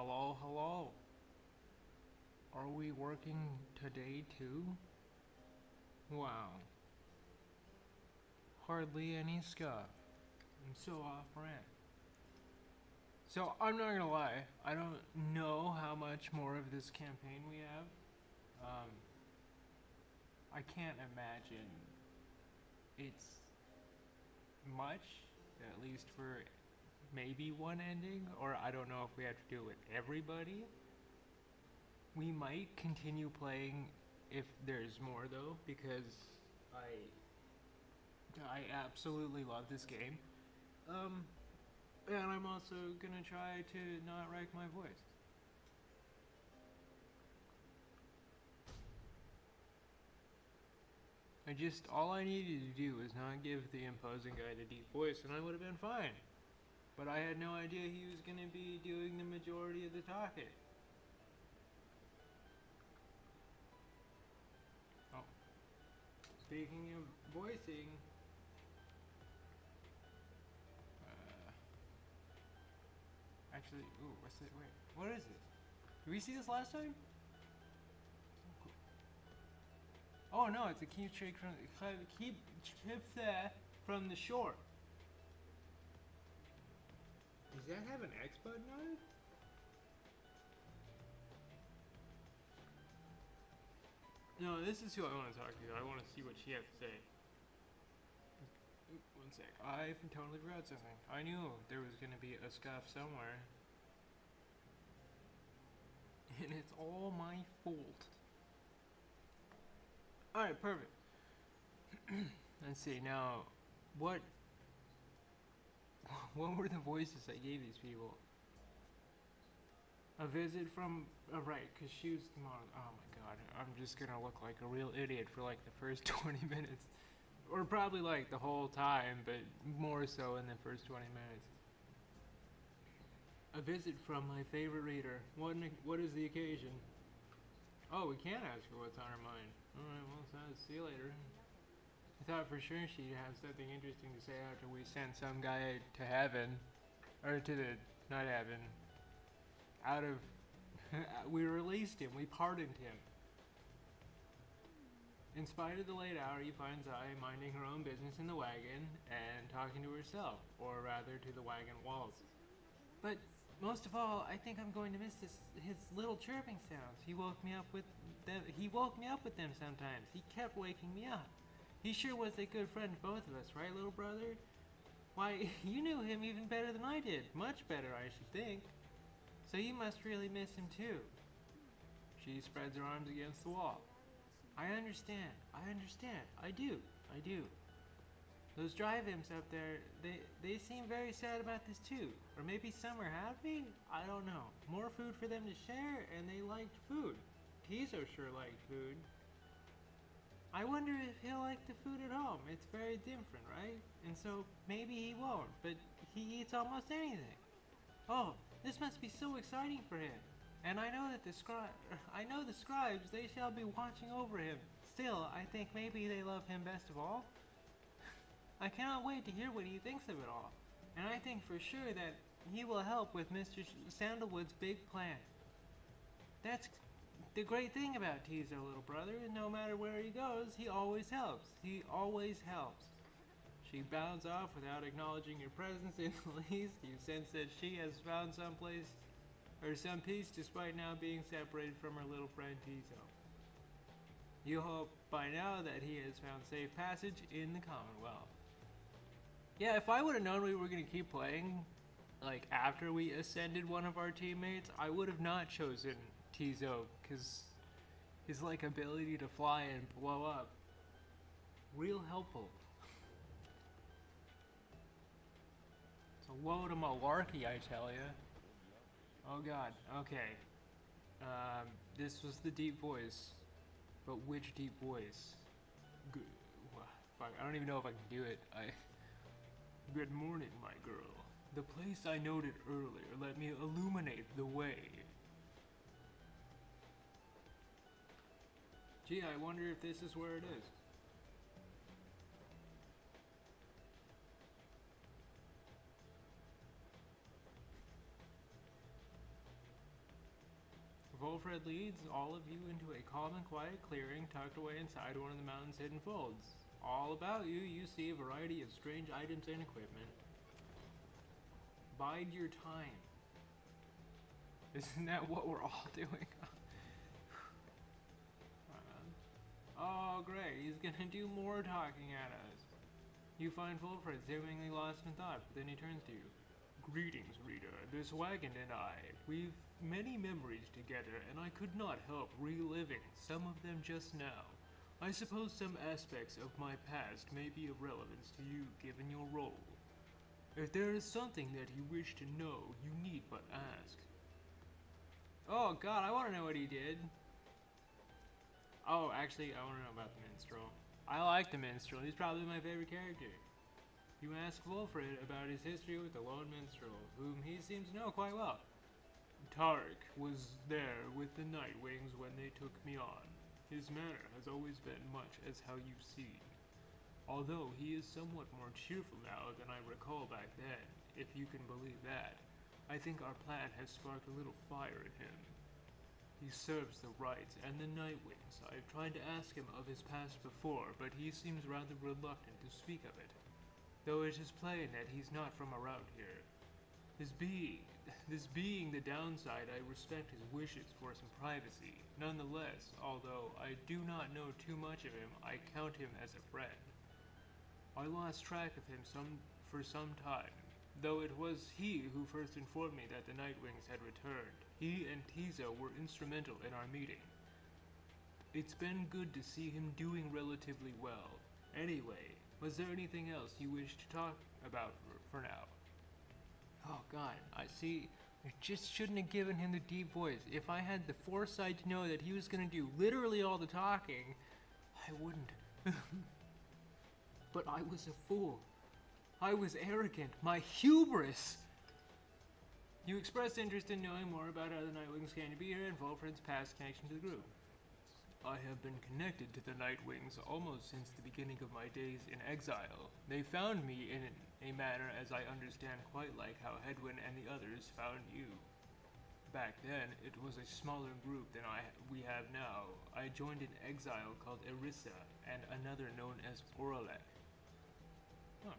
Hello, hello. Are we working today too? Wow. Hardly any scuff. I'm so off brand. So, I'm not gonna lie, I don't know how much more of this campaign we have. Um, I can't imagine it's much, at least for maybe one ending, or I don't know if we have to do it with everybody. We might continue playing if there's more though, because I I absolutely love this game. Um, and I'm also gonna try to not wreck my voice. All I needed to do was not give the imposing guy the deep voice, and I would have been fine. But I had no idea he was gonna be doing the majority of the talking. Oh, speaking of voicing, uh, actually, ooh, what's it? Wait, what is it? Did we see this last time? Oh no, it's a keep trick from the shore. Does that have an X button on it? No, this is who I want to talk to. I want to see what she has to say. One sec. I totally forgot something. I knew there was going to be a scuff somewhere. And it's all my fault. Alright, perfect. Let's see, now, what were the voices I gave these people? A visit from, right, because she was the model. Oh my god, I'm just gonna look like a real idiot for like the first 20 minutes. Or probably like the whole time, but more so in the first 20 minutes. A visit from my favorite reader. What is the occasion? Oh, we can ask her what's on her mind. Alright, well, see you later. I thought for sure she'd have something interesting to say after we sent some guy to heaven. Or to the, not heaven. Out of, we released him, we pardoned him. In spite of the late hour, he finds I minding her own business in the wagon and talking to herself, or rather to the wagon walls. But most of all, I think I'm going to miss his little chirping sounds. He woke me up with them sometimes. He kept waking me up. He sure was a good friend to both of us, right, little brother? Why, you knew him even better than I did. Much better, I should think. So you must really miss him too. She spreads her arms against the wall. I understand. I do. Those drive imps up there, they seem very sad about this too. Or maybe some are happy? I don't know. More food for them to share, and they liked food. Tizo sure liked food. I wonder if he'll like the food at home. It's very different, right? And so maybe he won't, but he eats almost anything. Oh, this must be so exciting for him. And I know that the scribes, they shall be watching over him. Still, I think maybe they love him best of all. I cannot wait to hear what he thinks of it all. And I think for sure that he will help with Mr. Sandalwood's big plan. That's the great thing about Tizo, little brother. No matter where he goes, he always helps. She bounds off without acknowledging your presence in the least. You sense that she has found some peace despite now being separated from her little friend Tizo. You hope by now that he has found safe passage in the Commonwealth. Yeah, if I would have known we were going to keep playing, like after we ascended one of our teammates, I would have not chosen Tizo, because his like ability to fly and blow up, real helpful. It's a load of malarkey, I tell ya. Oh god, okay. This was the deep voice. But which deep voice? Fuck, I don't even know if I can do it. Good morning, my girl. The place I noted earlier, let me illuminate the way. Gee, I wonder if this is where it is. Wilfred leads all of you into a calm and quiet clearing tucked away inside one of the mountain's hidden folds. All about you, you see a variety of strange items and equipment. Bide your time. Isn't that what we're all doing? Oh, great. He's gonna do more talking at us. You find Wilfred seemingly lost in thought, but then he turns to you. Greetings, reader. This wagon and I, we've many memories together, and I could not help reliving some of them just now. I suppose some aspects of my past may be of relevance to you, given your role. If there is something that you wish to know, you need but ask. Oh god, I want to know what he did. Oh, actually, I want to know about the minstrel. I like the minstrel. He's probably my favorite character. You ask Wilfred about his history with the lone minstrel, whom he seems to know quite well. Tarek was there with the Nightwings when they took me on. His manner has always been much as how you've seen. Although he is somewhat more cheerful now than I recall back then, if you can believe that. I think our plan has sparked a little fire in him. He serves the Rights and the Nightwings. I've tried to ask him of his past before, but he seems rather reluctant to speak of it. Though it is plain that he's not from around here. This being the downside, I respect his wishes for some privacy. Nonetheless, although I do not know too much of him, I count him as a friend. I lost track of him for some time, though it was he who first informed me that the Nightwings had returned. He and Tizo were instrumental in our meeting. It's been good to see him doing relatively well. Anyway, was there anything else you wish to talk about for now? Oh god, I see. I just shouldn't have given him the deep voice. If I had the foresight to know that he was going to do literally all the talking, I wouldn't. But I was a fool. I was arrogant. My hubris! You expressed interest in knowing more about how the Nightwings came to be here and Wilfred's past connection to the group. I have been connected to the Nightwings almost since the beginning of my days in exile. They found me in a manner as I understand quite like how Hedwin and the others found you. Back then, it was a smaller group than we have now. I joined an exile called Erissa and another known as Oralek. Huh.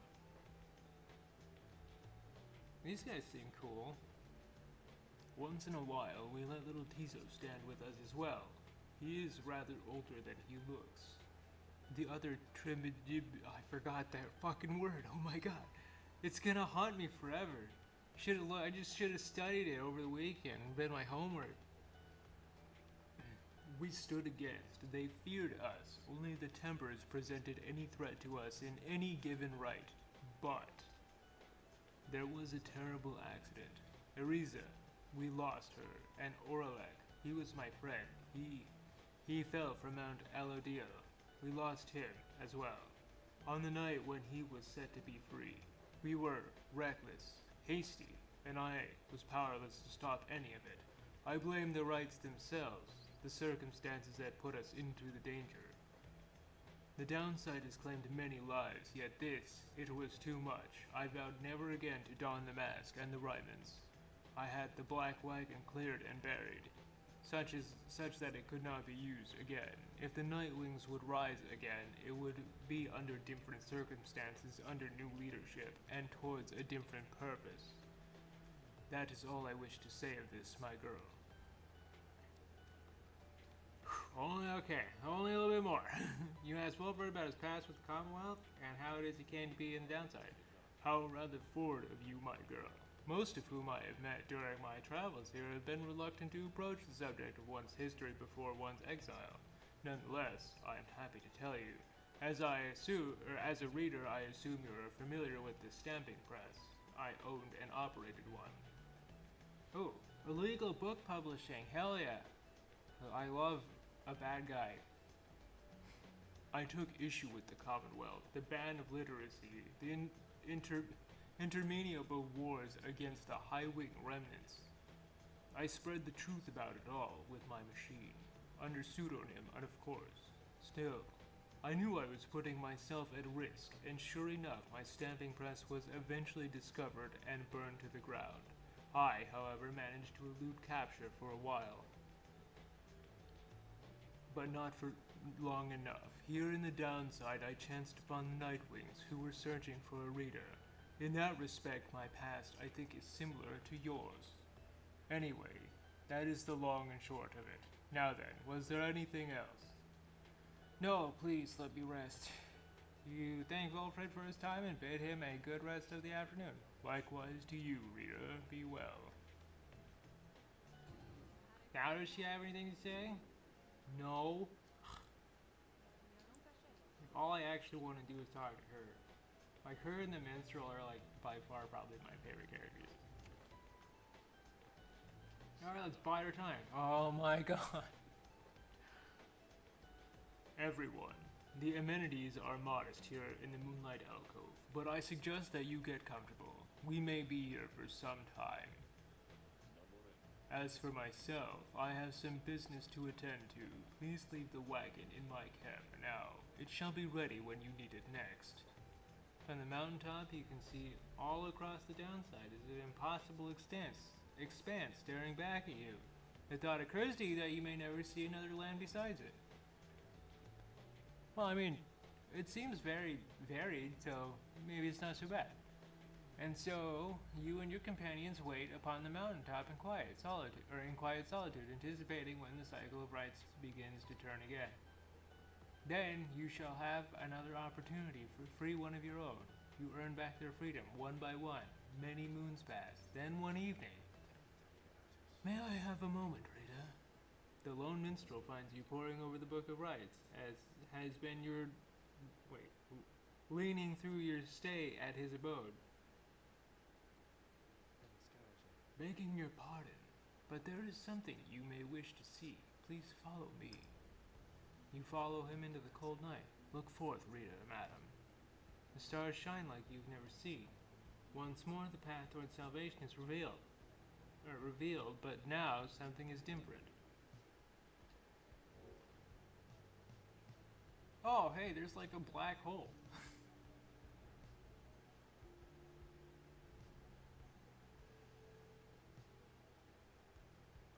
These guys seem cool. Once in a while, we let little Tizo stand with us as well. He is rather older than he looks. The other I forgot that fucking word, oh my god. It's gonna haunt me forever. I just should have studied it over the weekend and been my homework. We stood against. They feared us. Only the Tempers presented any threat to us in any given right. But there was a terrible accident. Erissa, we lost her, and Oralek, he was my friend. He fell from Mount Alodia. We lost him as well. On the night when he was set to be free, we were reckless, hasty, and I was powerless to stop any of it. I blame the Rights themselves, the circumstances that put us into the danger. The downside has claimed many lives, yet it was too much. I vowed never again to don the mask and the Rymans. I had the black wagon cleared and buried, such that it could not be used again. If the Nightwings would rise again, it would be under different circumstances, under new leadership, and towards a different purpose. That is all I wish to say of this, my girl. Only a little bit more. You asked Wilfred about his past with the Commonwealth, and how it is he came to be in the downside. How rather forward of you, my girl. Most of whom I have met during my travels here have been reluctant to approach the subject of one's history before one's exile. Nonetheless, I am happy to tell you, as a reader, I assume you are familiar with the stamping press. I owned and operated one. Oh, illegal book publishing, hell yeah. I love a bad guy. I took issue with the Commonwealth, the ban of literacy, the interminable wars against the high-wing remnants. I spread the truth about it all with my machine, under pseudonym, and of course. Still, I knew I was putting myself at risk, and sure enough, my stamping press was eventually discovered and burned to the ground. I, however, managed to elude capture for a while. but not for long enough. Here in the downside, I chanced upon the Nightwings, who were searching for a reader. In that respect, my past, I think, is similar to yours. Anyway, that is the long and short of it. Now then, was there anything else? No, please let me rest. You thanked Wilfred for his time and bid him a good rest of the afternoon. Likewise to you, reader. Be well. Now does she have anything to say? No. All I actually want to do is talk to her. Like, her and the minstrel are, like, by far probably my favorite characters. Alright, let's bide our time. Oh my god. Everyone, the amenities are modest here in the Moonlight Alcove, but I suggest that you get comfortable. We may be here for some time. As for myself, I have some business to attend to. Please leave the wagon in my care for now. It shall be ready when you need it next. From the mountaintop, you can see all across the downside is an impossible expanse staring back at you. The thought occurs to you that you may never see another land besides it. Well, I mean, it seems very varied, so maybe it's not so bad. And so, you and your companions wait upon the mountaintop in quiet solitude, anticipating when the cycle of rites begins to turn again. Then, you shall have another opportunity for free one of your own. You earn back their freedom, one by one. Many moons pass, then one evening. May I have a moment, Rita? The lone minstrel finds you poring over the Book of Rites, as has been your... leaning through your stay at his abode. Begging your pardon, but there is something you may wish to see. Please follow me. You follow him into the cold night. Look forth, Rita, madam. The stars shine like you've never seen. Once more the path towards salvation is revealed, but now something is different. Oh, hey, there's like a black hole.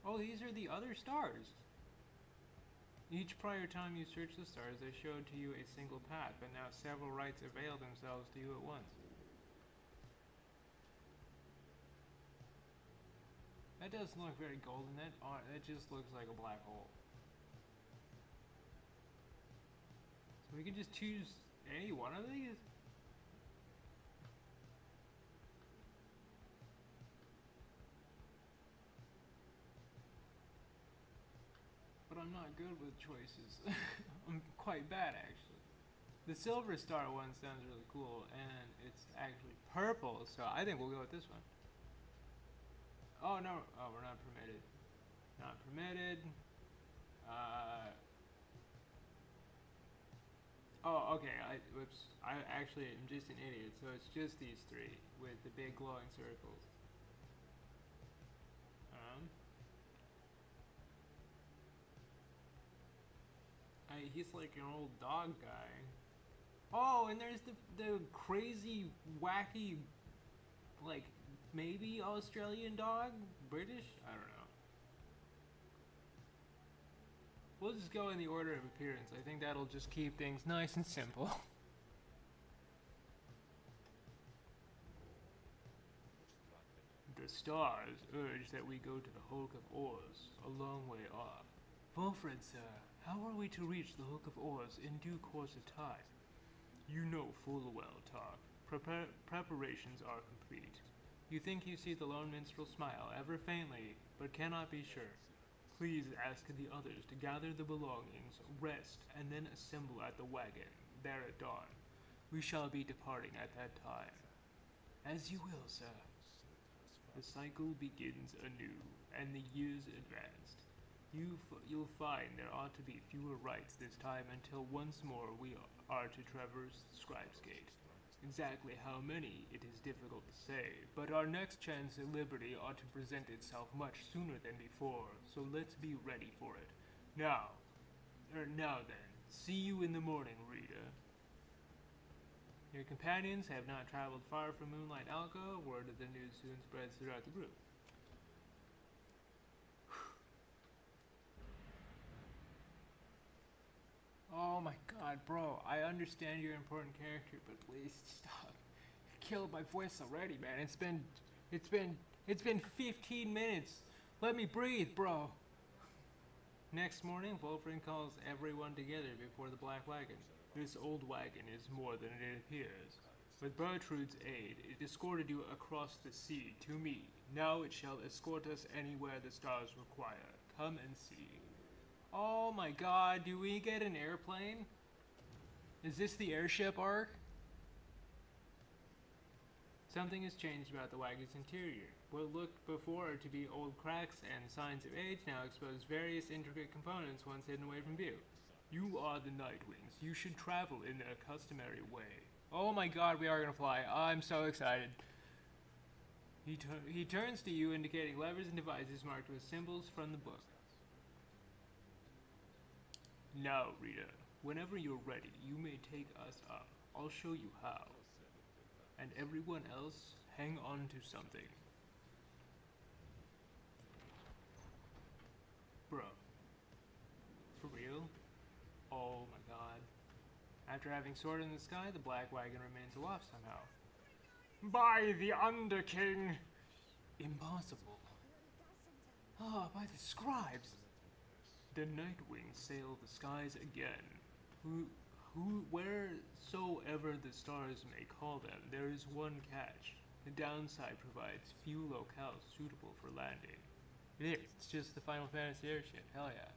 Oh, these are the other stars. Each prior time you searched the stars, they showed to you a single path, but now several rites avail themselves to you at once. That doesn't look very golden. That just looks like a black hole. So we can just choose any one of these? But I'm not good with choices. I'm quite bad, actually. The silver star one sounds really cool, and it's actually purple, so I think we'll go with this one. Oh, no. Oh, we're not permitted. Not permitted. Oh, okay. Whoops. I actually am just an idiot, so it's just these three with the big glowing circles. He's like an old dog guy. Oh, and there's the crazy, wacky, like, maybe Australian dog? British? I don't know. We'll just go in the order of appearance. I think that'll just keep things nice and simple. The stars urge that we go to the Hulk of Oars, a long way off. Wilfred, sir, how are we to reach the Hook of Oars in due course of time? You know full well, Tark. Preparations are complete. You think you see the lone minstrel smile ever faintly, but cannot be sure. Please ask the others to gather the belongings, rest, and then assemble at the wagon, there at dawn. We shall be departing at that time. As you will, sir. The cycle begins anew, and the years advanced. You'll find there ought to be fewer rites this time until once more we are to traverse the Scribe's Gate. Exactly how many, it is difficult to say, but our next chance at liberty ought to present itself much sooner than before, so let's be ready for it. Now then, see you in the morning, Rita. Your companions have not traveled far from Moonlight Alcove. Word of the news soon spreads throughout the group. Oh my god, bro, I understand you're an important character, but please stop. You killed my voice already, man. It's been, it's been 15 minutes. Let me breathe, bro. Next morning, Wolfram calls everyone together before the black wagon. This old wagon is more than it appears. With Bertrude's aid, it escorted you across the sea to me. Now it shall escort us anywhere the stars require. Come and see. Oh my god, do we get an airplane? Is this the airship arc? Something has changed about the wagon's interior. What looked before to be old cracks and signs of age now expose various intricate components once hidden away from view. You are the Nightwings. You should travel in their customary way. Oh my god, we are gonna fly. I'm so excited. He turns to you, indicating levers and devices marked with symbols from the book. Now, Rita, whenever you're ready, you may take us up. I'll show you how. And everyone else, hang on to something. Bro. For real? Oh my god. After having soared in the sky, the black wagon remains aloft somehow. By the Underking! Impossible. Ah, by the scribes! The Nightwings sail the skies again. Wheresoever the stars may call them, there is one catch. The downside provides few locales suitable for landing. It is. It's just the Final Fantasy airship. Hell yeah.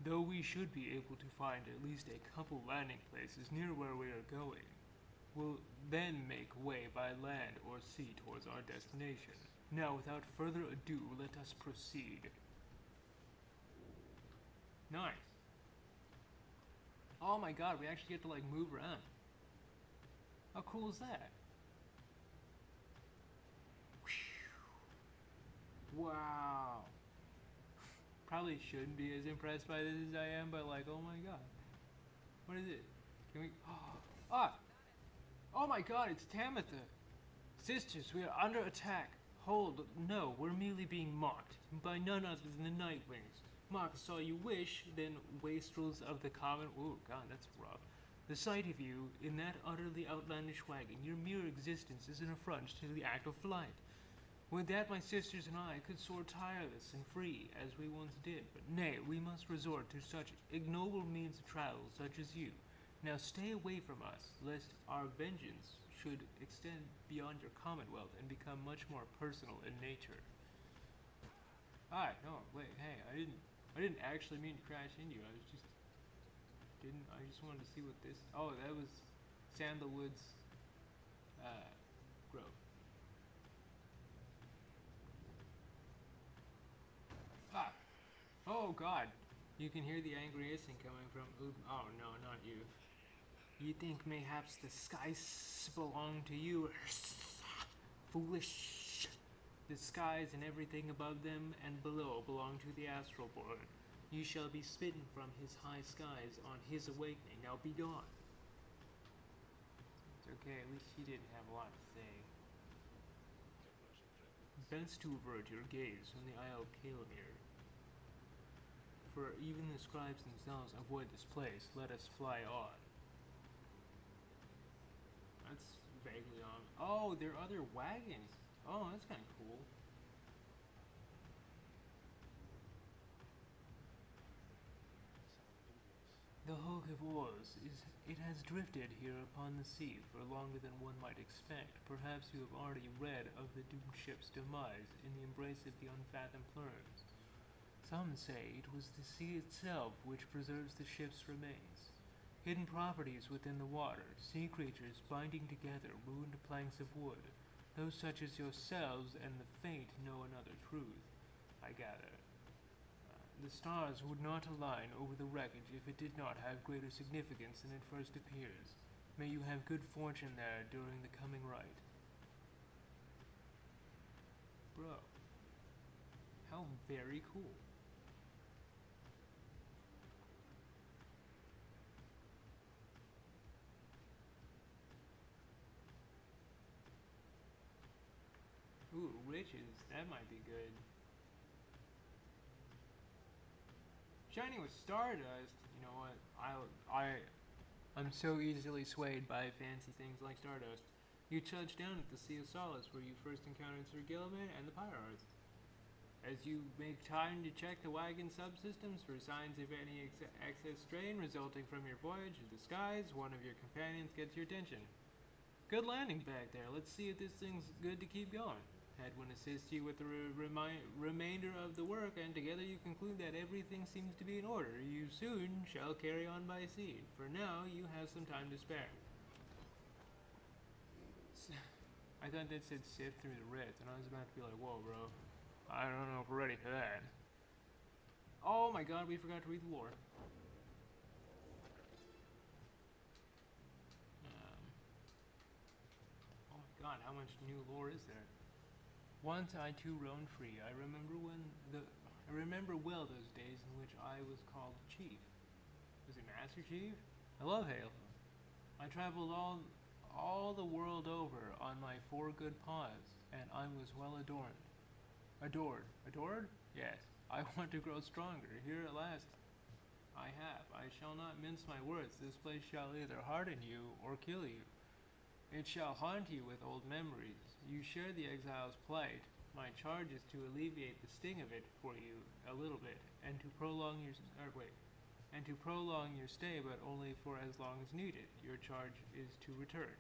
Though we should be able to find at least a couple landing places near where we are going, we'll then make way by land or sea towards our destination. Now, without further ado, let us proceed. Nice. Oh my god, we actually get to like move around. How cool is that? Wow. Probably shouldn't be as impressed by this as I am, but like, oh my god. What is it? Can we... Ah! Oh my god, it's Tamitha! Sisters, we are under attack. Hold, no, we're merely being mocked. By none other than the Nightwings. Mock us all you wish, then wastrels of the common... Ooh, god, that's rough. The sight of you, in that utterly outlandish wagon, your mere existence is an affront to the act of flight. Would that my sisters and I could soar tireless and free, as we once did, but nay, we must resort to such ignoble means of travel, such as you. Now stay away from us, lest our vengeance should extend beyond your commonwealth and become much more personal in nature. Ah, no, wait, hey, I didn't actually mean to crash into you. I just wanted to see what this... Oh, that was Sandalwood's grove. Ah! Oh god! You can hear the angry hissing coming from... Oh no, not you. You think mayhaps the skies belong to you? Foolish! The skies and everything above them and below belong to the astral born. You shall be smitten from his high skies on his awakening. Now be gone. It's okay, at least he didn't have a lot to say. Best to avert your gaze from the Isle of Calamir. For even the scribes themselves avoid this place. Let us fly on. That's vaguely on. Oh, there are other wagons. Oh, that's kind of cool. The Hulk of Oars it has drifted here upon the sea for longer than one might expect. Perhaps you have already read of the doomed ship's demise in the embrace of the unfathomed plurals. Some say it was the sea itself which preserves the ship's remains. Hidden properties within the water, sea creatures binding together ruined planks of wood. Those such as yourselves and the faint know another truth, I gather. The stars would not align over the wreckage if it did not have greater significance than it first appears. May you have good fortune there during the coming rite. Bro. How very cool. Ooh, riches. That might be good. Shining with stardust. You know what? I'm so easily swayed by fancy things like stardust. You touch down at the Sea of Solace, where you first encountered Sir Gilliman and the Pyre. As you make time to check the wagon subsystems for signs of any excess strain resulting from your voyage of the skies, one of your companions gets your attention. Good landing back there. Let's see if this thing's good to keep going. Headwind assists you with the remainder of the work, and together you conclude that everything seems to be in order. You soon shall carry on by sea. For now, you have some time to spare. I thought that said sift through the reds, and I was about to be like, whoa, bro. I don't know if we're ready for that. Oh my god, we forgot to read the lore. Oh my god, how much new lore is there? Once I too roamed free. I remember well those days in which I was called Chief. Was it Master Chief? I love Halo. I traveled all the world over on my 4 good paws, and I was well adorned. Adored? Yes. I want to grow stronger. Here at last I have. I shall not mince my words. This place shall either harden you or kill you. It shall haunt you with old memories. You share the exile's plight. My charge is to alleviate the sting of it for you a little bit, and to prolong your stay, but only for as long as needed. Your charge is to return.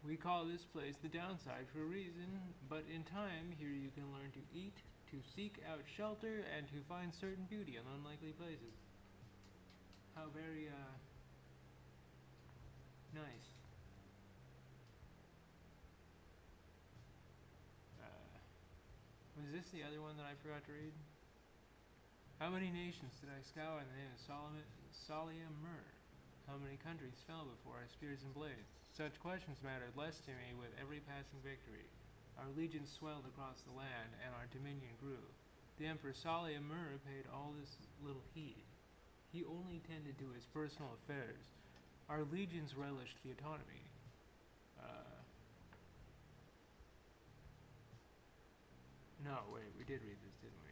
We call this place the downside for a reason, but in time here you can learn to eat, to seek out shelter, and to find certain beauty in unlikely places. How very nice. Was this the other one that I forgot to read? How many nations did I scour in the name of Salia Mur? How many countries fell before our spears and blades? Such questions mattered less to me with every passing victory. Our legions swelled across the land, and our dominion grew. The Emperor Salia Mur paid all this little heed. He only tended to his personal affairs. Our legions relished the autonomy. No, wait, we did read this, didn't we?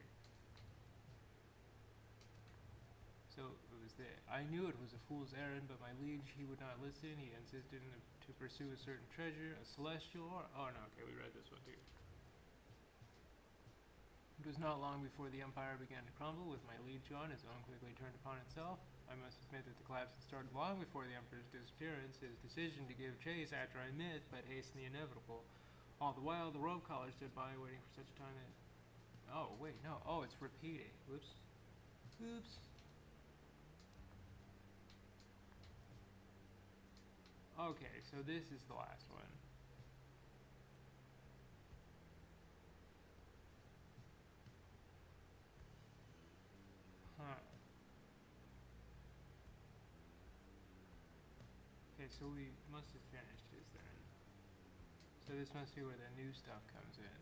So, it was there. I knew it was a fool's errand, but my liege, he would not listen. He insisted to pursue a certain treasure, a celestial or... Oh, no, okay, we read this one, too. It was not long before the empire began to crumble. With my liege gone, his own quickly turned upon itself. I must admit that the collapse had started long before the emperor's disappearance. His decision to give chase after I missed, but hasten the inevitable. All the while, the robe collar stood by, waiting for such a time that... Oh, wait, no. Oh, it's repeating. Whoops. Oops. Okay, so this is the last one. Huh. Okay, so we must have finished this then. So this must be where the new stuff comes in.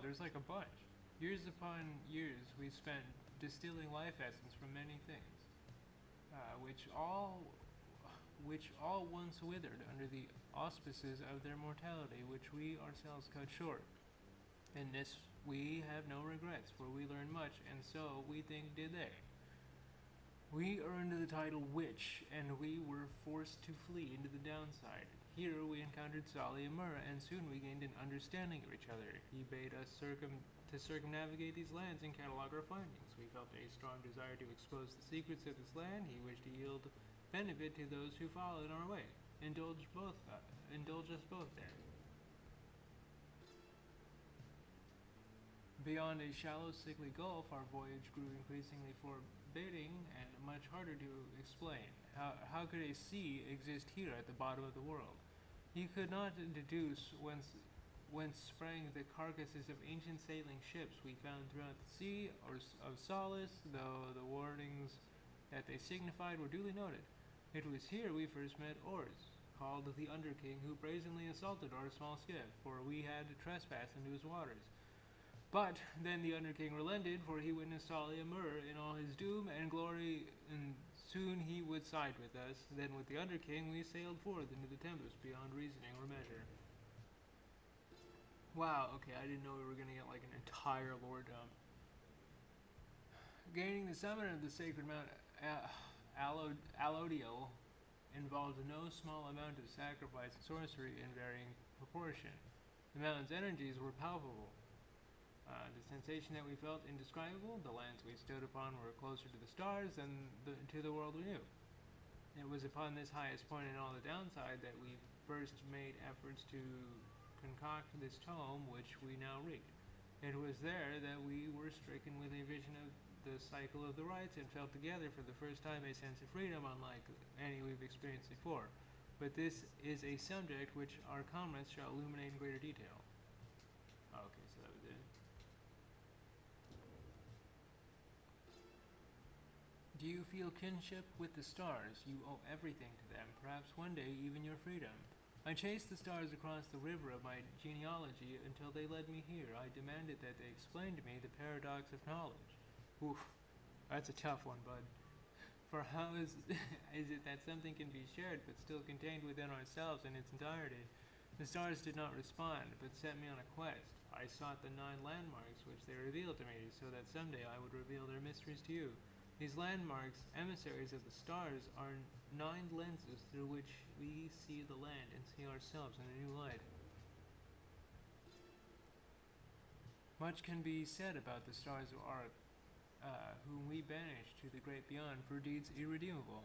There's like a bunch. Years upon years we spent distilling life essence from many things, which all once withered under the auspices of their mortality, which we ourselves cut short. In this we have no regrets, for we learned much, and so we think did they. We earned the title Witch, and we were forced to flee into the downside. Here we encountered Salia Mur, and soon we gained an understanding of each other. He bade us circumnavigate these lands and catalog our findings. We felt a strong desire to expose the secrets of this land. He wished to yield benefit to those who followed our way. Indulge us both there. Beyond a shallow, sickly gulf, our voyage grew increasingly forbidding and much harder to explain. How could a sea exist here at the bottom of the world? He could not deduce whence sprang the carcasses of ancient sailing ships we found throughout the sea of solace, though the warnings that they signified were duly noted. It was here we first met Ors, called the Underking, who brazenly assaulted our small skiff, for we had trespassed into his waters. But then the Underking relented, for he witnessed Salia Mur in all his doom and glory, and soon he would side with us. Then with the Underking we sailed forth into the tempest beyond reasoning or measure. Wow, okay, I didn't know we were gonna get like an entire lore dump. Gaining the summit of the sacred Mount Alodiel involved no small amount of sacrifice and sorcery in varying proportion. The mountain's energies were palpable. The sensation that we felt indescribable. The lands we stood upon were closer to the stars than to the world we knew. It was upon this highest point in all the downside that we first made efforts to concoct this tome which we now read. It was there that we were stricken with a vision of the cycle of the rites and felt together for the first time a sense of freedom unlike any we've experienced before. But this is a subject which our comments shall illuminate in greater detail. Okay, so that was it. Do you feel kinship with the stars? You owe everything to them, perhaps one day even your freedom. I chased the stars across the river of my genealogy until they led me here. I demanded that they explain to me the paradox of knowledge. Oof, that's a tough one, bud. For how is it that something can be shared but still contained within ourselves in its entirety? The stars did not respond, but set me on a quest. I sought the 9 landmarks which they revealed to me, so that someday I would reveal their mysteries to you. These landmarks, emissaries of the stars, are 9 lenses through which we see the land and see ourselves in a new light. Much can be said about the stars of Arc, whom we banished to the great beyond for deeds irredeemable.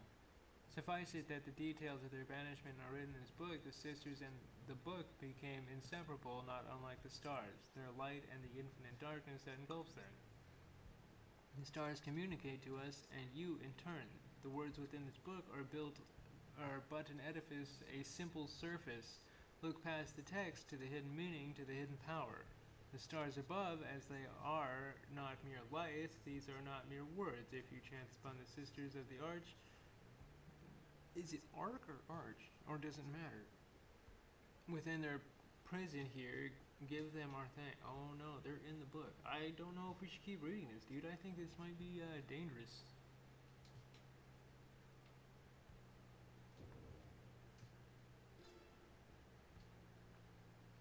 Suffice it that the details of their banishment are written in this book. The sisters and the book became inseparable, not unlike the stars, their light and the infinite darkness that engulfs them. The stars communicate to us, and you in turn. The words within this book are but an edifice, a simple surface. Look past the text to the hidden meaning, to the hidden power. The stars above, as they are not mere lights, these are not mere words. If you chance upon the sisters of the arch, is it arc or arch, or does it matter? Within their prison here, give them our thanks. Oh no, they're in the book. I don't know if we should keep reading this, dude. I think this might be dangerous.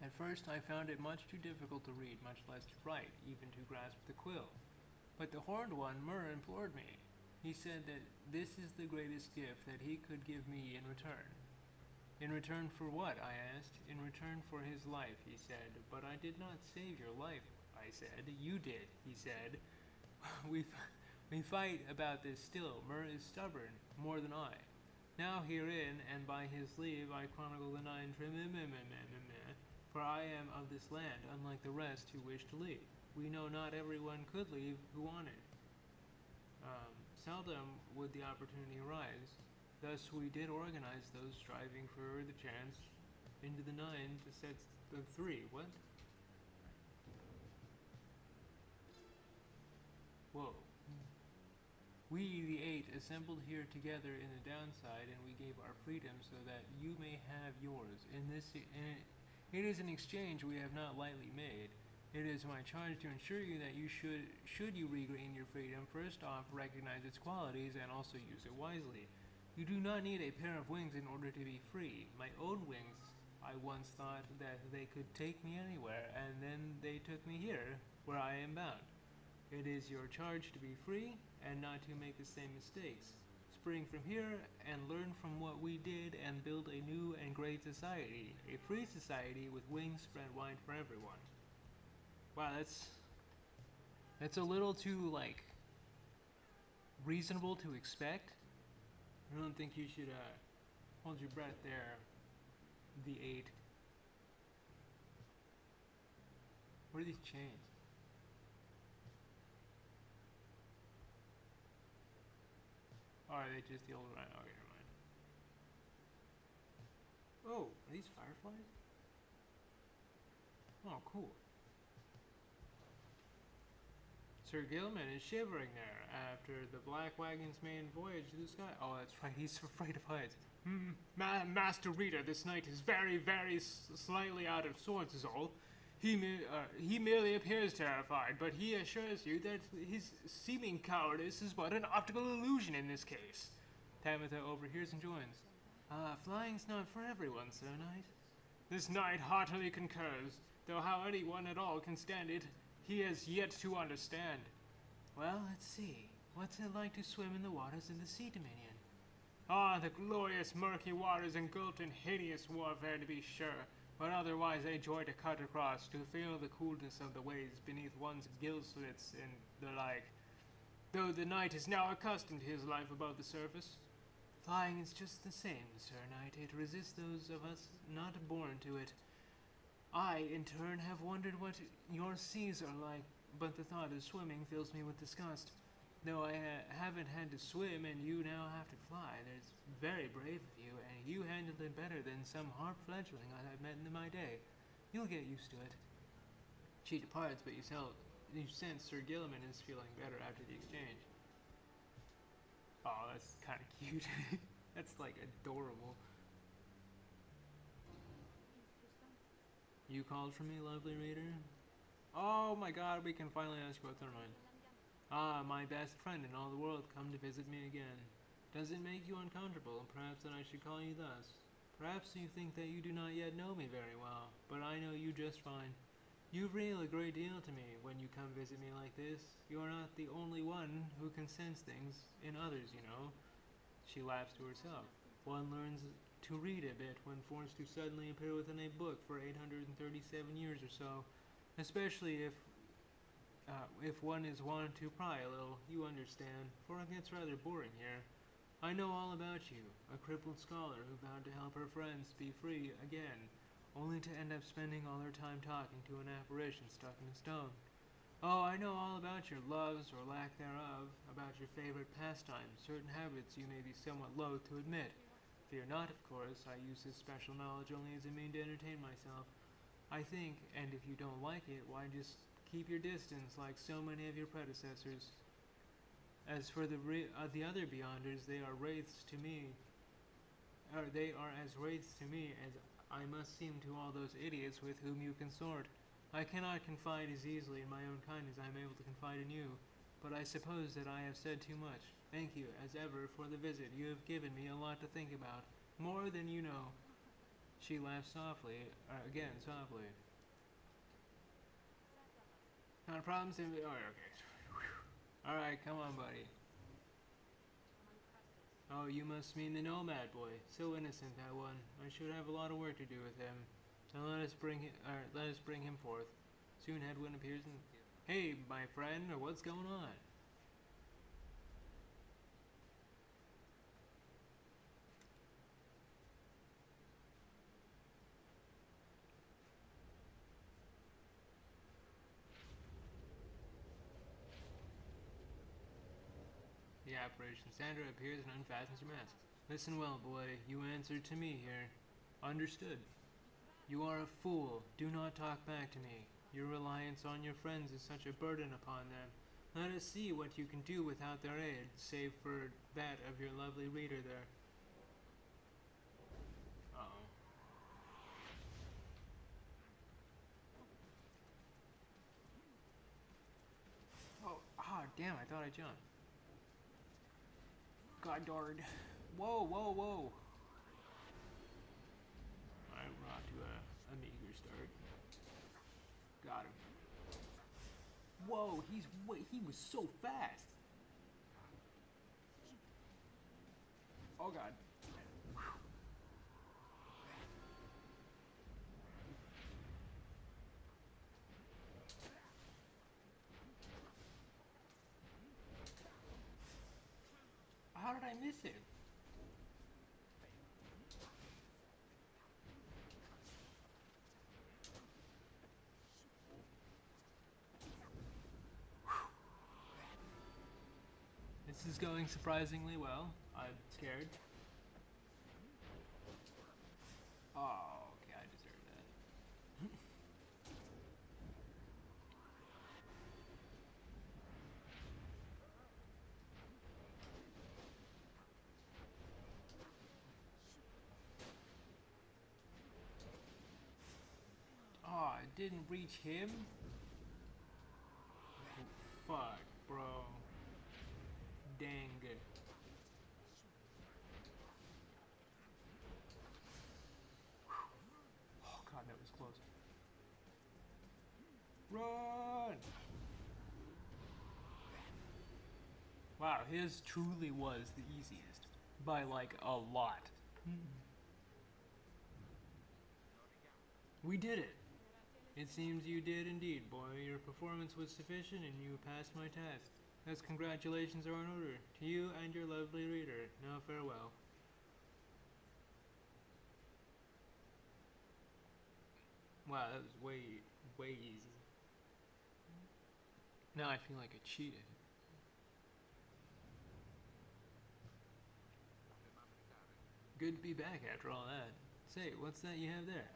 At first I found it much too difficult to read, much less to write, even to grasp the quill. But the horned one, Myrrh, implored me. He said that this is the greatest gift that he could give me in return. In return for what? I asked. In return for his life, he said. But I did not save your life, I said. You did, he said. We fight about this still. Myrrh is stubborn, more than I. Now herein, and by his leave, I chronicle the 9 for I am of this land, unlike the rest who wish to leave. We know not everyone could leave who wanted. Seldom would the opportunity arise. Thus we did organize those striving for the chance into the 9 to set the 3. What? Whoa. We, the 8, assembled here together in the downside, and we gave our freedom so that you may have yours. It is an exchange we have not lightly made. It is my charge to ensure you that you should you regain your freedom, first off recognize its qualities and also use it wisely. You do not need a pair of wings in order to be free. My own wings, I once thought that they could take me anywhere, and then they took me here, where I am bound. It is your charge to be free, and not to make the same mistakes. Spring from here, and learn from what we did, and build a new and great society. A free society with wings spread wide for everyone. Wow, that's a little too, reasonable to expect. I don't think you should hold your breath there, the 8. What are these chains? Oh, are they just the old one? Okay, never mind. Oh, are these fireflies? Oh, cool. Sir Gilman is shivering there after the Black Wagon's main voyage to the sky. Oh, that's right, he's afraid of heights. Master Reader, this knight is very, very slightly out of sorts is all. He merely appears terrified, but he assures you that his seeming cowardice is but an optical illusion in this case. Tabitha overhears and joins. Flying's not for everyone, Sir Knight. This knight heartily concurs. though how anyone at all can stand it, he has yet to understand. Well, let's see. What's it like to swim in the waters of the Sea Dominion? Ah, the glorious murky waters engulfed in hideous warfare, to be sure, but otherwise a joy to cut across, to feel the coolness of the waves beneath one's gill slits and the like. Though the knight is now accustomed to his life above the surface, flying is just the same, Sir Knight. It resists those of us not born to it. I, in turn, have wondered what your seas are like, but the thought of swimming fills me with disgust. Though I haven't had to swim and you now have to fly, that's very brave of you, and you handled it better than some harp fledgling I've met in my day. You'll get used to it. She departs, but you sense Sir Gilliman is feeling better after the exchange. Oh, that's kind of cute. That's like adorable. You called for me, lovely reader? Oh my god, we can finally ask about Thermine. Ah, my best friend in all the world, come to visit me again. Does it make you uncomfortable? Perhaps that I should call you thus. Perhaps you think that you do not yet know me very well, but I know you just fine. You reveal a great deal to me when you come visit me like this. You are not the only one who can sense things in others, you know. She laughs to herself. One learns to read a bit when forced to suddenly appear within a book for 837 years or so, especially if one is wanted to pry a little, you understand, for it gets rather boring here. I know all about you, a crippled scholar who vowed to help her friends be free again, only to end up spending all her time talking to an apparition stuck in a stone. Oh, I know all about your loves or lack thereof, about your favorite pastimes, certain habits you may be somewhat loath to admit. Fear not, of course, I use this special knowledge only as a mean to entertain myself. I think, and if you don't like it, why just keep your distance like so many of your predecessors. As for the other Beyonders, they are wraiths to me. They are as wraiths to me as I must seem to all those idiots with whom you consort. I cannot confide as easily in my own kind as I am able to confide in you, but I suppose that I have said too much. Thank you, as ever, for the visit. You have given me a lot to think about, more than you know. She laughed softly, again softly. Not a problem, Simba. Oh, okay. Alright, come on, buddy. Oh, you must mean the nomad boy. So innocent, that one. I should have a lot of work to do with him. Now let us bring him forth. Soon Hedwin appears and... Hey, my friend, or what's going on? The apparition Sandra appears and unfastens her mask. Listen well, boy. You answered to me here. Understood. You are a fool. Do not talk back to me. Your reliance on your friends is such a burden upon them. Let us see what you can do without their aid, save for that of your lovely reader there. Uh-oh. Oh, damn, I thought I jumped. God darn. Whoa, whoa, whoa. Alright, we're off to a meager start. Got him. Whoa, he was so fast. Oh god. How did I miss it? This is going surprisingly well. I'm scared. Oh, okay, I deserve that. Oh, I didn't reach him? Oh, fuck, bro. Dang it. Oh god, that was close. Wow, his truly was the easiest. By like a lot. We did it. It seems you did indeed, boy. Your performance was sufficient and you passed my test. Thus congratulations are in order to you and your lovely reader. Now farewell. Wow, that was way easy. Now I feel like I cheated. Good to be back after all that. Say, what's that you have there?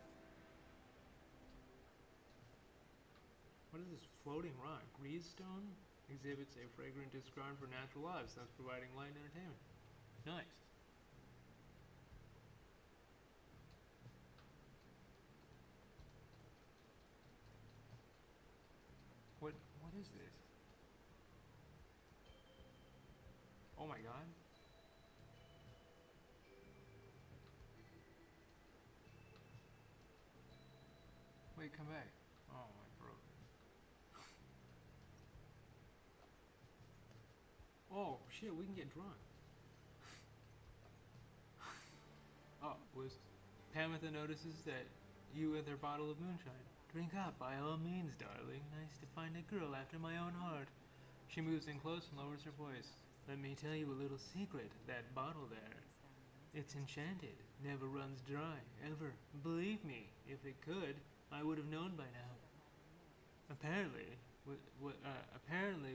What is this floating rock? Greasestone? Exhibits a fragrant discard for natural lives, thus providing light and entertainment. Nice. What is this? Oh my god. Wait, come back. Oh, I broke it. Oh shit, we can get drunk. Oh, was Pamitha notices that you with her bottle of moonshine. Drink up, by all means, darling. Nice to find a girl after my own heart. She moves in close and lowers her voice. Let me tell you a little secret. That bottle there. It's enchanted. Never runs dry. Ever. Believe me, if it could, I would have known by now. Apparently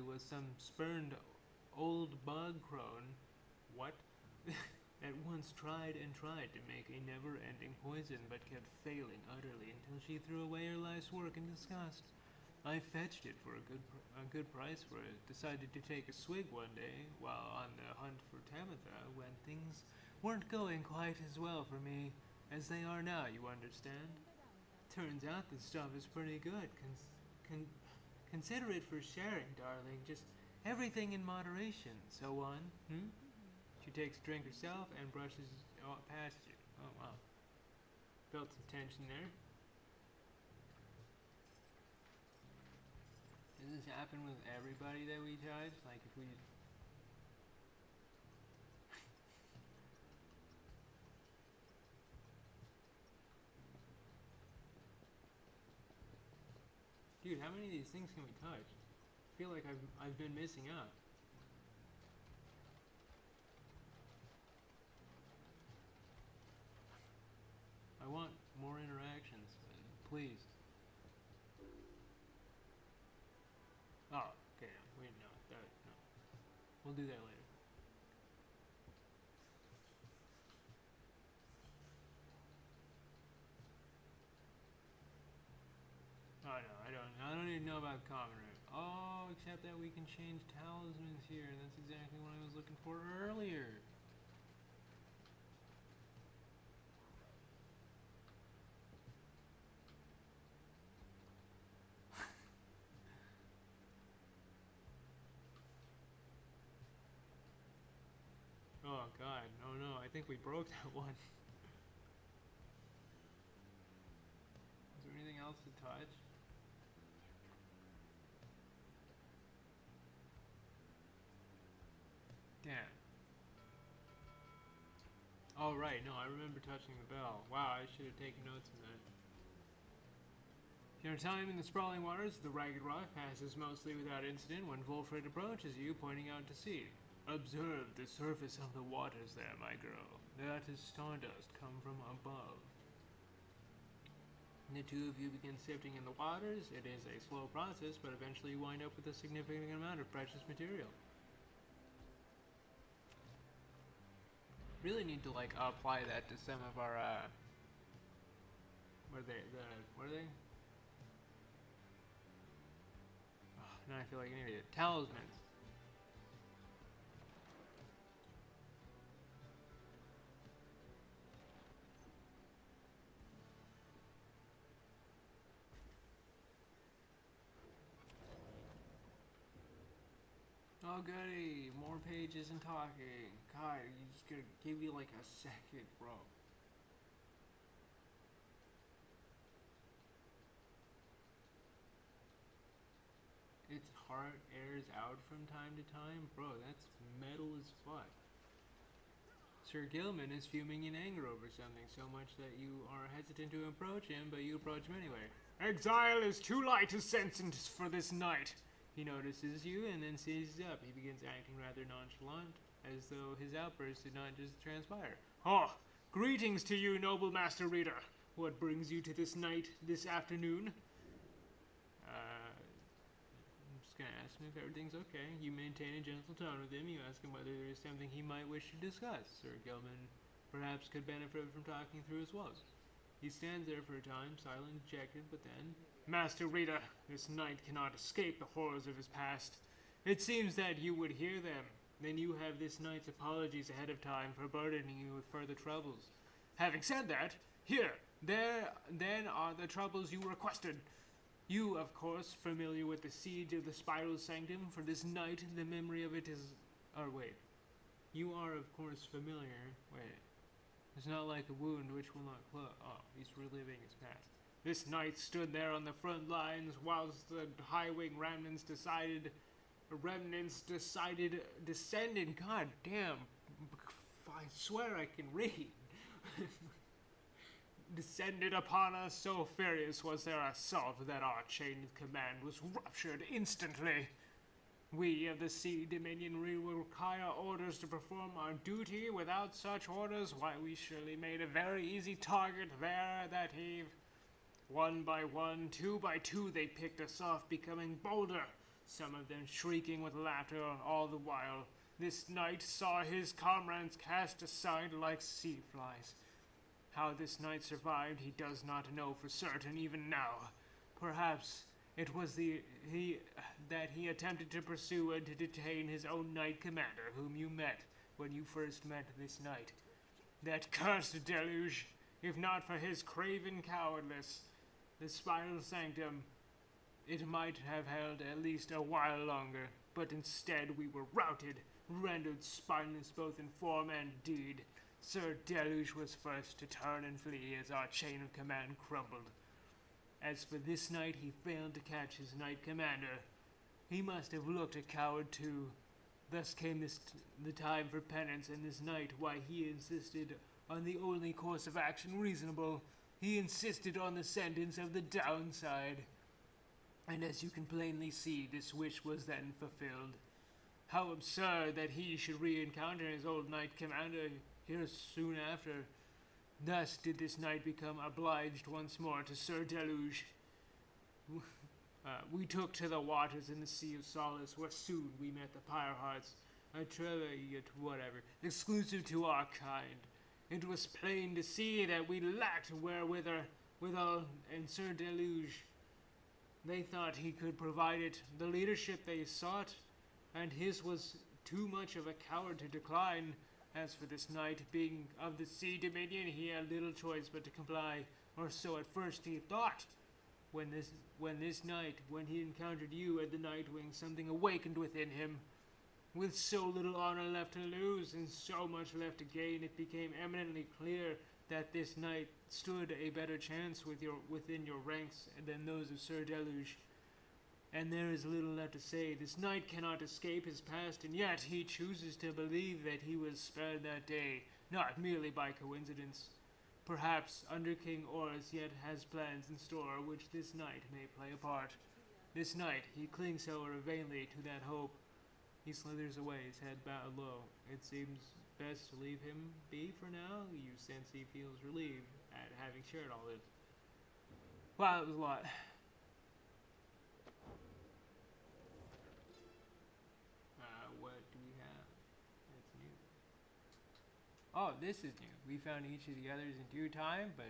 was some spurned old bog crone. What? That once tried and tried to make a never-ending poison, but kept failing utterly until she threw away her life's work in disgust. I fetched it for a good price for it. Decided to take a swig one day while on the hunt for Tabitha when things weren't going quite as well for me as they are now. You understand? Turns out the stuff is pretty good. Consider it for sharing, darling. Just everything in moderation. So on. She takes a drink herself and brushes past you. Oh, wow. Felt some tension there. Does this happen with everybody that we touch? Like if we... Dude, how many of these things can we touch? I feel like I've been missing out. I want more interactions, please. Oh, okay, we no, no. We'll do that later. Oh no, I don't even know about common room. Oh, except that we can change talismans here. That's exactly what I was looking for earlier. Oh god, no, I think we broke that one. Is there anything else to touch? Damn. Oh right, no, I remember touching the bell. Wow, I should have taken notes of that. Your time in the sprawling waters of the Ragged Rock passes mostly without incident when Wolfred approaches you, pointing out to sea. Observe the surface of the waters there, my girl. That is stardust come from above. The two of you begin sifting in the waters. It is a slow process, but eventually you wind up with a significant amount of precious material. Really need to like apply that to some of our what are they? Oh, now I feel like an idiot. Talismans. Oh goody, more pages and talking. God, you just gonna give me like a second, bro. It's heart airs out from time to time? Bro, that's metal as fuck. Sir Gilman is fuming in anger over something so much that you are hesitant to approach him, but you approach him anyway. Exile is too light a sentence for this night. He notices you and then seizes up. He begins acting rather nonchalant, as though his outburst did not just transpire. Oh, greetings to you, noble master reader. What brings you to this night, this afternoon? I'm just gonna ask him if everything's okay. You maintain a gentle tone with him. You ask him whether there is something he might wish to discuss. Sir Gilman perhaps could benefit from talking through his woes. He stands there for a time, silent, dejected, but then... Master reader, this knight cannot escape the horrors of his past. It seems that you would hear them. Then you have this knight's apologies ahead of time for burdening you with further troubles. Having said that, here, then are the troubles you requested. You, of course, familiar with the siege of the Spiral Sanctum, for this night the memory of it is... You are, of course, familiar... It's not like a wound which will not close. Oh, he's reliving his past. This knight stood there on the front lines whilst the high-wing remnants descended. God damn. I swear I can read. Descended upon us, so furious was their assault that our chain of command was ruptured instantly. We of the Sea Dominion will require orders to perform our duty. Without such orders, why, we surely made a very easy target there that eve. One by one, two by two, they picked us off, becoming bolder, some of them shrieking with laughter all the while. This knight saw his comrades cast aside like sea flies. How this knight survived, he does not know for certain even now. Perhaps it was that he attempted to pursue and to detain his own knight commander, whom you met when you first met this knight. That cursed deluge, if not for his craven cowardice, the Spiral Sanctum, it might have held at least a while longer, but instead we were routed, rendered spineless both in form and deed. Sir Deluge was first to turn and flee as our chain of command crumbled. As for this knight, he failed to catch his knight commander. He must have looked a coward too. Thus came the time for penance, and this knight, why, he insisted on the only course of action reasonable. He insisted on the sentence of the downside. And as you can plainly see, this wish was then fulfilled. How absurd that he should re-encounter his old knight commander here soon after. Thus did this knight become obliged once more to Sir Deluge. We took to the waters in the Sea of Solace, where soon we met the Pyre hearts, exclusive to our kind. It was plain to see that we lacked wherewithal, and Sir Deluge, they thought he could provide it, the leadership they sought, and his was too much of a coward to decline. As for this knight, being of the Sea Dominion, he had little choice but to comply, or so at first he thought. When this night, when he encountered you at the Nightwing, something awakened within him. With so little honor left to lose, and so much left to gain, it became eminently clear that this knight stood a better chance within your ranks than those of Sir Deluge. And there is little left to say. This knight cannot escape his past, and yet he chooses to believe that he was spared that day, not merely by coincidence. Perhaps under King Oris yet has plans in store which this knight may play a part. This knight, he clings however vainly to that hope. He slithers away, his head bowed low. It seems best to leave him be for now. You sense he feels relieved at having shared all this. Wow, that was a lot. What do we have? That's new. Oh, this is new. We found each of the others in due time, but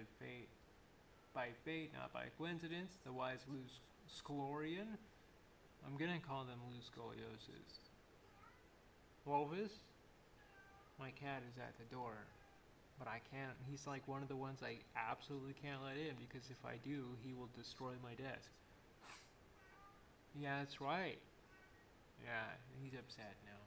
by fate, not by coincidence. The wise loose Sclorian. I'm gonna call them loose scoliosis. Wolvis? My cat is at the door, but I can't. He's like one of the ones I absolutely can't let in, because if I do, he will destroy my desk. Yeah, that's right. Yeah, he's upset now.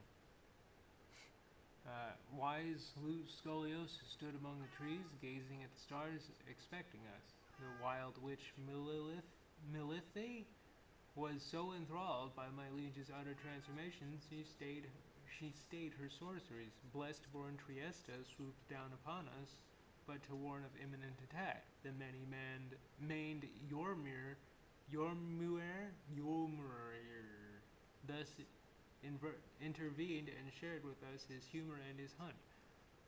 Wise loose scoliosis stood among the trees, gazing at the stars, expecting us. The wild witch Milithe was so enthralled by my liege's utter transformations, she stayed her sorceries. Blessed-born Triesta swooped down upon us, but to warn of imminent attack. The maned Yormuir, thus intervened and shared with us his humor and his hunt.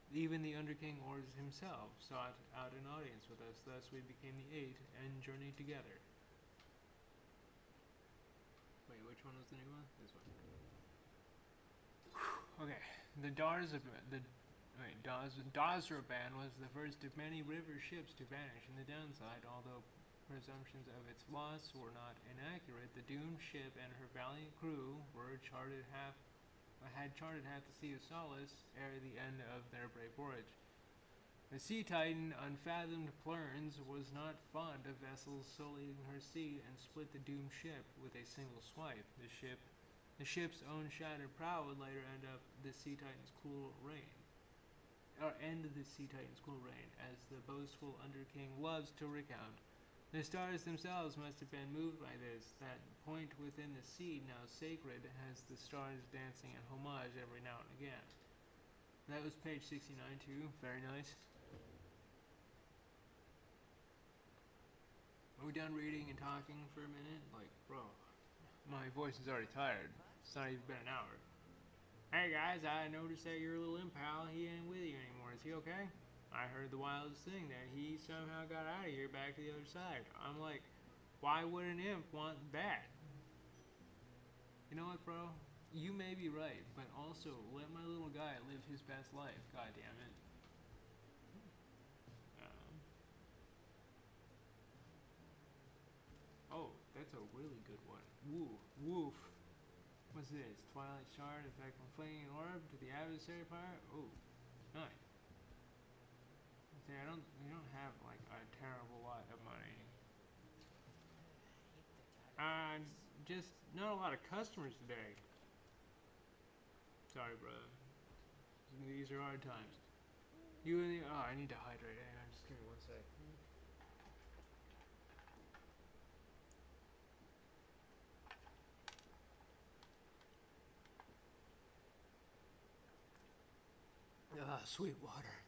Even the Underking Ors himself sought out an audience with us. Thus we became the Eight and journeyed together. Wait, which one was the new one? This one. Okay, Dazraban was the first of many river ships to vanish in the downside. Although presumptions of its loss were not inaccurate, the doomed ship and her valiant crew had charted half the Sea of Solace ere the end of their brave voyage. The sea titan, unfathomed Plurns, was not fond of vessels sullying her sea and split the doomed ship with a single swipe. The ship's own shattered prow would later end the Sea Titan's cruel reign, as the boastful Underking loves to recount. The stars themselves must have been moved by this. That point within the sea, now sacred, has the stars dancing in homage every now and again. That was page 69 too. Very nice. Are we done reading and talking for a minute? Like, bro, my voice is already tired. It's not even been an hour. Hey guys, I noticed that your little imp pal, he ain't with you anymore. Is he okay? I heard the wildest thing, that he somehow got out of here back to the other side. I'm like, why would an imp want that? You know what, bro? You may be right, but also let my little guy live his best life. God damn it. Oh, that's a really good one. Woof. What's this? Twilight Shard, effect from flaming orb to the adversary Pyre. Oh, nice. See, we don't have like a terrible lot of money. Just not a lot of customers today. Sorry, brother. These are hard times. I need to hydrate. Hang on, just give me 1 sec. Sweet water.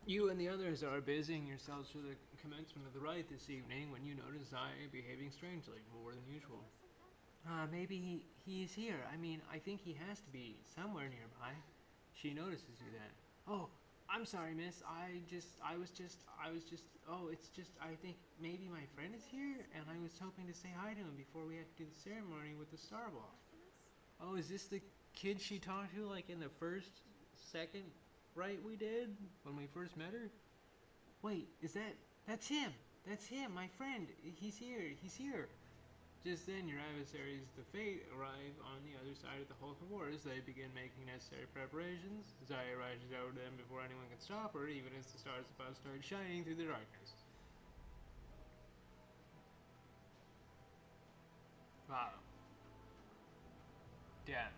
You and the others are busying yourselves for the commencement of the rite this evening when you notice I behaving strangely, more than usual. Maybe he's here. I mean, I think he has to be somewhere nearby. She notices you then. Oh, I'm sorry, miss. I think maybe my friend is here, and I was hoping to say hi to him before we had to do the ceremony with the starball. Oh, is this the kid she talked to, like, in the second rite we did when we first met her? Wait, that's him, my friend. He's here. Just then your adversaries, the Fate, arrive on the other side of the Hulk of Wars. They begin making necessary preparations. Zaya rushes over to them before anyone can stop her, even as the stars above start shining through the darkness. Wow. Damn.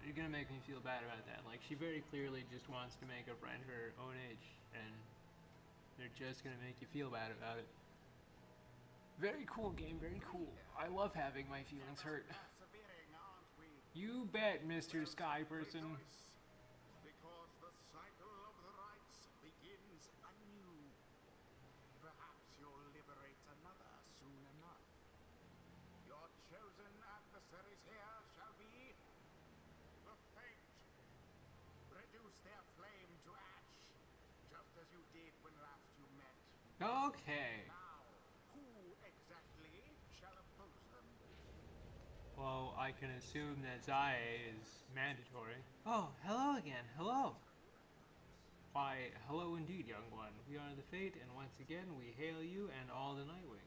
You're gonna make me feel bad about that. Like, she very clearly just wants to make a friend her own age, and they're just gonna make you feel bad about it. Very cool game, very cool. I love having my feelings hurt. You bet, Mr. Sky Person. Because the cycle of the rites begins anew. Perhaps you'll liberate another soon enough. Your chosen adversaries here shall be the Fate. Reduce their flame to ash, just as you did when last you met. Okay. Now, who exactly shall oppose them? Well, I can assume that Zaya is mandatory. Oh, hello again. Hello. Why, hello indeed, young one. We are the Fate, and once again we hail you and all the Nightwing.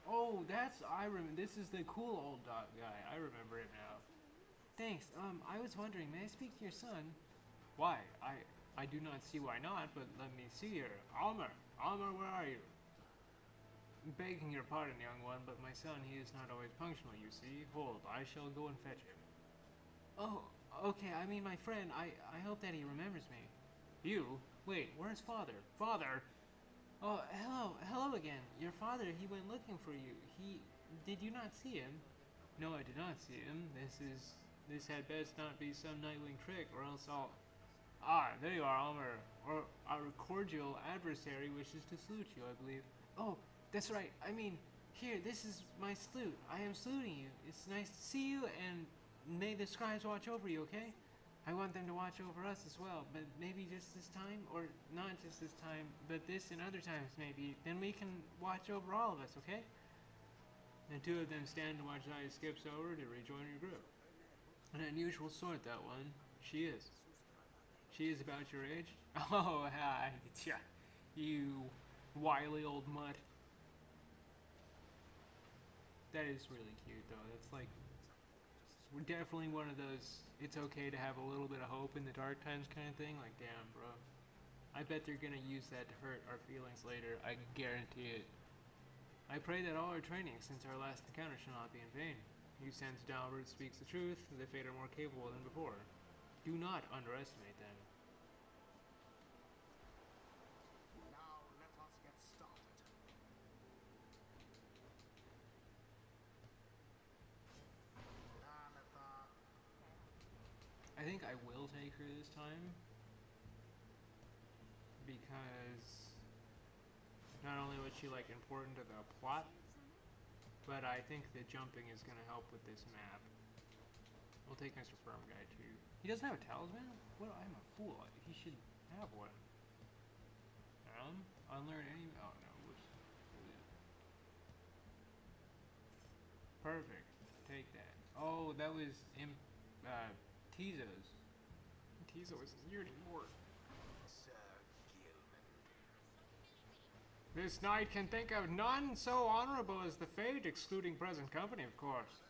Oh, this is the cool old dog guy. I remember him now. Thanks. I was wondering, may I speak to your son? Why? I do not see why not, but let me see here. Almer, where are you? Begging your pardon, young one, but my son, he is not always punctual, you see. Hold, I shall go and fetch him. Oh, okay, I mean my friend, I hope that he remembers me. You? Wait, where's father? Father? Oh, hello again. Your father, he went looking for you. Did you not see him? No, I did not see him. This had best not be some Nightwing trick, or else I'll. Ah, there you are, Elmer. Or our cordial adversary wishes to salute you, I believe. Oh, that's right. I mean, here, this is my salute. I am saluting you. It's nice to see you, and may the scribes watch over you, okay? I want them to watch over us as well, but maybe just this time, or not just this time, but this and other times maybe. Then we can watch over all of us, okay? The two of them stand to watch as I skips over to rejoin your group. An unusual sort, that one. She is. She is about your age? Oh, hi. You wily old mutt. That is really cute, though. That's like, we're definitely one of those, it's okay to have a little bit of hope in the dark times kind of thing. Like, damn, bro. I bet they're gonna use that to hurt our feelings later. I guarantee it. I pray that all our training since our last encounter shall not be in vain. You sense Dalbert speaks the truth. The Fate are more capable than before. Do not underestimate them. Now let us get started. I think I will take her this time. Because not only was she like important to the plot, but I think the jumping is going to help with this map. We'll take Mr. Firm Guy too. He doesn't have a talisman? What? I'm a fool. He should have one. Unlearn any. Oh no. Perfect. Take that. Oh, that was Tizo's. Tizo isn't here anymore. Sir Gilman. This knight can think of none so honorable as the Fate, excluding present company, of course.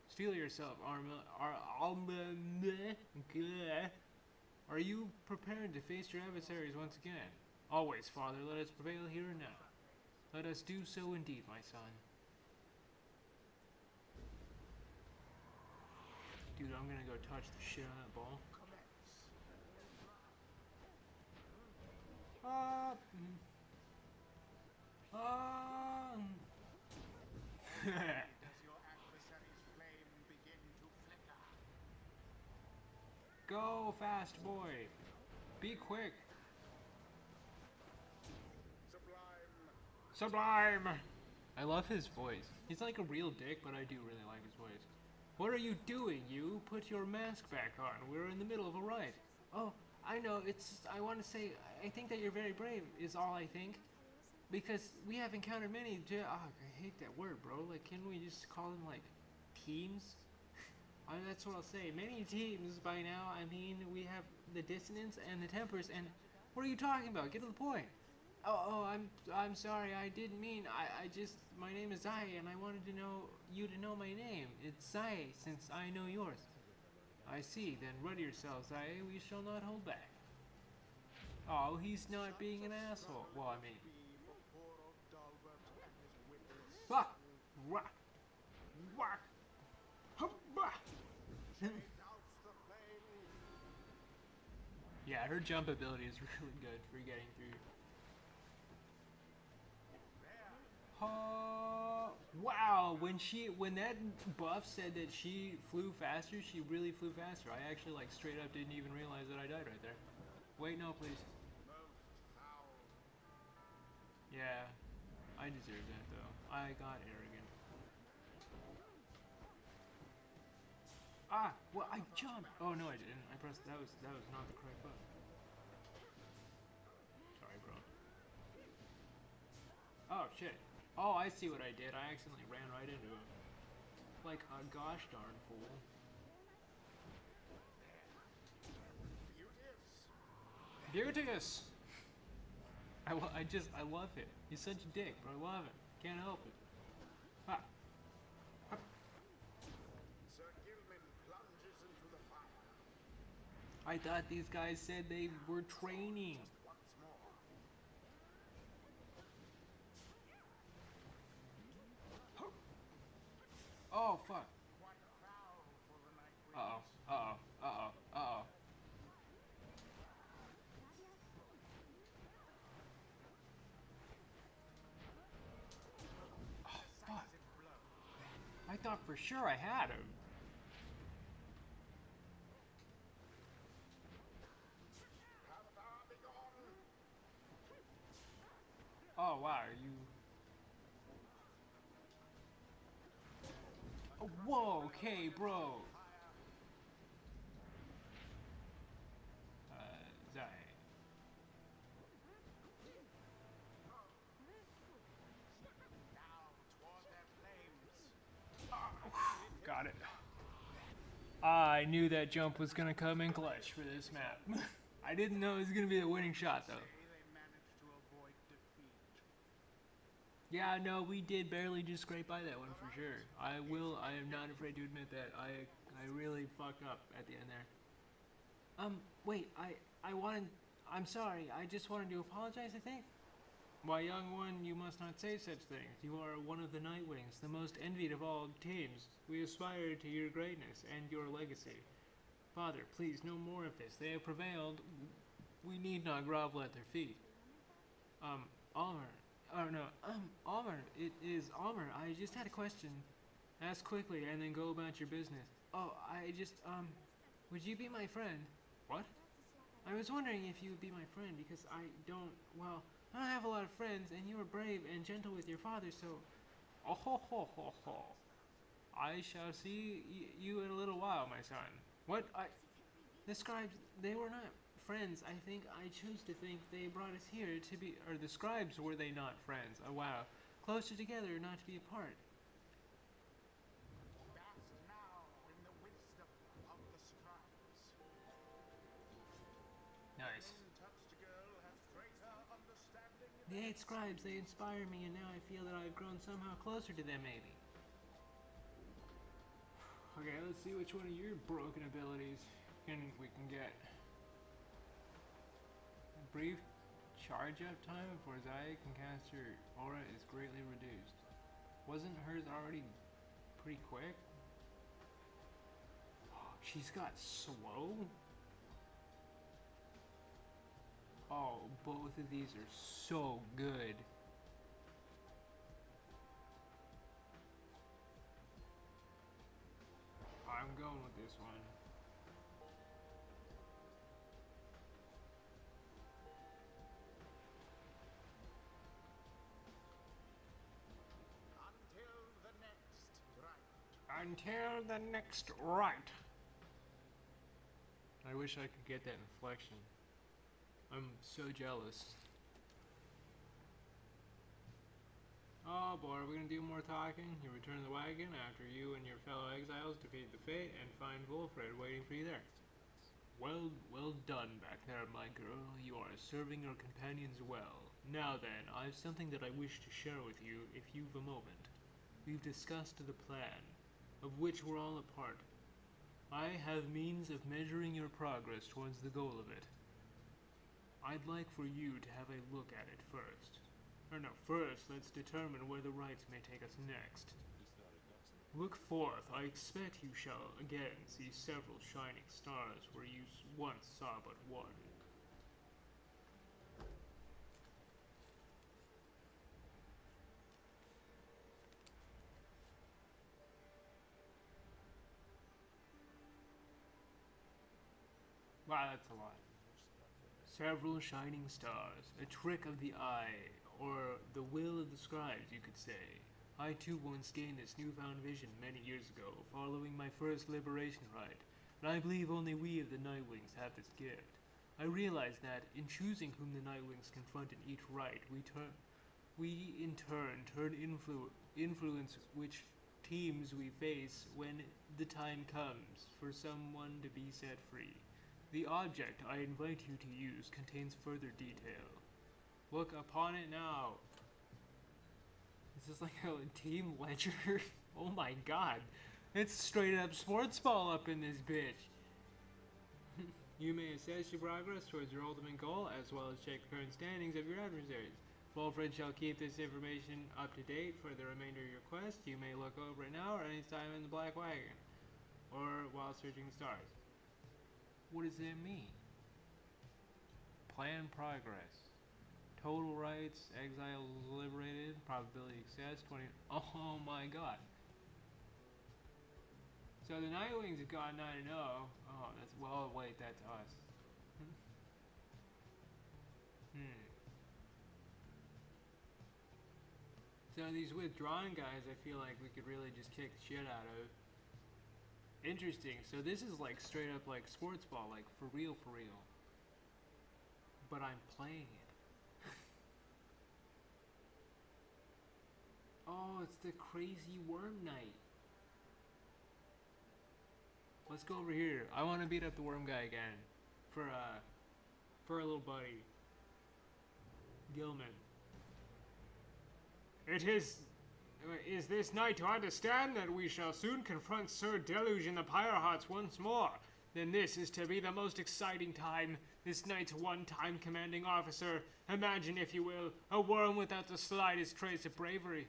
Steel yourself, Are you prepared to face your adversaries once again? Always, Father, let us prevail here and now. Let us do so indeed, my son. Dude, I'm gonna go touch the shit on that ball. Does your adversary's flame begin to flicker? Go fast, boy. Be quick. Sublime. I love his voice. He's like a real dick, but I do really like his voice. What are you doing, you? Put your mask back on. We're in the middle of a riot. Oh, I know. I want to say, I think that you're very brave, is all I think. Because we have encountered many, I hate that word, bro. Like, can we just call them, like, teams? That's what I'll say. Many teams by now. I mean, we have the dissonance and the tempers, and what are you talking about? Get to the point. I'm sorry. I didn't mean. I just. My name is Zai, and I wanted to know you to know my name. It's Zai, since I know yours. I see. Then ready yourself, Zai. We shall not hold back. Oh, he's not being an asshole. Well, I mean. Fuck! Whack! Whack! Yeah, her jump ability is really good for getting through. Wow, when that buff said that she flew faster, she really flew faster. I actually like straight up didn't even realize that I died right there. Wait, no, please. Yeah, I deserve that though. I got arrogant. Ah, well, I jumped. Oh no, I didn't. I pressed. That was not the correct button. Sorry, bro. Oh shit. Oh, I see what I did. I accidentally ran right into him. Like a gosh darn fool. Beauteous! I love it. He's such a dick, but I love it. Can't help it. Ah. Ah. Sir Gilman plunges into the fire. I thought these guys said they were training. Once more. Oh, fuck. Quite foul for the night. Uh-oh. Uh-oh. Uh-oh. Uh-oh. Oh, fuck. for sure I had him. Oh wow, are you? Oh, whoa, okay, bro. Zai. Got it. I knew that jump was gonna come in clutch for this map. I didn't know it was gonna be the winning shot though. Yeah, no, we did barely just scrape by that one for sure. I am not afraid to admit that. I really fucked up at the end there. Wait, I'm sorry, I just wanted to apologize, I think? Why, young one, you must not say such things. You are one of the Nightwings, the most envied of all teams. We aspire to your greatness and your legacy. Father, please, no more of this. They have prevailed. We need not grovel at their feet. Almer. Oh, no. Almer. It is Almer. I just had a question. Ask quickly and then go about your business. Oh, would you be my friend? What? I was wondering if you would be my friend because I don't have a lot of friends, and you are brave and gentle with your father, so... Oh ho ho ho ho. I shall see you in a little while, my son. What? The scribes, they were not friends. I think I choose to think they brought us here to be... Or the scribes, were they not friends? Oh wow. Closer together, not to be apart. Nice. The 8 scribes, they inspire me, and now I feel that I've grown somehow closer to them, maybe. Okay, let's see which one of your broken abilities we can get. Brief charge up time before Zaya can cast her aura is greatly reduced. Wasn't hers already pretty quick? She's got slow? Oh, both of these are so good. I'm going with this one. Until the next right. I wish I could get that inflection. I'm so jealous. Oh boy, are we gonna do more talking? You return to the wagon after you and your fellow exiles defeat the Fate and find Wolfred waiting for you there. Well done back there, my girl. You are serving your companions well. Now then, I have something that I wish to share with you if you've a moment. We've discussed the plan, of which we're all a part. I have means of measuring your progress towards the goal of it. I'd like for you to have a look at it first. Or no, first let's determine where the rites may take us next. Look forth. I expect you shall again see several shining stars where you once saw but one. Wow, that's a lot. Several shining stars, a trick of the eye, or the will of the scribes, you could say. I too once gained this newfound vision many years ago, following my first liberation rite, and I believe only we of the Nightwings have this gift. I realize that, in choosing whom the Nightwings confront in each rite, we in turn influence which teams we face when the time comes for someone to be set free. The object I invite you to use contains further detail. Look upon it now. This is like a team ledger. Oh my god. It's straight up sports ball up in this bitch. You may assess your progress towards your ultimate goal, as well as check the current standings of your adversaries. Wolfred shall keep this information up to date for the remainder of your quest. You may look over it now or any time in the Black Wagon, or while searching the stars. What does that mean? Plan progress. Total rights, exiles liberated, probability of success, 20... Oh my god. So the Nightwings have gone 9-0. Oh, that's, well, wait, that's us. So these withdrawn guys, I feel like we could really just kick the shit out of. Interesting. So this is like straight up like sports ball, like for real, for real. But I'm playing it. Oh, it's the crazy worm night. Let's go over here. I want to beat up the worm guy again. For our little buddy. Gilman. It is this night to understand that we shall soon confront Sir Deluge in the Pyre Huts once more. Then this is to be the most exciting time. This night's one-time commanding officer. Imagine, if you will, a worm without the slightest trace of bravery.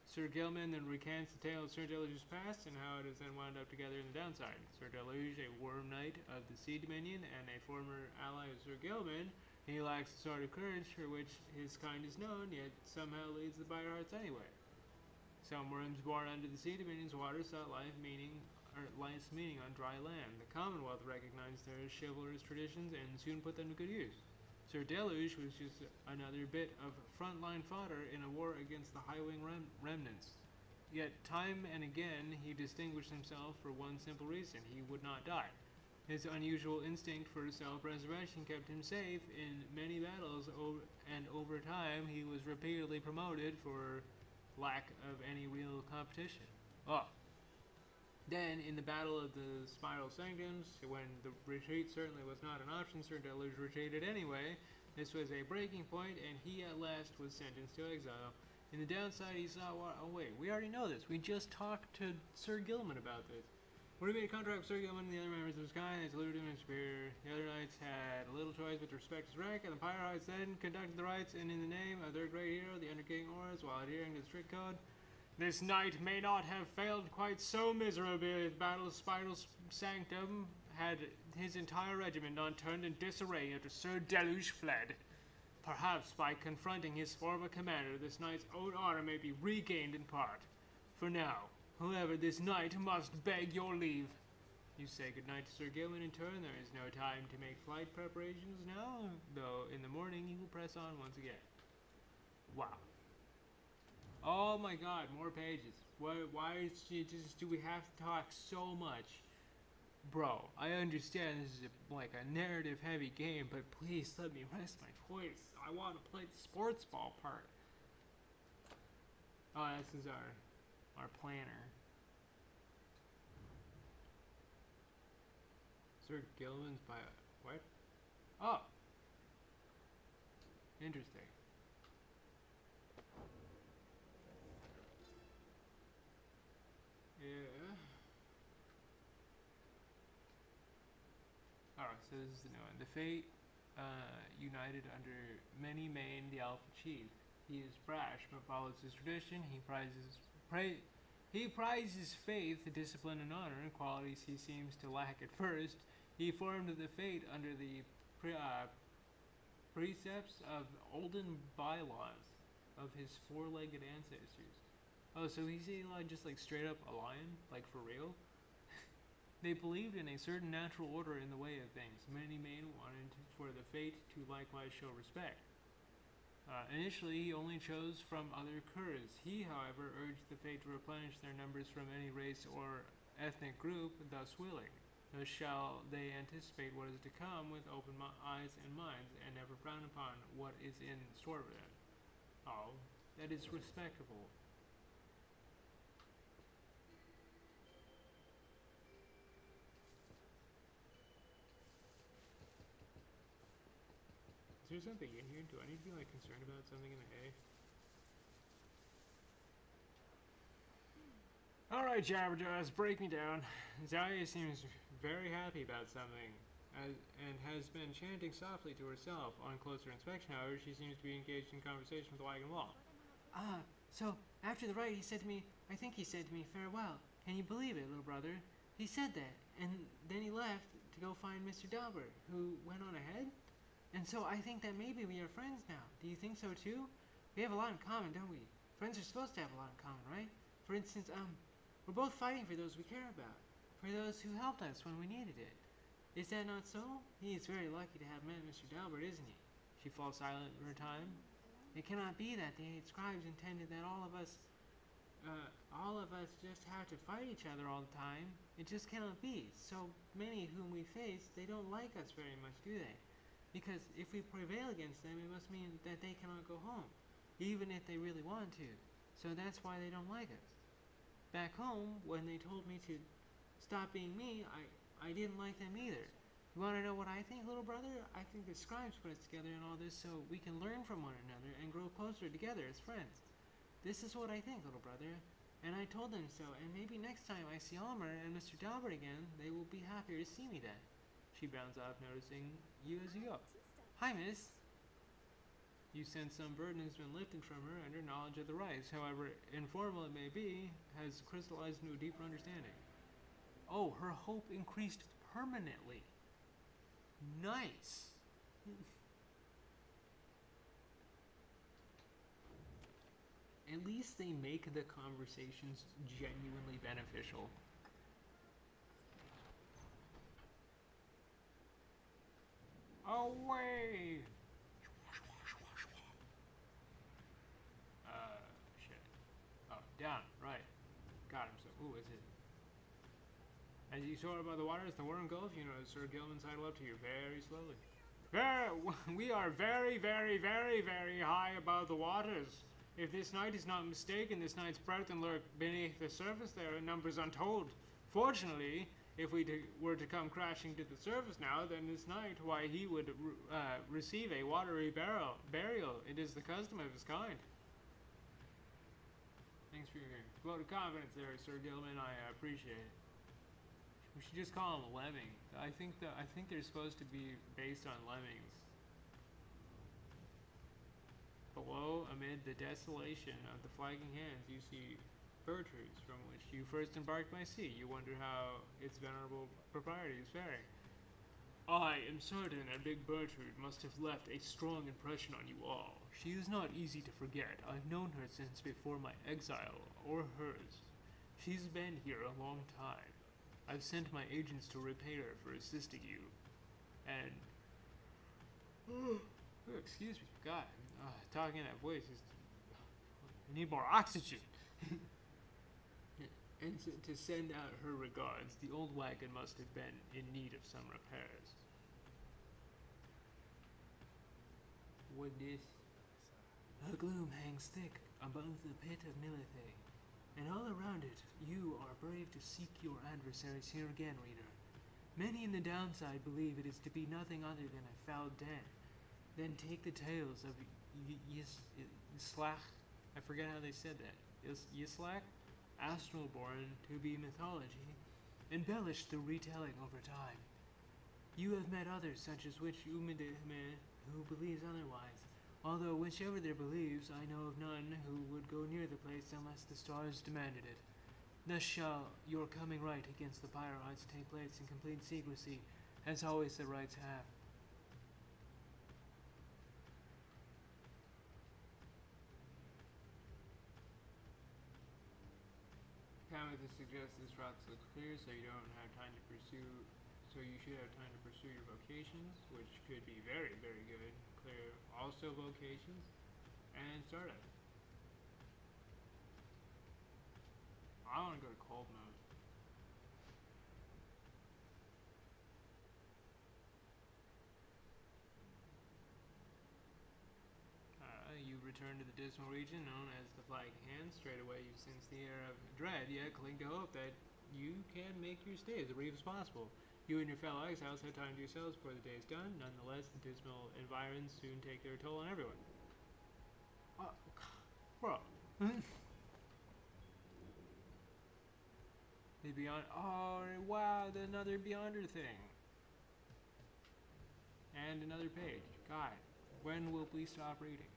Sir Gilman then recants the tale of Sir Deluge's past and how it is then wound up together in the downside. Sir Deluge, a worm knight of the Sea Dominion and a former ally of Sir Gilman, he lacks the sort of courage for which his kind is known, yet somehow leads the Pyre Hearts anyway. Some worms born under the Sea Dominion's water sought life's meaning on dry land. The Commonwealth recognized their chivalrous traditions and soon put them to good use. Sir Deluge was just another bit of frontline fodder in a war against the Highwing remnants. Yet time and again he distinguished himself for one simple reason: he would not die. His unusual instinct for self-preservation kept him safe in many battles, and over time he was repeatedly promoted for lack of any real competition. Then, in the Battle of the Spiral Sanctums, when the retreat certainly was not an option, Sir Deluge retreated anyway. This was a breaking point, and he at last was sentenced to exile. In the downside, he saw oh wait, we already know this. We just talked to Sir Gilman about this. When he made a contract with Sir Gilman and the other members of his kind, they saluted him as superior. The other knights had little choice but to respect his rank, and the Pyre Hearts then conducted the rites in the name of their great hero, the Under King Oris, while adhering to the strict code. This knight may not have failed quite so miserably. The Battle of Spiral Sanctum had his entire regiment not turned in disarray after Sir Deluge fled. Perhaps by confronting his former commander, this knight's own honor may be regained in part. For now, however, this knight must beg your leave. You say goodnight to Sir Gilman in turn. There is no time to make flight preparations now, though in the morning he will press on once again. Wow. Oh my god, more pages. Why do we have to talk so much? Bro, I understand this is like a narrative heavy game, but please let me rest my voice. I want to play the sports ball part. Oh, this is our planner. Sir Gilman's by what? Oh. Interesting. Yeah. Alright, so this is the new one. The Fate united under many Mane, the Alpha Chief. He is brash, but follows his tradition. He prizes faith, discipline, and honor, qualities he seems to lack at first. He formed the Fate under the precepts of olden bylaws of his four-legged ancestors. Oh, so he's just like straight up a lion? Like for real? They believed in a certain natural order in the way of things. Many men wanted for the Fate to likewise show respect. Initially, he only chose from other Kurs. He, however, urged the Fate to replenish their numbers from any race or ethnic group, thus willing. Thus shall they anticipate what is to come with open eyes and minds, and never frown upon what is in store for them. Oh, that is respectable. Is there something in here? Do I need to be like concerned about something in the hay? Alright, Jabberjaws, break me down. Zaya seems very happy about something, and has been chanting softly to herself. On closer inspection, however, she seems to be engaged in conversation with the wagon wall. So after the rite, I think he said to me, farewell. Can you believe it, little brother? He said that, and then he left to go find Mr. Dauber, who went on ahead. And so I think that maybe we are friends now. Do you think so too? We have a lot in common, don't we? Friends are supposed to have a lot in common, right? For instance, we're both fighting for those we care about. for those who helped us when we needed it. Is that not so? He is very lucky to have met Mr. Dalbert, isn't he? She falls silent for a time. It cannot be that the 8 scribes intended that all of us just have to fight each other all the time. It just cannot be. So many whom we face, they don't like us very much, do they? Because if we prevail against them, it must mean that they cannot go home, even if they really want to. So that's why they don't like us. Back home, when they told me to stop being me, I didn't like them either. You want to know what I think, little brother? I think the scribes put us together in all this so we can learn from one another and grow closer together as friends. This is what I think, little brother. And I told them so, and maybe next time I see Almer and Mr. Dalbert again, they will be happier to see me then. She bounds off, noticing you as you go. Hi, miss. You sense some burden has been lifted from her, and her knowledge of the rites, however informal it may be, has crystallized into a deeper understanding. Oh, her hope increased permanently. Nice. At least they make the conversations genuinely beneficial. Away! Shit. Oh, down, right. Got him, so, ooh, is it? As you soar above the waters, the Worm Gulf, you notice Sir Gilman sidle up to you very slowly. We are very, very, very, very high above the waters. If this knight is not mistaken, this knight's brethren lurk beneath the surface there in numbers untold. Fortunately, if we were to come crashing to the surface now, then this knight, why, he would receive a watery burial. It is the custom of his kind. Thanks for your vote of confidence there, Sir Gilman. I appreciate it. We should just call them lemming. I think they're supposed to be based on lemmings. Below, amid the desolation of the flagging hands, you see fir trees from which you first embarked by sea. You wonder how its venerable propriety is faring. I am certain that Big Bertrude must have left a strong impression on you all. She is not easy to forget. I've known her since before my exile, or hers. She's been here a long time. I've sent my agents to repay her for assisting you. And... oh, excuse me, God, talking that voice is... I need more oxygen. And to send out her regards. The old wagon must have been in need of some repairs. What is? A gloom hangs thick above the pit of Milithae, and all around it you are brave to seek your adversaries here again, reader. Many in the downside believe it is to be nothing other than a foul den. Then take the tales of Yislach, I forget how they said that, Yislach, Astralborn to be mythology, embellish the retelling over time. You have met others such as which Umidime who believes otherwise, although whichever their beliefs, I know of none who would go near the place unless the stars demanded it. Thus shall your coming right against the Pyrites take place in complete secrecy, as always the rites have. Commenter suggests this route looks clear, so you don't have time to pursue. So you should have time to pursue your vocations, which could be very, very good. Clear also vocations and startup. I want to go to cold mode. You return to the dismal region known as the Flagging Hands. Straight away you sense the air of dread, yet cling to hope that you can make your stay as brief as possible. You and your fellow exiles have time to yourselves before the day is done. Nonetheless, the dismal environs soon take their toll on everyone. Bro. The Beyond... Oh, wow, another Beyonder thing. And another page. God, when will we stop reading?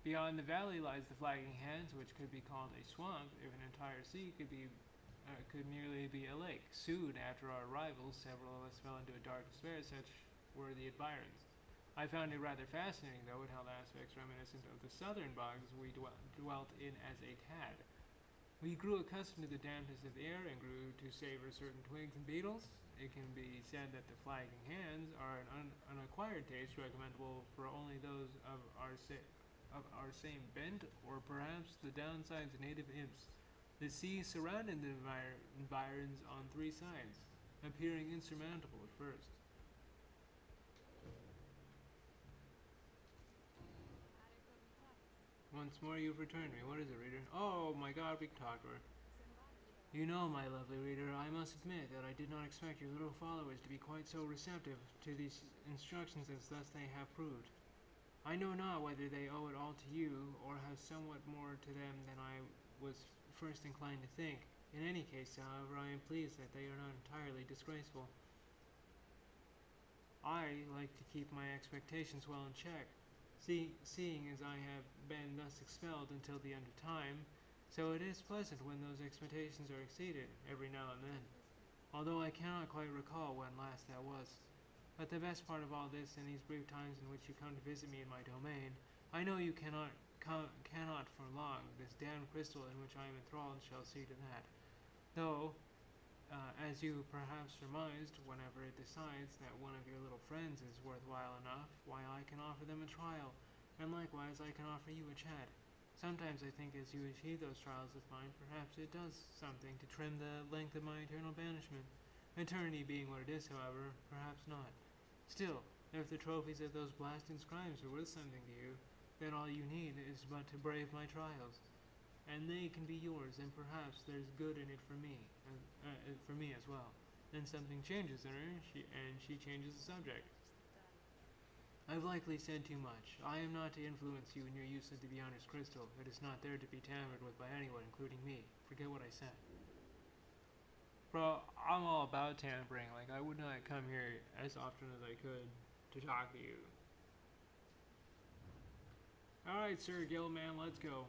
Beyond the valley lies the Flagging Hands, which could be called a swamp if an entire sea could merely be a lake. Soon after our arrival, several of us fell into a dark despair, such were the environs. I found it rather fascinating, though, it held aspects reminiscent of the southern bogs we dwelt in as a tad. We grew accustomed to the dampness of the air and grew to savor certain twigs and beetles. It can be said that the flagging hands are an unacquired taste recommendable for only those of our same bent, or perhaps the downsides of native imps. The sea surrounded the environs on three sides, appearing insurmountable at first. Once more you've returned me. What is it, reader? Oh my god, we can talk to her. You know, my lovely reader, I must admit that I did not expect your little followers to be quite so receptive to these instructions as thus they have proved. I know not whether they owe it all to you, or have somewhat more to them than I was first inclined to think. In any case, however, I am pleased that they are not entirely disgraceful. I like to keep my expectations well in check, seeing as I have been thus expelled until the end of time, so it is pleasant when those expectations are exceeded, every now and then, although I cannot quite recall when last that was. But the best part of all this, in these brief times in which you come to visit me in my domain, I know you cannot for long. This damned crystal in which I am enthralled shall see to that. Though, as you perhaps surmised, whenever it decides that one of your little friends is worthwhile enough, why, I can offer them a trial, and likewise I can offer you a chat. Sometimes I think as you achieve those trials of mine, perhaps it does something to trim the length of my eternal banishment. Eternity being what it is, however, perhaps not. Still, if the trophies of those blasted scribes are worth something to you, then all you need is but to brave my trials, and they can be yours, and perhaps there's good in it for me as well. Then something changes in her, and she changes the subject. I've likely said too much. I am not to influence you in your use of the Beyonder's crystal. It is not there to be tampered with by anyone, including me. Forget what I said. Bro, I'm all about tampering. Like, I would not come here as often as I could to talk to you. Alright, Sir Gilman, let's go.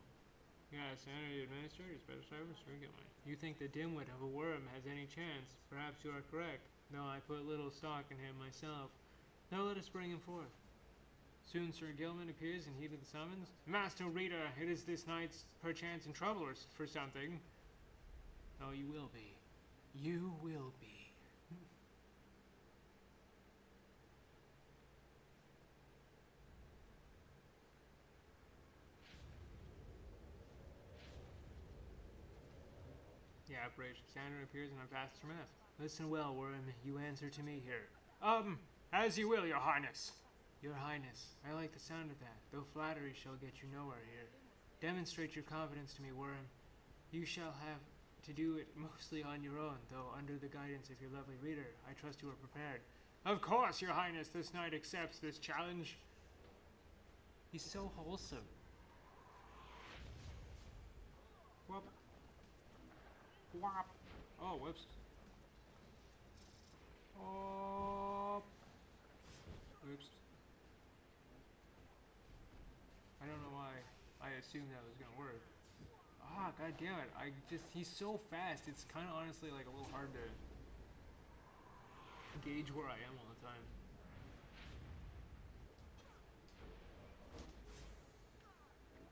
Yeah, Sanity Administrator, Special Service, Sir Gilman. You think the dimwit of a worm has any chance? Perhaps you are correct. Though I put little stock in him myself. Now let us bring him forth. Soon Sir Gilman appears in heed of the summons. Master Reader, it is this night's perchance in trouble or for something. Oh, you will be. You will be. Yeah, Operation Standard appears in a vaster mass. Listen well, Worm. You answer to me here. As you will, Your Highness. Your Highness, I like the sound of that, though flattery shall get you nowhere here. Demonstrate your confidence to me, Worm. You shall have to do it mostly on your own, though under the guidance of your lovely reader. I trust you are prepared. Of course, Your Highness, this knight accepts this challenge. He's so wholesome. Whoop. Whop. Oh, whoops. Oh. Oops. I don't know why I assumed that was gonna work. Ah, god damn it. He's so fast, it's kinda honestly like a little hard to gauge where I am all the time.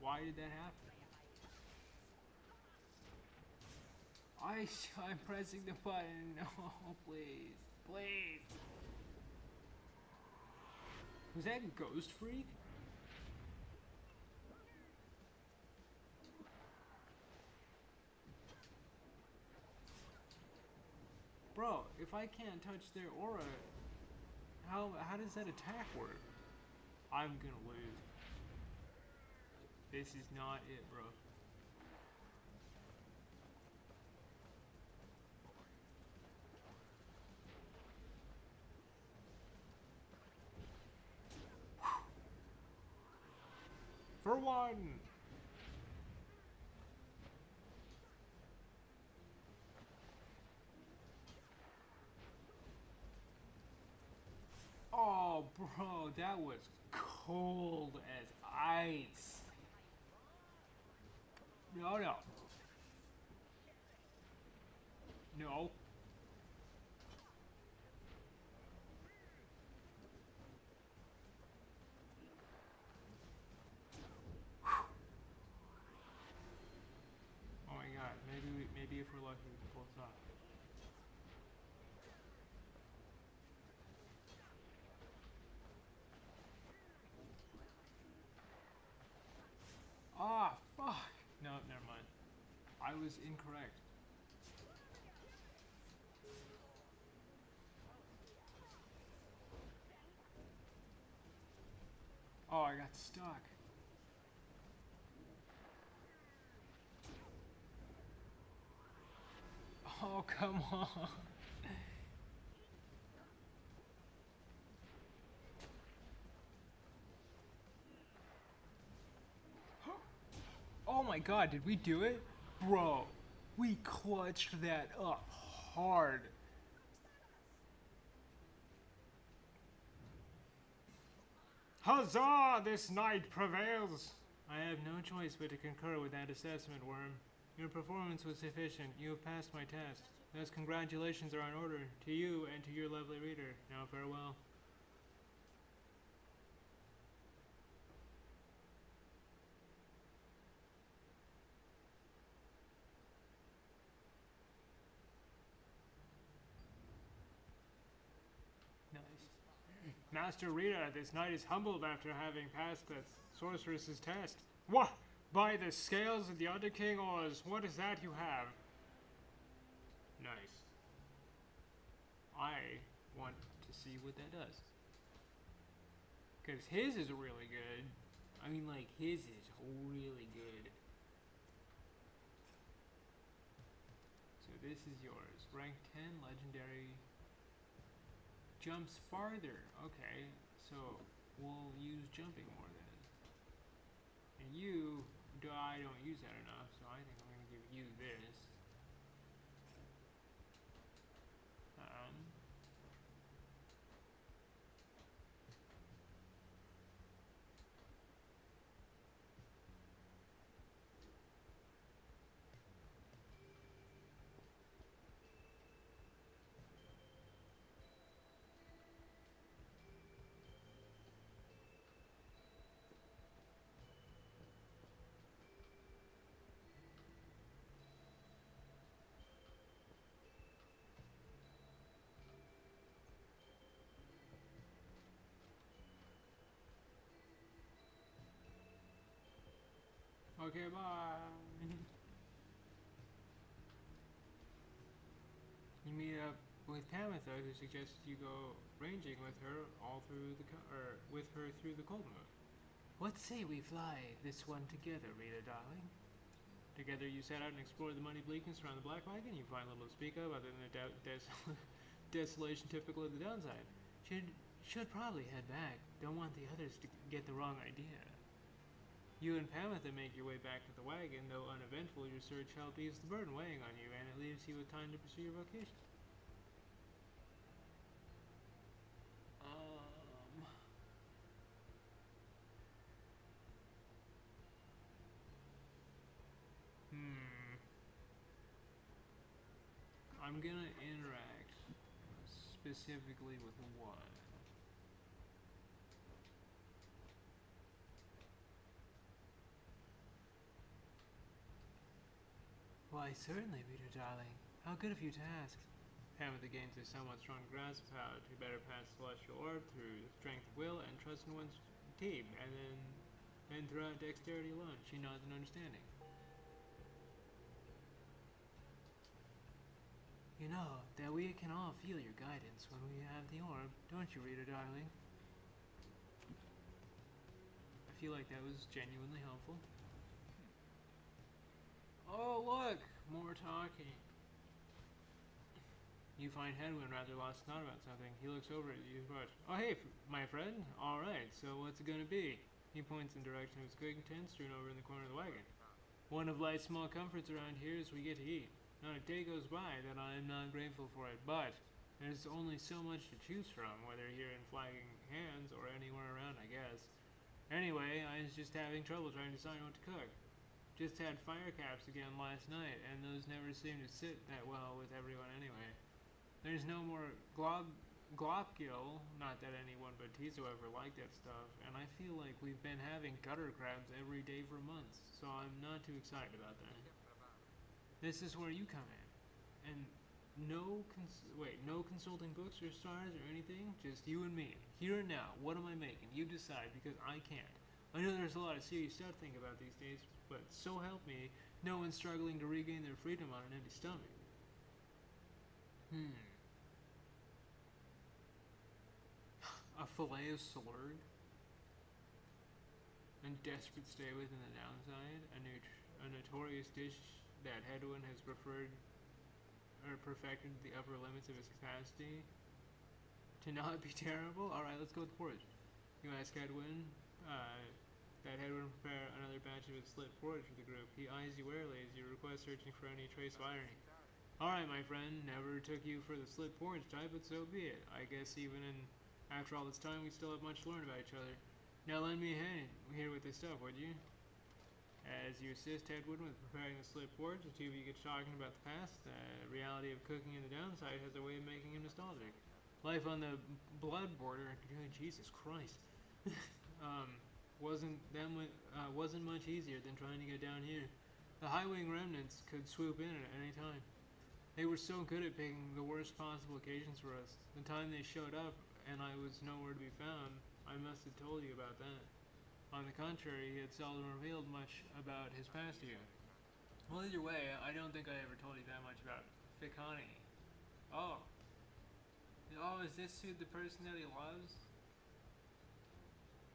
Why did that happen? I'm pressing the button. No, please. Please. Was that Ghost Freak? Bro, if I can't touch their aura, how does that attack work? I'm gonna lose. This is not it, bro. For one! Oh, bro, that was cold as ice. No, no. No. Oh my god, see if we're lucky we can pull this off. Ah, fuck! No, never mind. I was incorrect. Oh, I got stuck. Oh, come on. Oh my god, did we do it? Bro, we clutched that up hard. Huzzah! This knight prevails! I have no choice but to concur with that assessment, Worm. Your performance was sufficient. You have passed my test. Thus, congratulations are in order to you and to your lovely reader. Now, farewell. Nice. Master Rita, this knight is humbled after having passed the sorceress's test. What? By the scales of the Under King Oz, what is that you have? Nice. I want to see what that does. Because his is really good. I mean, like, his is really good. So this is yours. Rank 10, legendary. Jumps farther. Okay, so we'll use jumping more then. And you, I don't use that enough, so I think I'm going to give you this. Okay, bye. You meet up with Tamitha, who suggests you go ranging with her all through the with her through the cold moon. What say we fly this one together, Rita, darling? Together you set out and explore the muddy bleakness around the Black Wagon. You find little to speak of other than the desolation typical of the downside. Should probably head back. Don't want the others to get the wrong idea. You and Pamitha make your way back to the wagon. Though uneventful, your search helped ease the burden weighing on you, and it leaves you with time to pursue your vocation. I'm gonna interact specifically with one. Why, certainly, Rita, darling. How good of you to ask. Pamitha gains a somewhat strong grasp of how to better pass celestial orb through strength of will and trust in one's team, and then throughout dexterity alone. She nods in understanding. You know that we can all feel your guidance when we have the orb, don't you, Rita, darling? I feel like that was genuinely helpful. Oh, look! More talking. You find Hedwin rather lost in thought about something. He looks over at you. Oh, hey, my friend. All right, so what's it gonna be? He points in the direction of his cooking tent strewn over in the corner of the wagon. One of life's small comforts around here is we get to eat. Not a day goes by that I am not grateful for it, but there's only so much to choose from, whether here in Flagging Hands or anywhere around, I guess. Anyway, I was just having trouble trying to decide what to cook. Just had fire caps again last night, and those never seem to sit that well with everyone anyway. There's no more glopgill, not that anyone but Tizo ever liked that stuff, and I feel like we've been having gutter crabs every day for months, so I'm not too excited about that. This is where you come in. And no consulting books or stars or anything, just you and me. Here and now, what am I making? You decide, because I can't. I know there's a lot of serious stuff to think about these days, but so help me, no one's struggling to regain their freedom on an empty stomach. A fillet of slurg? And desperate stay within the downside? A notorious dish that Hedwin has preferred or perfected the upper limits of his capacity to not be terrible? Alright, let's go with porridge. You ask Hedwin that Hedwin prepare another batch of his slit porridge for the group. He eyes you warily as you request searching for any trace of irony. Alright, my friend, never took you for the slit porridge type, but so be it. I guess even after all this time, we still have much to learn about each other. Now lend me a hand here with this stuff, would you? As you assist Hedwin with preparing the slit porridge, the two of you get talking about the past. The reality of cooking in the downside has a way of making him nostalgic. Life on the blood border, Jesus Christ, wasn't much easier than trying to get down here. The high-wing remnants could swoop in at any time. They were so good at picking the worst possible occasions for us. The time they showed up and I was nowhere to be found, I must have told you about that. On the contrary, he had seldom revealed much about his past to you. Well, either way, I don't think I ever told you that much about Fikani. Oh, is this suit the person that he loves?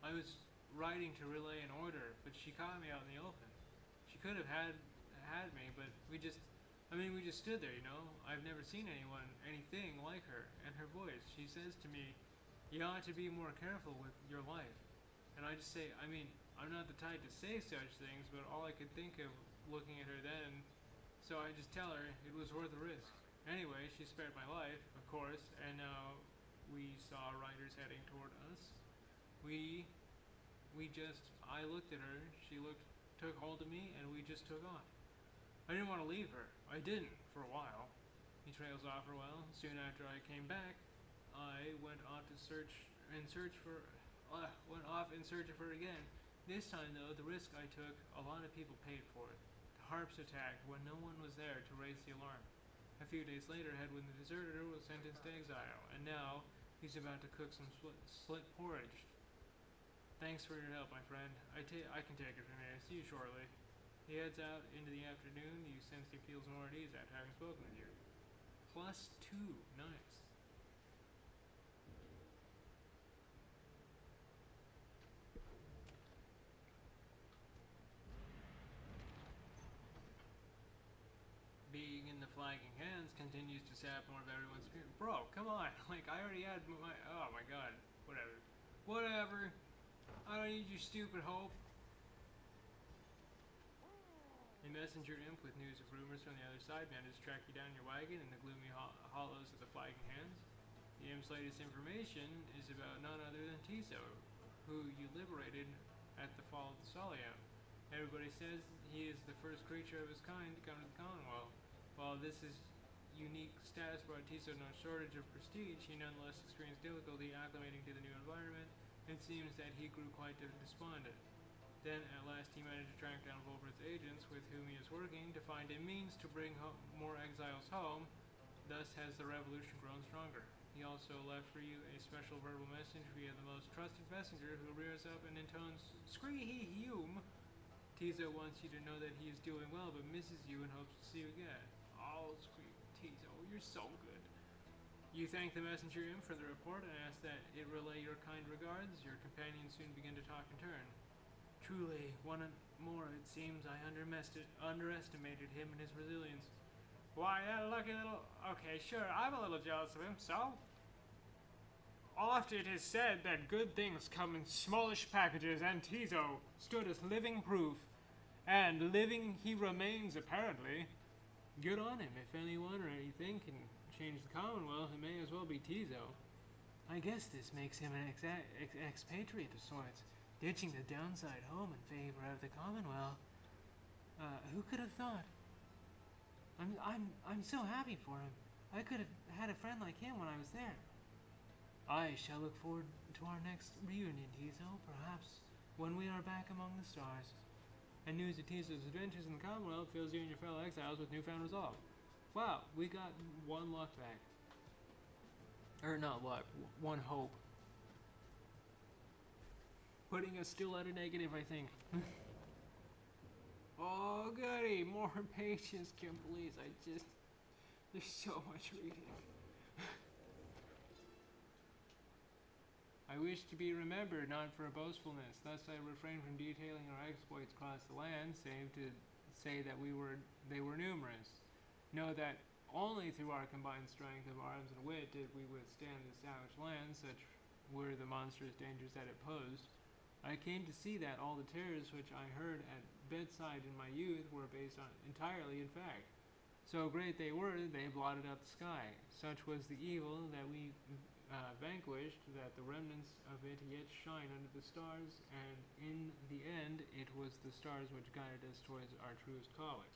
I was writing to relay an order, but she caught me out in the open. She could have had me, but we just stood there, you know? I've never seen anything like her. And her voice, she says to me, you ought to be more careful with your life. And I just say, I'm not the type to say such things, but all I could think of looking at her then, so I just tell her it was worth the risk. Anyway, she spared my life, of course, and now we saw riders heading toward us. I looked at her, she took hold of me, and we just took off. I didn't want to leave her. I didn't, for a while. He trails off for a while. Soon after I came back, I went off in search of her again. This time, though, the risk I took, a lot of people paid for it. The harps attacked when no one was there to raise the alarm. A few days later, Hedwin the deserter was sentenced to exile, and now he's about to cook some slit porridge. Thanks for your help, my friend. I can take it from here. See you shortly. He heads out into the afternoon. You sense he feels more at ease after having spoken with you. +2. Nice. Being in the flagging hands continues to sap more of everyone's spirit. Bro, come on. Like, I already had my... Oh my god. Whatever. I don't need your stupid hope. A messenger imp with news of rumors from the other side managed to track you down your wagon in the gloomy hollows of the flagging hands. The imp's latest information is about none other than Tiso, who you liberated at the fall of the Solium. Everybody says he is the first creature of his kind to come to the Commonwealth. While this is unique status brought Tiso no shortage of prestige, he nonetheless experienced difficulty acclimating to the new environment. It seems that he grew quite despondent. Then, at last, he managed to track down Volvert's agents, with whom he is working, to find a means to bring more exiles home. Thus has the revolution grown stronger. He also left for you a special verbal message via the most trusted messenger, who rears up and intones, "Scree-hee-hume." Tiso wants you to know that he is doing well, but misses you and hopes to see you again. Oh, sweet Tiso, you're so good. You thank the messenger imp for the report and ask that it relay your kind regards. Your companions soon begin to talk in turn. Truly, one more, it seems I underestimated him and his resilience. Why, that lucky little... Okay, sure, I'm a little jealous of him, so... Oft it is said that good things come in smallish packages, and Tiso stood as living proof. And living he remains, apparently. Good on him. If anyone or anything can change the Commonwealth, it may as well be Tiso. I guess this makes him an expatriate of sorts, ditching the downside home in favor of the Commonwealth. Who could have thought? I'm so happy for him. I could have had a friend like him when I was there. I shall look forward to our next reunion, Tiso, perhaps when we are back among the stars. and news of Teaser's adventures in the Commonwealth fills you and your fellow exiles with newfound resolve. Wow, we got one luck back. Or not luck, one hope. Putting us still at a negative, I think. Oh, goody, more pages, Kim, please. There's so much reading. I wish to be remembered, not for boastfulness. Thus I refrain from detailing our exploits across the land, save to say that they were numerous. Know that only through our combined strength of arms and wit did we withstand the savage land, such were the monstrous dangers that it posed. I came to see that all the terrors which I heard at bedside in my youth were based on entirely in fact. So great they were, they blotted out the sky. Such was the evil that we vanquished, that the remnants of it yet shine under the stars, and in the end it was the stars which guided us towards our truest calling.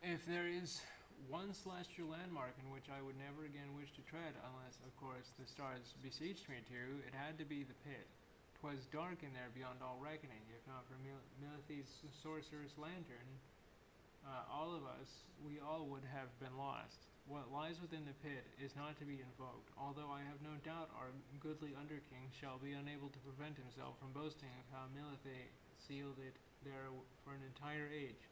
If there is one celestial landmark in which I would never again wish to tread, unless, of course, the stars beseeched me to, it had to be the pit. 'Twas dark in there beyond all reckoning, if not for Milithe's sorcerer's lantern. All of us, we all would have been lost. What lies within the pit is not to be invoked, although I have no doubt our goodly underking shall be unable to prevent himself from boasting of how Milithe sealed it there for an entire age.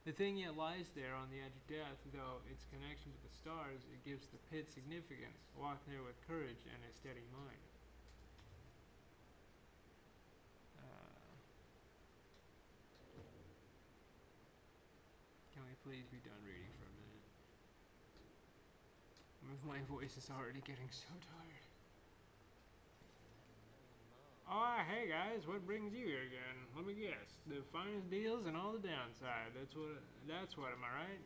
The thing yet lies there on the edge of death, though its connection to the stars, it gives the pit significance. Walk there with courage and a steady mind. Can we please be done reading for a minute? My voice is already getting so tired. Oh, hey guys, what brings you here again? Let me guess. The finest deals and all the downside. That's what, am I right?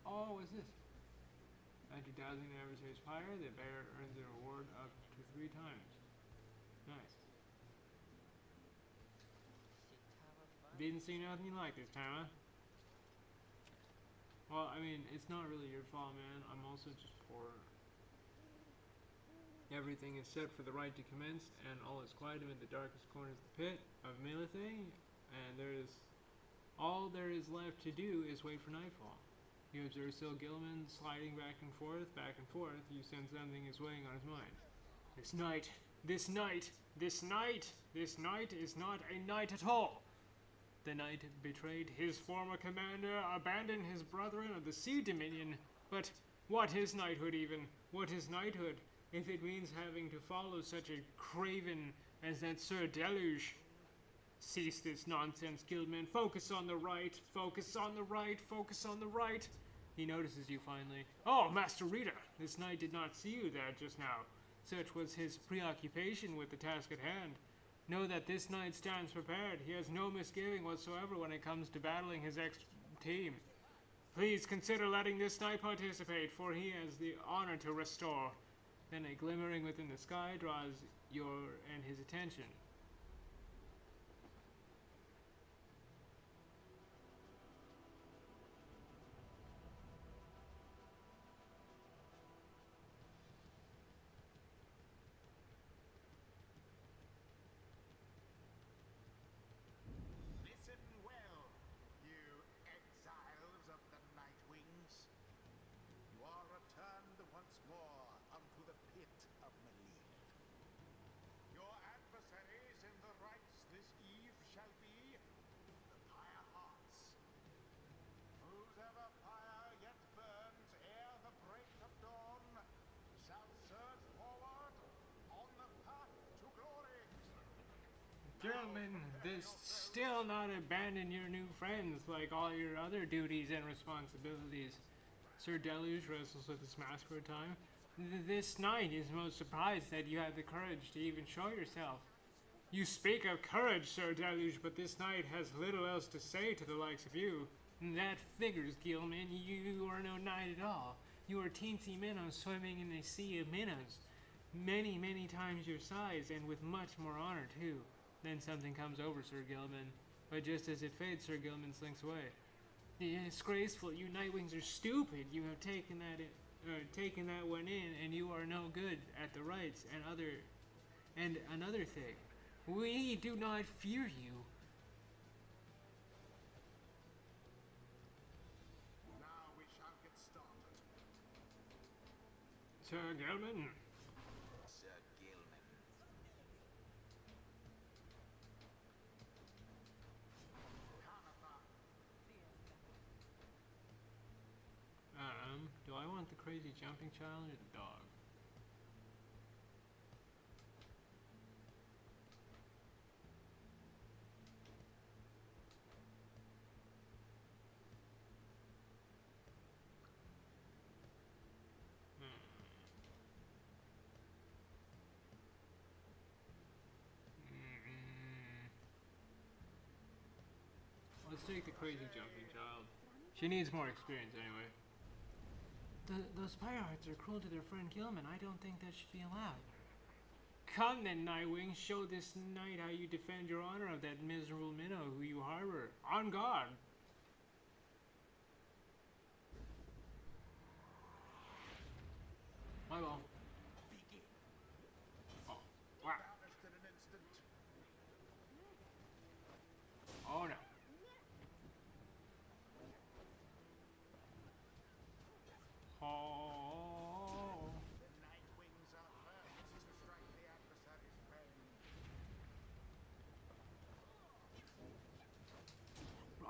Oh, what's this? After dousing the adversary's fire, the bearer earns a reward up to 3 times. Nice. Didn't see nothing you like this time, huh? Well, I mean, it's not really your fault, man. I'm also just poor. Everything is set for the rite to commence, and all is quiet amid the darkest corners of the pit of Milithe, and all there is left to do is wait for nightfall. You observe Sir Gilman sliding back and forth. You sense something is weighing on his mind. This night is not a night at all. The knight betrayed his former commander, abandoned his brethren of the Sea Dominion. But what is knighthood even? What is knighthood, if it means having to follow such a craven as that Sir Deluge? Cease this nonsense, Guildman. Focus on the right. Focus on the right. Focus on the right. He notices you finally. Oh, Master Reader, this knight did not see you there just now. Such was his preoccupation with the task at hand. Know that this knight stands prepared. He has no misgiving whatsoever when it comes to battling his ex-team. Please consider letting this knight participate, for he has the honor to restore. Then a glimmering within the sky draws your and his attention. Listen well, you exiles of the Night Wings. You are returned once more unto the pit of Melith. Your adversaries in the rites this eve shall be the Pyre Hearts. Whose ever fire yet burns ere the break of dawn shall surge forward on the path to glory. Gentlemen, this still not abandon your new friends like all your other duties and responsibilities. Sir Deluge wrestles with his mask for a time. This knight is most surprised that you have the courage to even show yourself. You speak of courage, Sir Deluge, but this knight has little else to say to the likes of you. That figures, Gilman. You are no knight at all. You are teensy minnows swimming in a sea of minnows. Many, many times your size, and with much more honor, too. Then something comes over Sir Gilman, but just as it fades, Sir Gilman slinks away. Disgraceful, you Nightwings are stupid. You have taken that taking that one in, and you are no good at the rights and another thing. We do not fear you. Now we shall get started. Sir Gelman. Sir Gilman. Do I want the crazy jumping child or the dog? Let's take the crazy jumping child. She needs more experience anyway. Those Pyre hearts are cruel to their friend Gilman. I don't think that should be allowed. Come then, Nightwing, show this knight how you defend your honor of that miserable minnow who you harbor. On guard! My ball. Begin. Oh, wow. Vanished in an instant. Oh no. Oh. The night wings are first to strike the adversary's friend.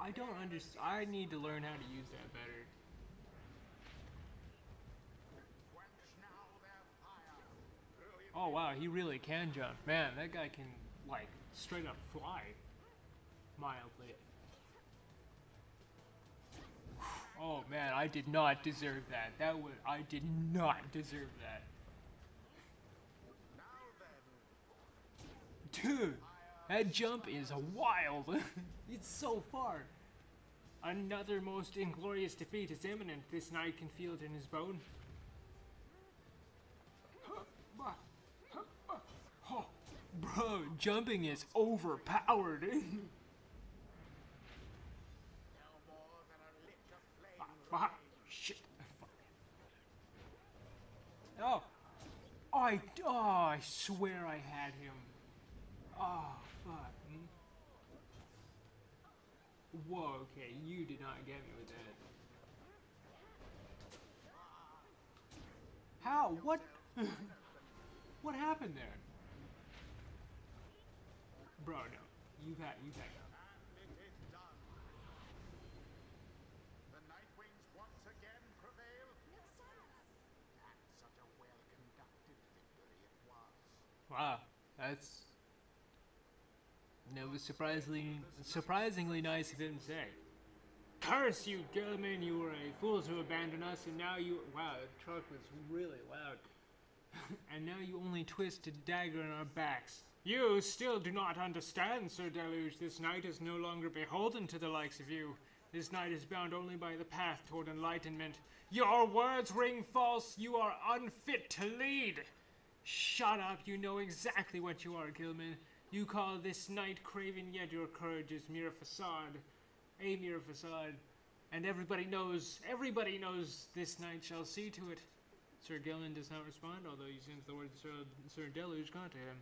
I don't understand. I need to learn how to use that better. Quench now their fire. Brilliant. Oh wow, he really can jump. Man, that guy can, like, straight up fly. Mildly. Oh man, I did not deserve that. I did not deserve that. Now then. Dude, that jump is wild. It's so far. Another most inglorious defeat is imminent. This knight can feel it in his bone. Oh, bro, jumping is overpowered. No more than a lick of flame Ah, shit. Oh. I swear I had him. Oh, fuck. Whoa, okay, you did not get me with that. How? What? What happened there? Bro, no. You've had. And it is done. The night wings once again prevail. And such a well-conducted victory it was. Wow, that's. That was surprisingly nice of him to say. Curse you, Gilman! You were a fool to abandon us, and now you. Wow, that truck was really loud. And now you only twist a dagger in our backs. You still do not understand, Sir Deluge. This knight is no longer beholden to the likes of you. This knight is bound only by the path toward enlightenment. Your words ring false. You are unfit to lead. Shut up. You know exactly what you are, Gilman. You call this knight craven, yet your courage is mere facade. A mere facade. And everybody knows this knight shall see to it. Sir Gilman does not respond, although you sense the words Sir Deluge gone to him.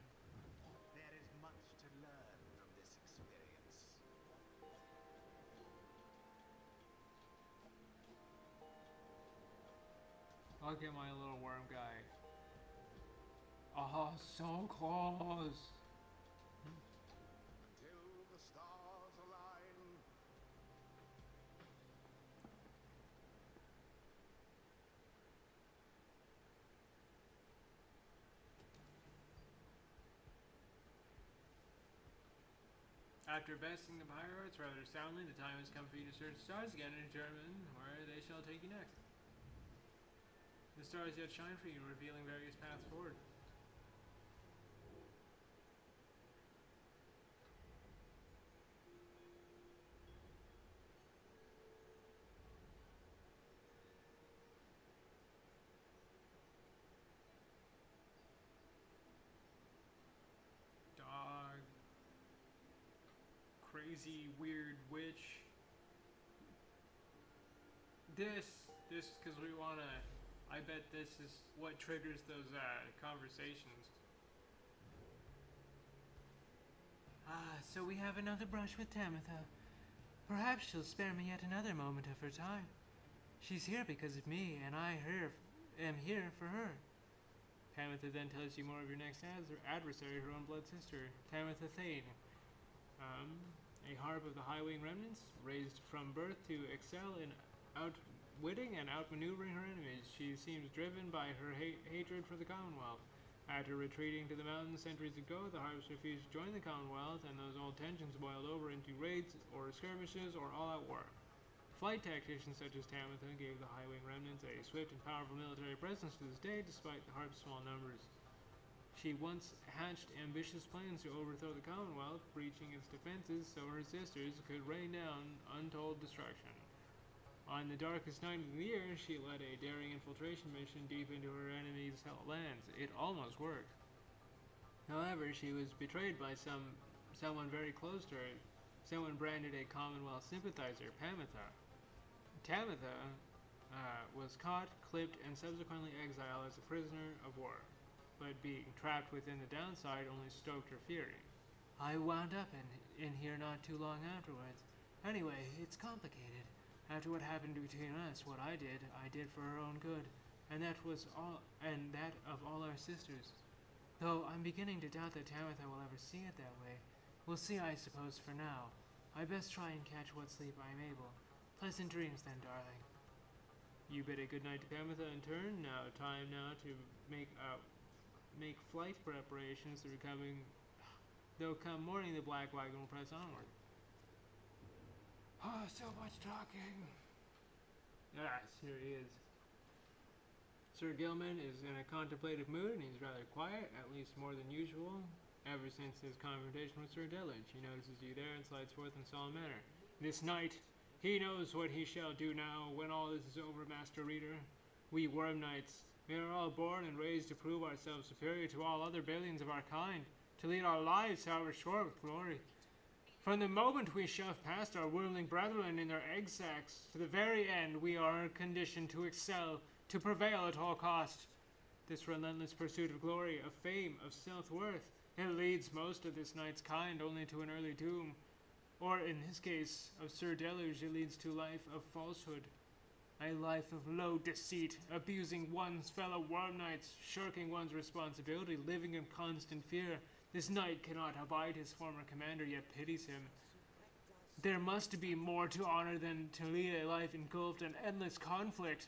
There is much to learn from this experience. Look at my little worm guy. Oh, so close. Until the stars align. After besting the pirates rather soundly, the time has come for you to search the stars again and determine where they shall take you next. The stars yet shine for you, revealing various paths forward. Dog. Crazy, weird witch. This, because we wanna, I I bet this is what triggers those conversations. So we have another brush with Tamitha. Perhaps she'll spare me yet another moment of her time. She's here because of me, and I am here for her. Tamitha then tells you more of your next adversary, her own blood sister, Tamitha Thane. A harp of the High Wing Remnants, raised from birth to excel in outwitting and outmaneuvering her enemies. She seems driven by her hatred for the Commonwealth. After retreating to the mountains centuries ago, the harps refused to join the Commonwealth, and those old tensions boiled over into raids or skirmishes or all-out war. Flight tacticians such as Tamitha gave the High Wing Remnants a swift and powerful military presence to this day, despite the harp's small numbers. She once hatched ambitious plans to overthrow the Commonwealth, breaching its defenses so her sisters could rain down untold destruction. On the darkest night of the year, she led a daring infiltration mission deep into her enemy's held lands. It almost worked. However, she was betrayed by someone very close to her. Someone branded a Commonwealth sympathizer, Tamitha was caught, clipped, and subsequently exiled as a prisoner of war. But being trapped within the downside only stoked her fury. I wound up in here not too long afterwards. Anyway, it's complicated. After what happened between us, what I did for her own good, and that of all our sisters. Though I'm beginning to doubt that Tamitha will ever see it that way. We'll see, I suppose, for now. I best try and catch what sleep I'm able. Pleasant dreams then, darling. You bid a good night to Tamitha in turn. Time to make flight preparations. Though come morning, the Black Wagon will press onward. Oh, so much talking. Yes, here he is. Sir Gilman is in a contemplative mood, and he's rather quiet, at least more than usual. Ever since his confrontation with Sir Delage, he notices you there and slides forth in solemn manner. This night, he knows what he shall do now, when all this is over, Master Reader. We Worm Knights, we are all born and raised to prove ourselves superior to all other billions of our kind, to lead our lives, however short, with glory. From the moment we shove past our worldling brethren in their egg sacks, to the very end we are conditioned to excel, to prevail at all cost. This relentless pursuit of glory, of fame, of self-worth, it leads most of this knight's kind only to an early doom. Or, in this case, of Sir Deluge, it leads to life of falsehood. A life of low deceit, abusing one's fellow worm knights, shirking one's responsibility, living in constant fear. This knight cannot abide his former commander, yet pities him. There must be more to honor than to lead a life engulfed in endless conflict.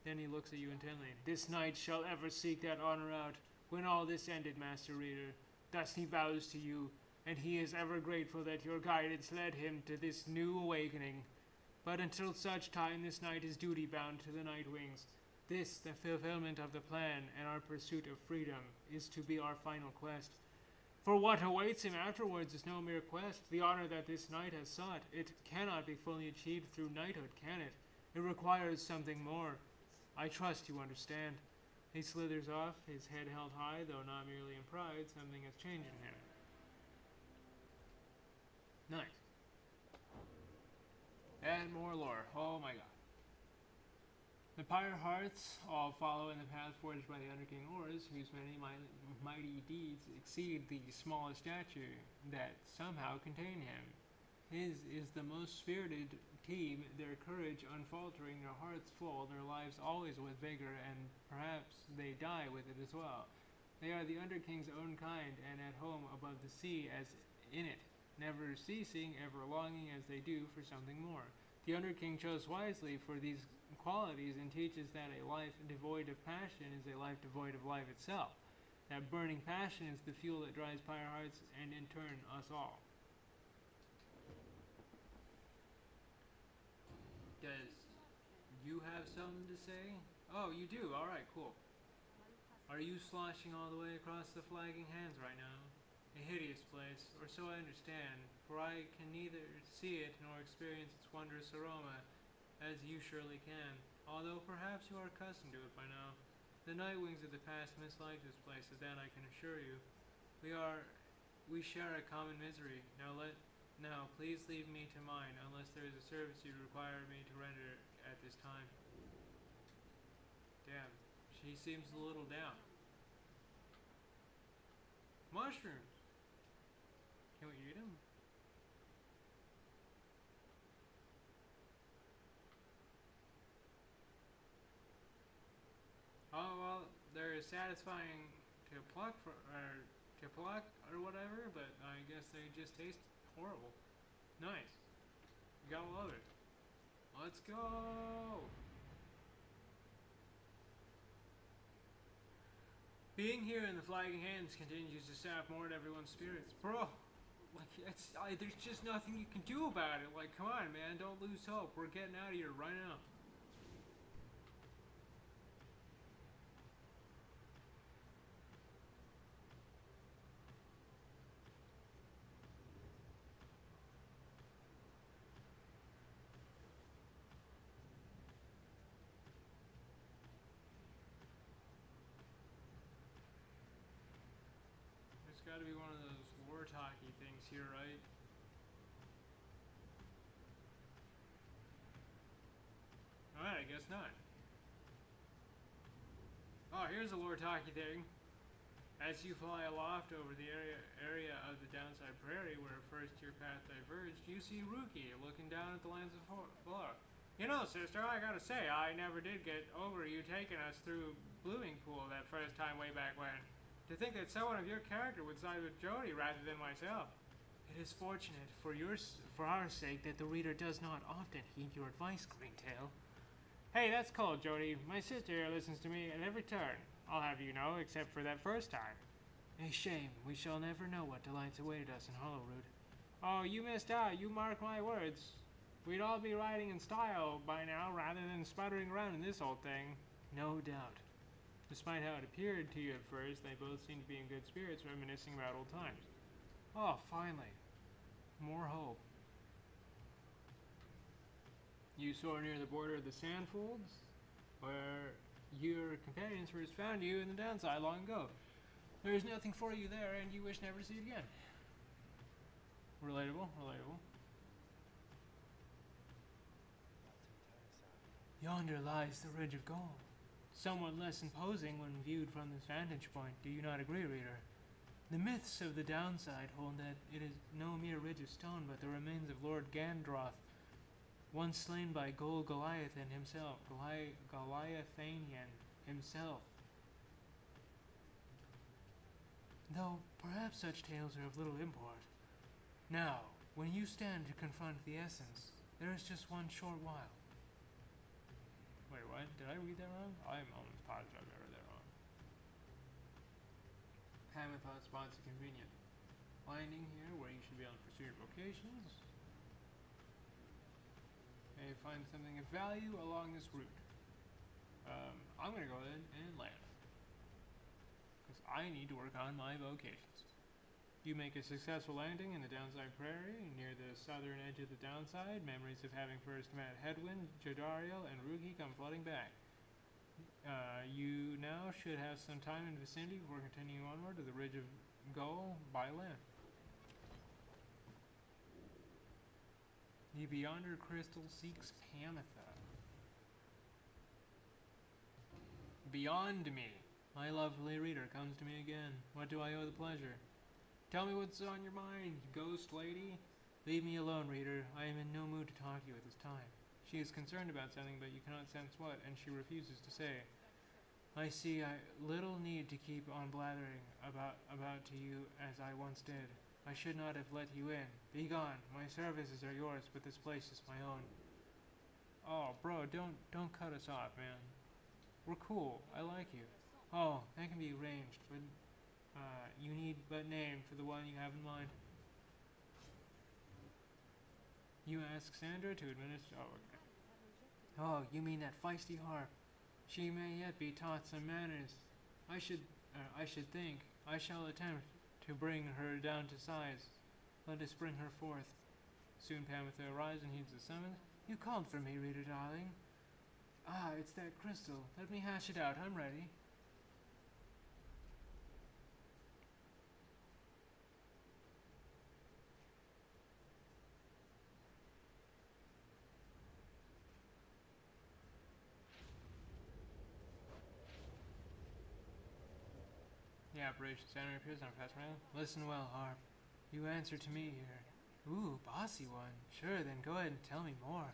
Then he looks at you intently. This knight shall ever seek that honor out, when all this ended, Master Reader. Thus he vows to you, and he is ever grateful that your guidance led him to this new awakening. But until such time, this knight is duty-bound to the Night Wings. This, the fulfillment of the plan, and our pursuit of freedom, is to be our final quest. For what awaits him afterwards is no mere quest. The honor that this knight has sought, it cannot be fully achieved through knighthood, can it? It requires something more. I trust you understand. He slithers off, his head held high, though not merely in pride. Something has changed in him. Nice. And more lore. Oh my god. The Pyre hearts all follow in the path forged by the Underking Oars, whose many mighty deeds exceed the smallest statue that somehow contain him. His is the most spirited team, their courage unfaltering, their hearts full, their lives always with vigor, and perhaps they die with it as well. They are the Underking's own kind, and at home above the sea as in it, never ceasing, ever longing as they do for something more. The Underking chose wisely for these qualities and teaches that a life devoid of passion is a life devoid of life itself. That burning passion is the fuel that drives Pyre hearts and in turn us all. Does you have something to say? Oh, you do? Alright, cool. Are you sloshing all the way across the flagging hands right now? A hideous place, or so I understand, for I can neither see it nor experience its wondrous aroma, as you surely can, although perhaps you are accustomed to it by now. The Night Wings of the past mislike this place, of that I can assure you. We share a common misery. Now please leave me to mine, unless there is a service you require me to render at this time. Damn. He seems a little down. Mushrooms. Can we eat them? Oh well, they're satisfying to pluck or whatever, but I guess they just taste horrible. Nice. You gotta love it. Let's go. Being here in the Flagging Hands continues to sap more at everyone's spirits, bro. Like there's just nothing you can do about it. Like, come on, man, don't lose hope. We're getting out of here right now. There's got to be one of those lore talky things here, right? Alright, I guess not. Oh, here's a lore talky thing. As you fly aloft over the area of the downside prairie where first your path diverged, you see Ruki looking down at the lands of below. You know, sister, I gotta say, I never did get over you taking us through Blooming Pool that first time way back when. To think that someone of your character would side with Jody rather than myself. It is fortunate for our sake that the reader does not often heed your advice, Greentail. Hey, that's cold, Jody. My sister here listens to me at every turn. I'll have you know, except for that first time. A shame. We shall never know what delights awaited us in Hollowroot. Oh, you missed out. You mark my words. We'd all be riding in style by now rather than sputtering around in this old thing. No doubt. Despite how it appeared to you at first, they both seemed to be in good spirits, reminiscing about old times. Oh, finally. More hope. You soar near the border of the Sandfolds, where your companions first found you in the downside long ago. There is nothing for you there, and you wish never to see it again. Relatable, relatable. Yonder lies the Ridge of Gold, somewhat less imposing when viewed from this vantage point. Do you not agree, reader? The myths of the downside hold that it is no mere ridge of stone, but the remains of Lord Gandroth, once slain by Goliathanian himself. Though perhaps such tales are of little import. Now, when you stand to confront the essence, there is just one short while. Wait, what? Did I read that wrong? I'm almost positive I read that wrong. Pamathot spots a convenient landing here where you should be able to pursue your vocations. May find something of value along this route. I'm gonna go ahead and land. Because I need to work on my vocations. You make a successful landing in the downside prairie near the southern edge of the downside. Memories of having first met Headwind, Jodariel, and Ruki come flooding back. You now should have some time in the vicinity before continuing onward to the Ridge of Gull by land. The Beyonder Crystal seeks Pamatha. Beyond me. My lovely reader comes to me again. What do I owe the pleasure? Tell me what's on your mind, ghost lady. Leave me alone, reader. I am in no mood to talk to you at this time. She is concerned about something, but you cannot sense what, and she refuses to say. I see I little need to keep on blathering about to you as I once did. I should not have let you in. Be gone. My services are yours, but this place is my own. Oh, bro, don't cut us off, man. We're cool. I like you. Oh, that can be arranged, but you need but name for the one you have in mind. You ask Sandra to administer. Oh, okay. Oh, you mean that feisty harp? She may yet be taught some manners. I should think. I shall attempt to bring her down to size. Let us bring her forth. Soon Pamatha arrives and heeds the summons. You called for me, reader darling. Ah, it's that crystal. Let me hash it out. I'm ready. apparition center appears on Professor Mail. Listen well, Harp. You answer to me here. Ooh, bossy one. Sure, then go ahead and tell me more.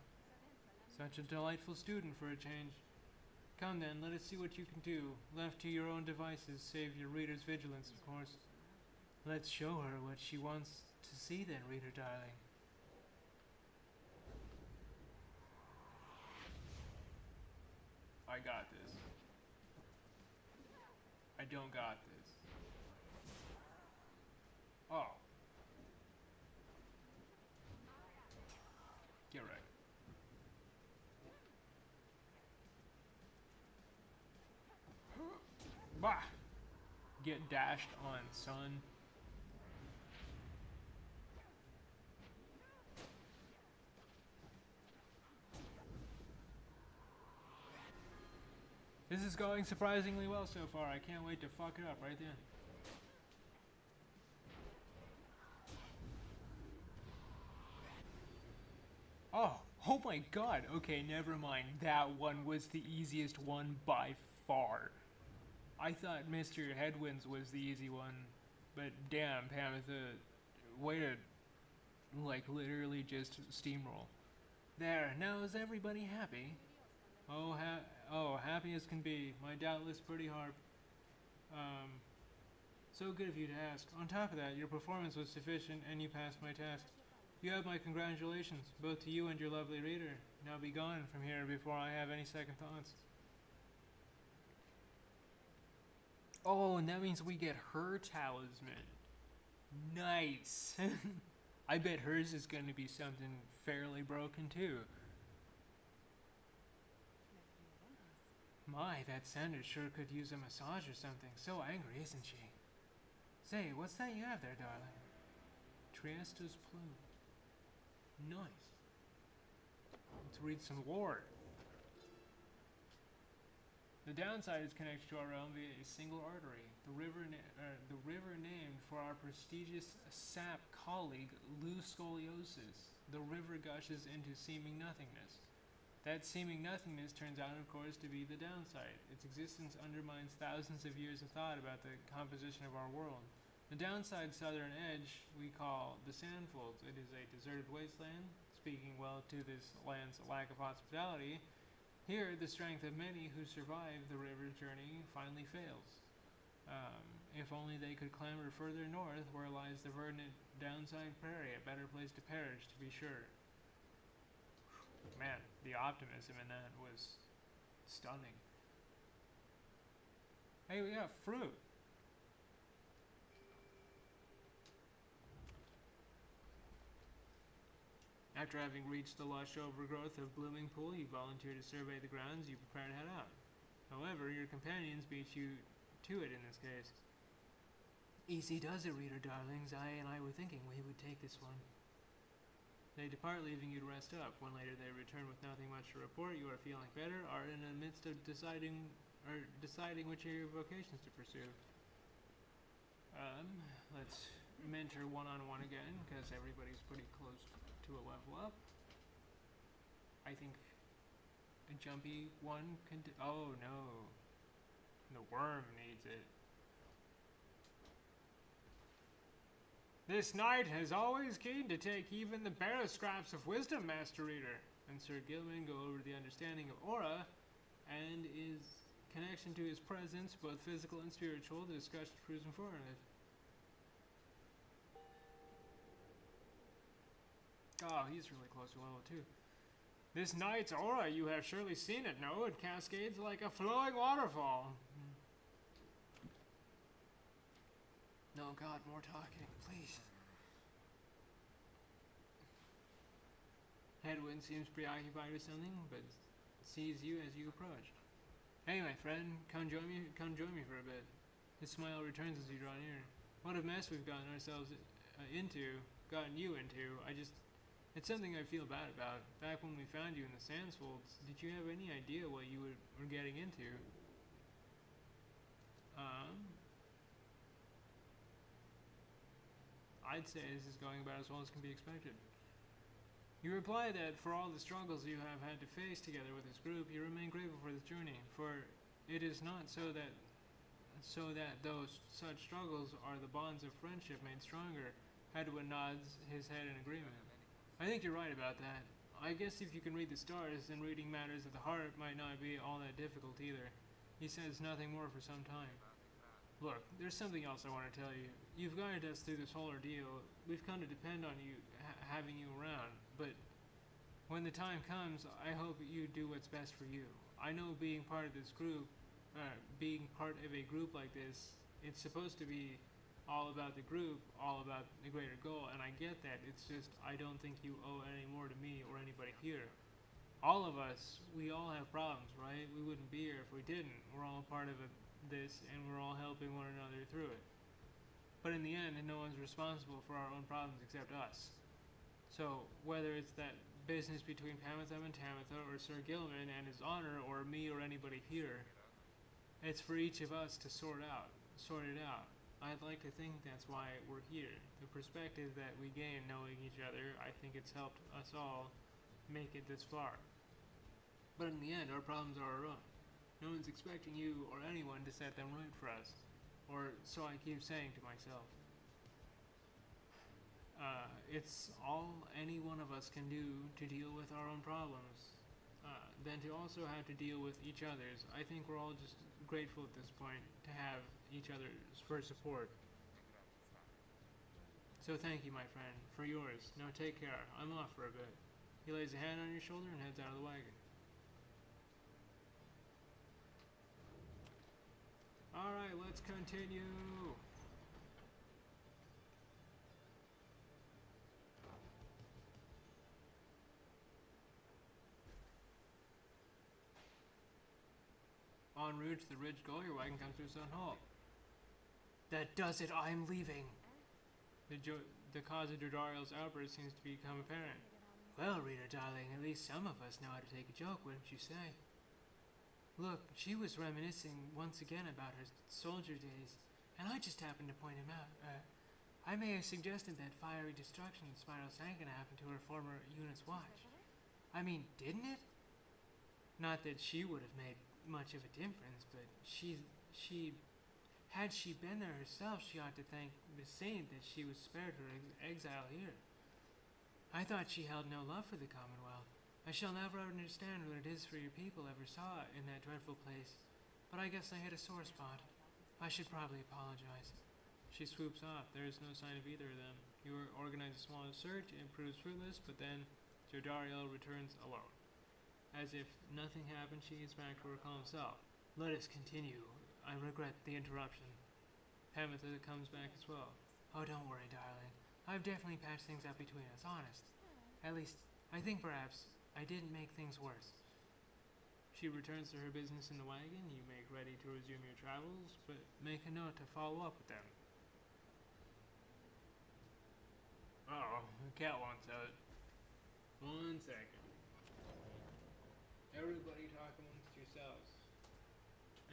Such a delightful student for a change. Come then, let us see what you can do. Left to your own devices, save your reader's vigilance, of course. Let's show her what she wants to see then, reader darling. I got this. I don't got this. Oh. Get wrecked. Bah! Get dashed on, son. This is going surprisingly well so far. I can't wait to fuck it up right then. Oh my god. Okay, never mind. That one was the easiest one by far. I thought Mr. Headwinds was the easy one, but damn, Pamitha, way to, like, literally just steamroll. There, now is everybody happy? Oh, happy as can be. My doubtless pretty Harp. So good of you to ask. On top of that, your performance was sufficient and you passed my test. You have my congratulations, both to you and your lovely reader. Now be gone from here before I have any second thoughts. Oh, and that means we get her talisman. Nice. I bet hers is going to be something fairly broken too. My, that Sanders sure could use a massage or something. So angry, isn't she? Say, what's that you have there, darling? Triesta's plume. Nice. Let's read some lore. The downside is connected to our realm via a single artery. The river named for our prestigious sap colleague, Lou Scoliosis. The river gushes into seeming nothingness. That seeming nothingness turns out, of course, to be the downside. Its existence undermines thousands of years of thought about the composition of our world. The downside southern edge we call the Sandfolds. It is a deserted wasteland, speaking well to this land's lack of hospitality. Here, the strength of many who survive the river's journey finally fails. If only they could clamber further north, where lies the verdant downside prairie, a better place to perish, to be sure. Man, the optimism in that was stunning. Hey, we got fruit. After having reached the lush overgrowth of Blooming Pool, you volunteer to survey the grounds. You prepare to head out. However, your companions beat you to it in this case. Easy does it, reader darlings. I were thinking we would take this one. They depart, leaving you to rest up. When later they return with nothing much to report, you are feeling better, are in the midst of deciding which of your vocations to pursue. Let's mentor one-on-one again, because everybody's pretty close to a level up. I think a jumpy one can oh no. The worm needs it. This knight is always keen to take even the barest scraps of wisdom, Master Reader. And Sir Gilman go over the understanding of aura and his connection to his presence, both physical and spiritual. The discussion proves informative. Oh, he's really close to level 2. This knight's aura, you have surely seen it, no? It cascades like a flowing waterfall. No, God, more talking, please. Headwind seems preoccupied with something, but sees you as you approach. Hey, my friend, come join me for a bit. His smile returns as you draw near. What a mess we've gotten ourselves gotten you into. It's something I feel bad about. Back when we found you in the Sandsfolds, did you have any idea what you were getting into? I'd say this is going about as well as can be expected. You reply that for all the struggles you have had to face together with this group, you remain grateful for this journey, for it is not so that so that those such struggles are the bonds of friendship made stronger. Hedwig nods his head in agreement. I think you're right about that. I guess if you can read the stars, then reading matters of the heart might not be all that difficult either. He says nothing more for some time. Look, there's something else I want to tell you. You've guided us through this whole ordeal. We've come to depend on you, having you around. But when the time comes, I hope you do what's best for you. I know being part of this group, being part of a group like this, it's supposed to be all about the group, all about the greater goal, and I get that. It's just I don't think you owe any more to me or anybody here. All of us, we all have problems, right? We wouldn't be here if we didn't. We're all part of this, and we're all helping one another through it. But in the end, no one's responsible for our own problems except us. So whether it's that business between Pamatham and Tamatha, or Sir Gilman and his honor, or me or anybody here, it's for each of us to sort it out. I'd like to think that's why we're here. The perspective that we gain knowing each other, I think it's helped us all make it this far. But in the end, our problems are our own. No one's expecting you or anyone to set them right for us. Or so I keep saying to myself. It's all any one of us can do to deal with our own problems. Than to also have to deal with each other's. I think we're all just grateful at this point to have each other's for support. So thank you, my friend, for yours. Now take care. I'm off for a bit. He lays a hand on your shoulder and heads out of the wagon. Alright, let's continue. En route to the ridge goal, your wagon comes to a sudden halt. That does it, I'm leaving. The cause of Dodariel's outburst seems to become apparent. Well, Rita, darling, at least some of us know how to take a joke, wouldn't you say? Look, she was reminiscing once again about her soldier days, and I just happened to point him out. I may have suggested that fiery destruction in Spiral Sankin happened to her former unit's watch. I mean, didn't it? Not that she would have made much of a difference, but had she been there herself, she ought to thank the saint that she was spared her exile here. I thought she held no love for the Commonwealth. I shall never understand what it is for your people ever saw in that dreadful place, but I guess I hit a sore spot. I should probably apologize. She swoops off. There is no sign of either of them. You organize a small search. It proves fruitless, but then Jodariel returns alone. As if nothing happened, she gets back to her calm self. Let us continue. I regret the interruption. Pamatha comes back as well. Oh, don't worry, darling. I've definitely patched things up between us, honest. At least, I think perhaps I didn't make things worse. She returns to her business in the wagon. You make ready to resume your travels, but make a note to follow up with them. Uh-oh, the cat wants out. 1 second. Everybody talk amongst yourselves.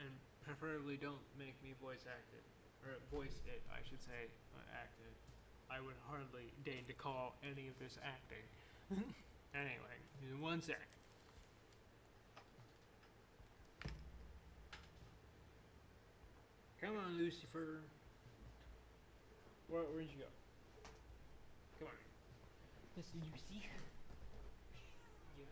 And preferably don't make me voice act it. Or voice it, I should say, act it. I would hardly deign to call any of this acting. Anyway, 1 sec. Come on, Lucifer. Where'd you go? Come on. Miss Lucy. Yeah. Go.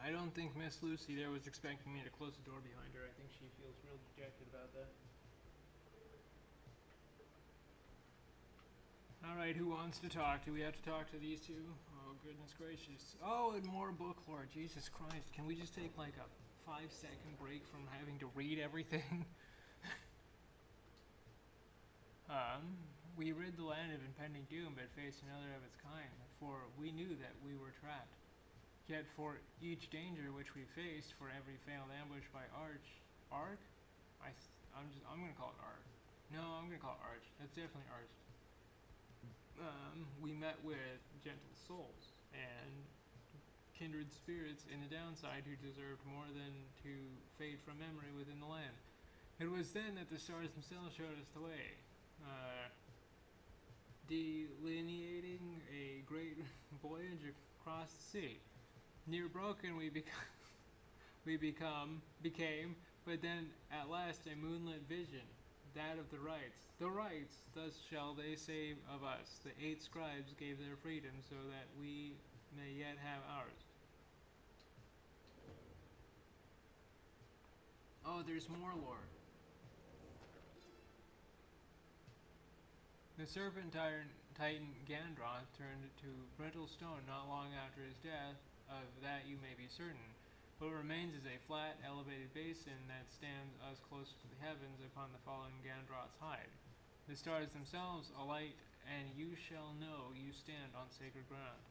I don't think Miss Lucy there was expecting me to close the door behind her. I think she feels real dejected about that. Alright, who wants to talk? Do we have to talk to these two? Oh, goodness gracious. Oh, and more book lore. Jesus Christ. Can we just take like a 5-second break from having to read everything? We rid the land of impending doom, but faced another of its kind, for we knew that we were trapped. Yet for each danger which we faced, for every failed ambush by Ark? I'm gonna call it Ark. No, I'm gonna call it Arch. That's definitely Arch. We met with gentle souls and kindred spirits in the downside who deserved more than to fade from memory within the land. It was then that the stars themselves showed us the way, delineating a great voyage across the sea. Near broken we became, but then at last a moonlit vision, that of the rights. The rights, thus shall they say of us. The 8 scribes gave their freedom so that we may yet have ours. Oh, there's more lore. The serpent titan Gandroth turned to brittle stone not long after his death, of that you may be certain. What remains is a flat, elevated basin that stands as close to the heavens upon the fallen Gandroth's hide. The stars themselves alight, and you shall know you stand on sacred ground.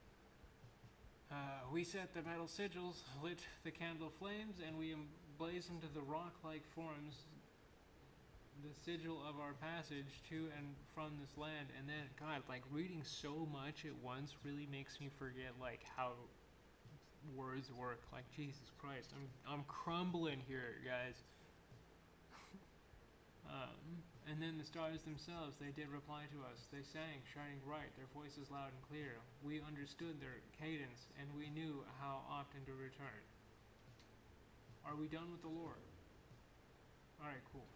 We set the metal sigils, lit the candle flames, and we emblazoned the rock-like forms the sigil of our passage to and from this land. And then, God, like, reading so much at once really makes me forget, like, how words work. Like, Jesus Christ, I'm crumbling here, guys. And then the stars themselves, they did reply to us. They sang, shining bright, their voices loud and clear. We understood their cadence, and we knew how often to return. Are we done with the lore? Alright, cool.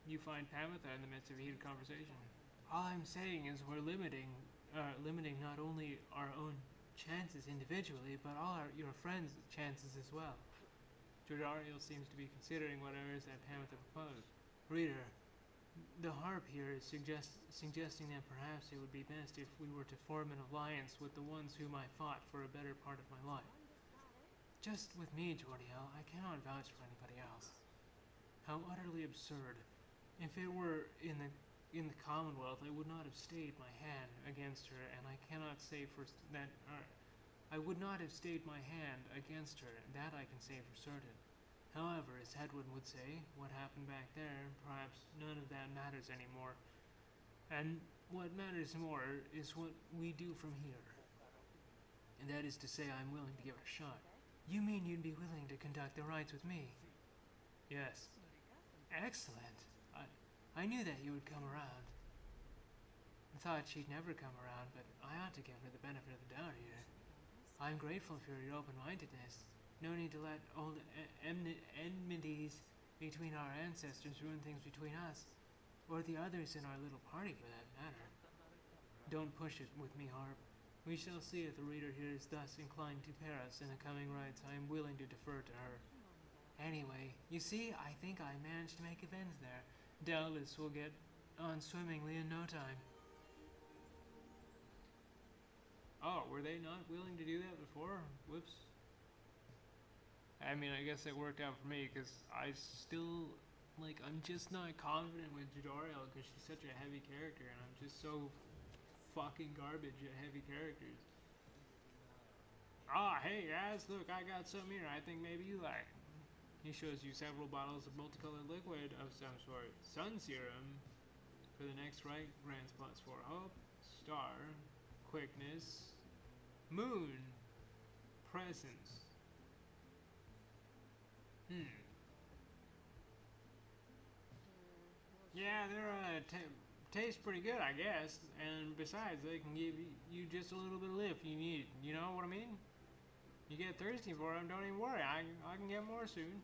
You find Pamitha in the midst of a heated conversation. All I'm saying is we're limiting not only our own chances individually, but all your friends' chances as well. Jodariel seems to be considering whatever it is that Pamitha proposed. Reader, the harp here is suggesting that perhaps it would be best if we were to form an alliance with the ones whom I fought for a better part of my life. Just with me, Jodiel, I cannot vouch for anybody else. How utterly absurd. If it were in the Commonwealth, I would not have stayed my hand against her, and I cannot say for that. I would not have stayed my hand against her, that I can say for certain. However, as Hedwin would say, what happened back there, perhaps none of that matters anymore. And what matters more is what we do from here. And that is to say, I'm willing to give it a shot. You mean you'd be willing to conduct the rites with me? Yes. Excellent. I knew that you would come around. I thought she'd never come around, but I ought to give her the benefit of the doubt here. I'm grateful for your open-mindedness. No need to let old enmities between our ancestors ruin things between us, or the others in our little party for that matter. Don't push it with me, Harp. We shall see if the reader here is thus inclined to pair us in the coming rites. I am willing to defer to her. Anyway, you see, I think I managed to make amends there. Doubtless we'll get on swimmingly in no time. Oh, were they not willing to do that before? Whoops. I mean, I guess it worked out for me, because I still, like, I'm just not confident with Jodariel, because she's such a heavy character, and I'm just so fucking garbage at heavy characters. Ah, hey guys, look, I got some here I think maybe you like. He shows you several bottles of multicolored liquid of some sort. Sun serum for the next rite grants +4 hope, star, quickness, moon, presence. Yeah, they're taste pretty good, I guess. And besides, they can give you just a little bit of lift you need. You know what I mean? You get thirsty for them, don't even worry. I can get more soon.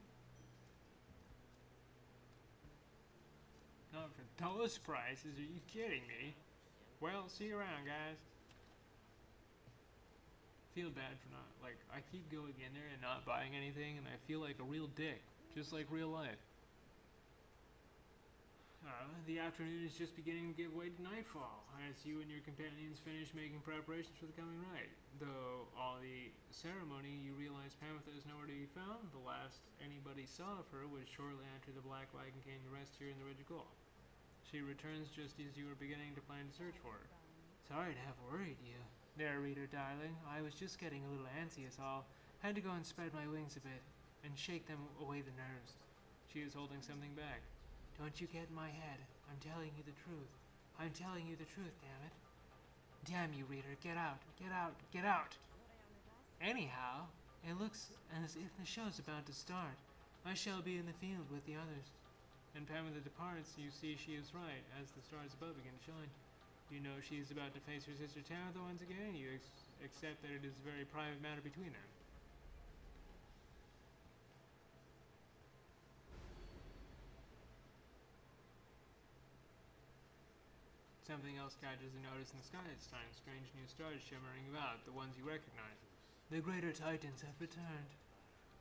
Not for those prices, are you kidding me? Well, see you around, guys. Feel bad for not, like, I keep going in there and not buying anything, and I feel like a real dick, just like real life. The afternoon is just beginning to give way to nightfall, as you and your companions finish making preparations for the coming rite. Though all the ceremony, you realize Pamitha is nowhere to be found. The last anybody saw of her was shortly after the Black Wagon came to rest here in the Ridge of Gold. She returns just as you were beginning to plan to search for her. Sorry to have worried you. There, reader darling, I was just getting a little antsy is all. Had to go and spread my wings a bit, and shake them away the nerves. She is holding something back. Don't you get in my head. I'm telling you the truth. I'm telling you the truth, damn it. Damn you, reader, get out, get out, get out! Anyhow, it looks as if the show's about to start. I shall be in the field with the others. And Pamela departs. You see she is right, as the stars above begin to shine. You know she is about to face her sister Tabitha once again. You accept that it is a very private matter between them. Something else catches your notice in the sky this time. Strange new stars shimmering about, the ones you recognize. The greater titans have returned.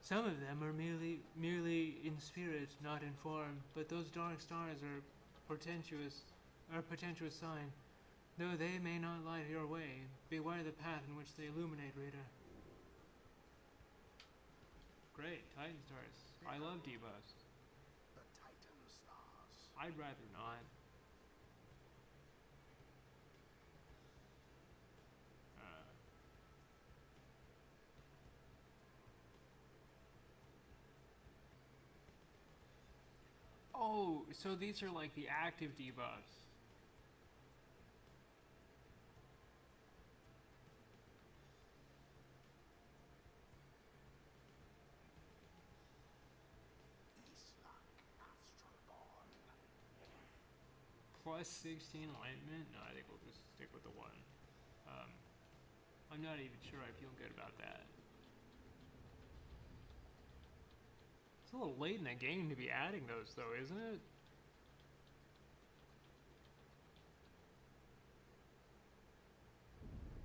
Some of them are merely in spirit, not in form, but those dark stars are portentous sign. Though they may not light your way, beware the path in which they illuminate, reader. Great, Titan stars. I love debuffs. The Titan stars. I'd rather not. Oh, so these are like the active debuffs. Plus 16 alignment? No, I think we'll just stick with the one. I'm not even sure I feel good about that. It's a little late in the game to be adding those though, isn't it?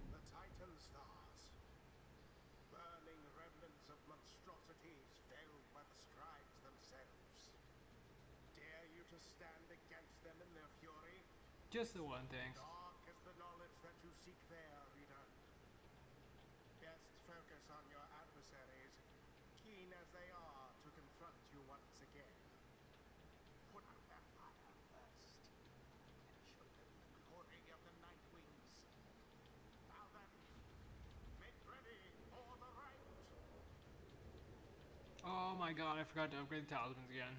The Titan stars. Burning remnants of monstrosities felled by the scribes themselves. Dare you to stand against them in their fury? Just the one, thanks. Dark is the knowledge that you seek there, reader. Best focus on your adversaries, keen as they are to confront you once again. Put out their fire first, and show them the glory of the Night Wings. Now then, make ready for the right. Oh my god, I forgot to upgrade the talismans again.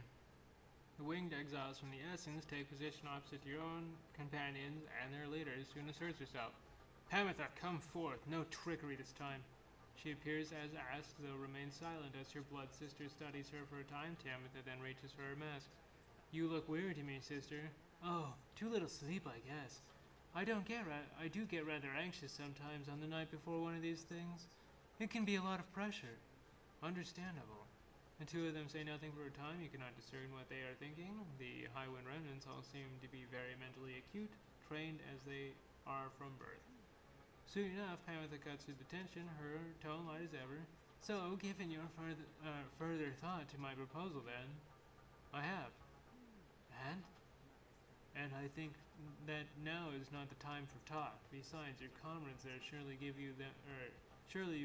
The winged exiles from the Essence take position opposite your own companions and their leaders. Soon asserts herself. Pamitha, come forth. No trickery this time. She appears as asked, though remains silent as her blood sister studies her for a time. Tamitha then reaches for her mask. You look weary to me, sister. Oh, too little sleep, I guess. I do get rather anxious sometimes on the night before one of these things. It can be a lot of pressure. Understandable. The two of them say nothing for a time. You cannot discern what they are thinking. The Highwind remnants all seem to be very mentally acute, trained as they are from birth. Soon enough, Pamitha cuts through the tension, her tone light as ever. So, given your further thought to my proposal then, I have. And? And I think that now is not the time for talk. Besides, your comrades there surely you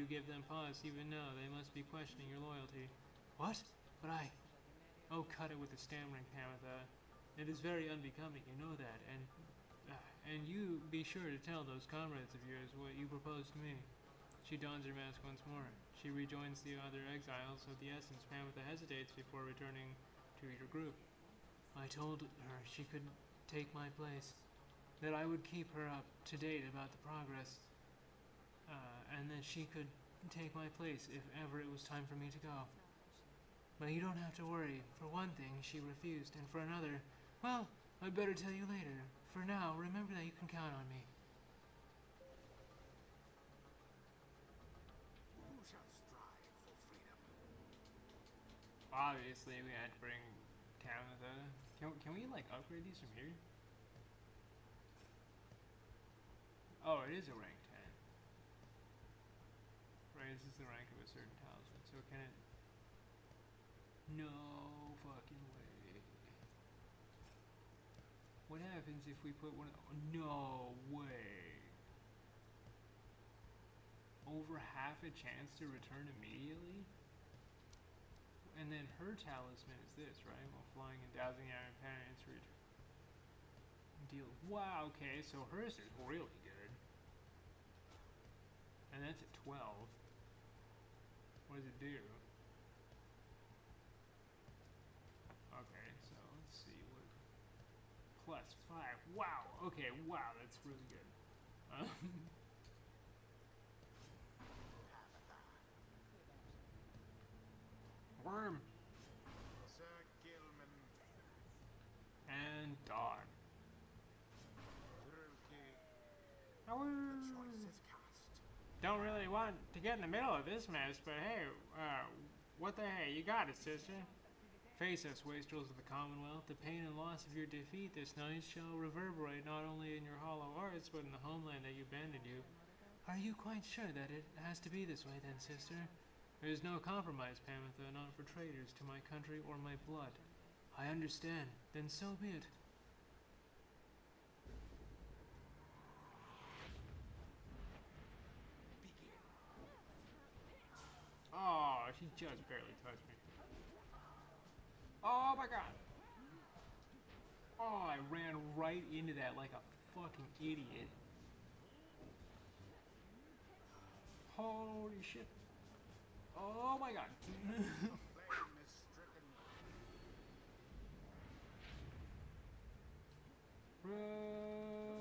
give them pause. Even now, they must be questioning your loyalty. What? But I... Oh, cut it with the stammering, Pamitha. It is very unbecoming, you know that, and you be sure to tell those comrades of yours what you propose to me. She dons her mask once more. She rejoins the other exiles of the Essence. Pamitha hesitates before returning to your group. I told her she could take my place, that I would keep her up to date about the progress, and that she could take my place if ever it was time for me to go. But you don't have to worry. For one thing, she refused, and for another, well, I'd better tell you later. For now, remember that you can count on me. Who shall strive for freedom? Obviously, we had to bring Tamitha. Can we, like, upgrade these from here? Oh, it is a rank 10. Raises the rank of a certain talisman. So can it... No fucking way. What happens if we put one... No way. Over half a chance to return immediately? And then her talisman is this, right? While flying and dousing our companions for deal. Wow, okay, so hers is really good. And that's at 12. What does it do? Okay, so let's see what. +5. Wow. Okay. Wow, that's really good. Worm Sir Gilman, and dog. Ruki, the choice is cast. Don't really want to get in the middle of this mess, but hey, what the hey? You got it, sister. Face us, wastrels of the Commonwealth. The pain and loss of your defeat this night shall reverberate not only in your hollow hearts, but in the homeland that you abandoned you. Are you quite sure that it has to be this way, then, sister? There is no compromise, Pamitha, not for traitors to my country or my blood. I understand. Then so be it. Oh, she just barely touched me. Oh my god. Oh, I ran right into that like a fucking idiot. Holy shit. Oh my god. Flame is stricken.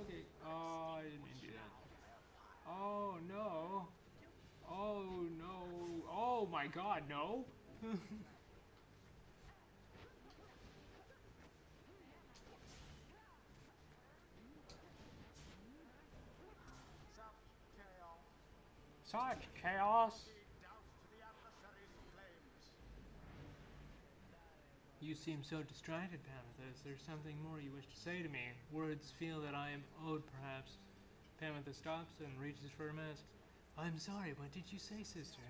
Okay. Oh, I didn't mean to do that. Oh no. Oh no. Oh my god, no. Such chaos. Doused the adversary's flames. You seem so distracted, Pamitha. Is there something more you wish to say to me? Words feel that I am owed, perhaps. Pamitha stops and reaches for her mask. I'm sorry, what did you say, sister?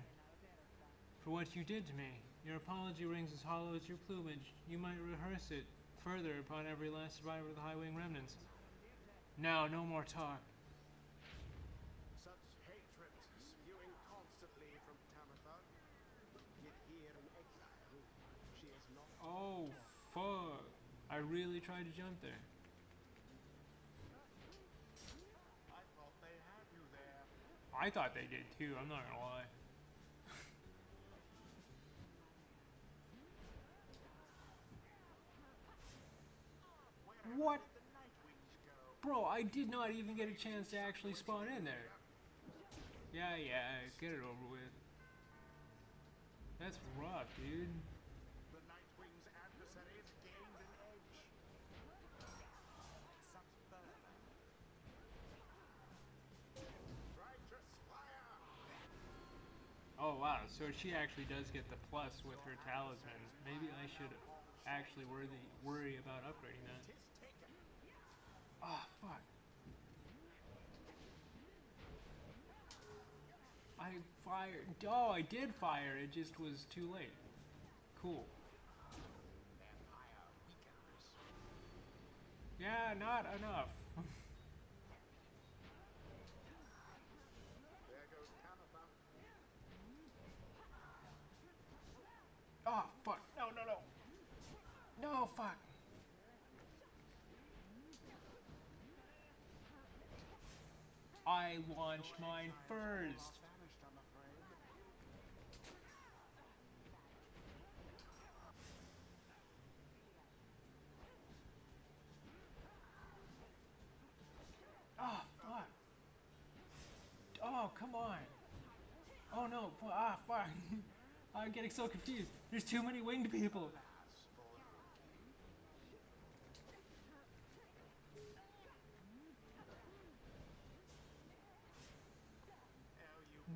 For what you did to me. Your apology rings as hollow as your plumage. You might rehearse it further upon every last survivor of the High Wing remnants. Now, no more talk. Such hatred spewing constantly from Tamitha. Yet here in exile, she is not. Oh, fuck. I really tried to jump there. I thought they had you there. I thought they did too, I'm not gonna lie. Where What? did the Nightwings go? Bro, I did not even get a chance to actually spawn in there. Yeah, get it over with. That's rough, dude. The Nightwing's adversaries gained an edge. Such fervor. Righteous fire! Oh wow, so she actually does get the plus with her talisman. Maybe I should actually worry about upgrading that. Tis taken. Oh, fuck. I fired. Oh, I did fire. It just was too late. Cool. Empire weakens. Yeah, not enough. There goes Tamitha. Oh, fuck. No. No, fuck. I launched mine first. Vanished, I'm afraid. Oh, fuck. Oh, come on. Oh, no. Ah, fuck. I'm getting so confused. There's too many winged people. As for you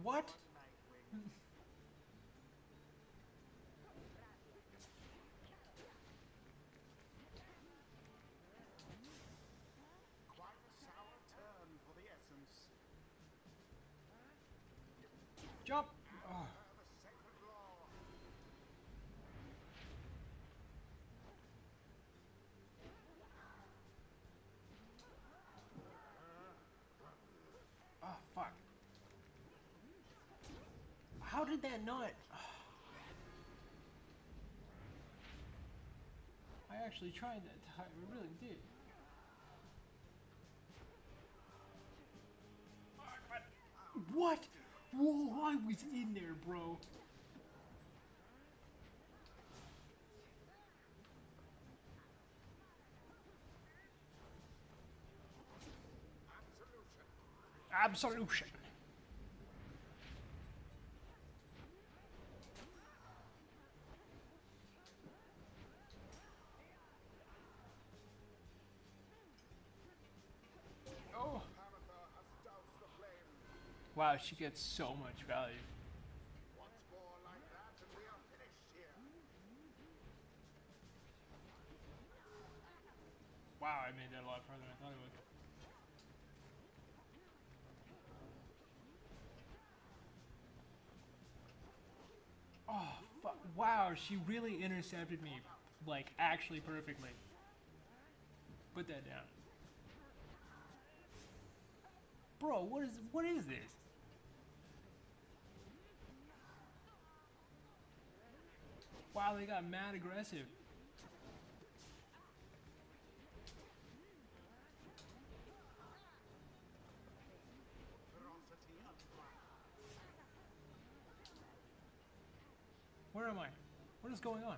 What? Nightwing. Quite a sour turn for the essence. Jump. Oh. The sacred law. Oh, fuck. How did that not? I actually tried that time. I really did. What? Whoa, I was in there, bro. Absolution. Oh. Wow, she gets so much value. Once more like that, and we are finished here. Wow, I made that a lot further than I thought I would. Oh, fuck. Wow, she really intercepted me, like, actually perfectly. Put that down. Bro, what is this? Wow, they got mad aggressive. Ferocity unbridled. Where am I? What is going on?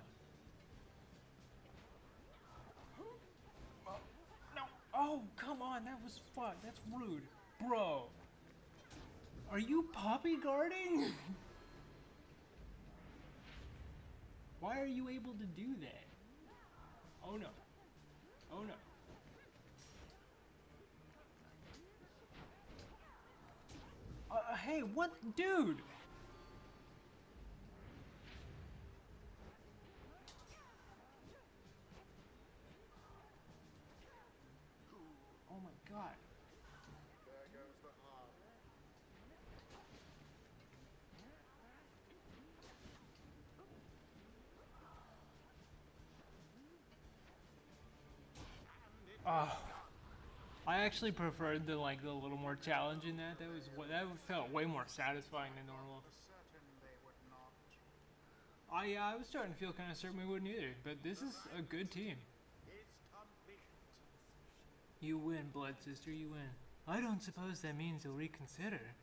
No. Oh, come on. That was fuck. That's rude. Bro. Are you puppy guarding? Why are you able to do that? Oh no. Oh no. Hey, what? Dude! Oh my god. There goes the heart. I actually preferred the little more challenge in that. That felt way more satisfying than normal. Certain they would not. I was starting to feel kind of certain we wouldn't either, but this is a good team. Is complete. You win, blood sister, you win. I don't suppose that means you'll reconsider.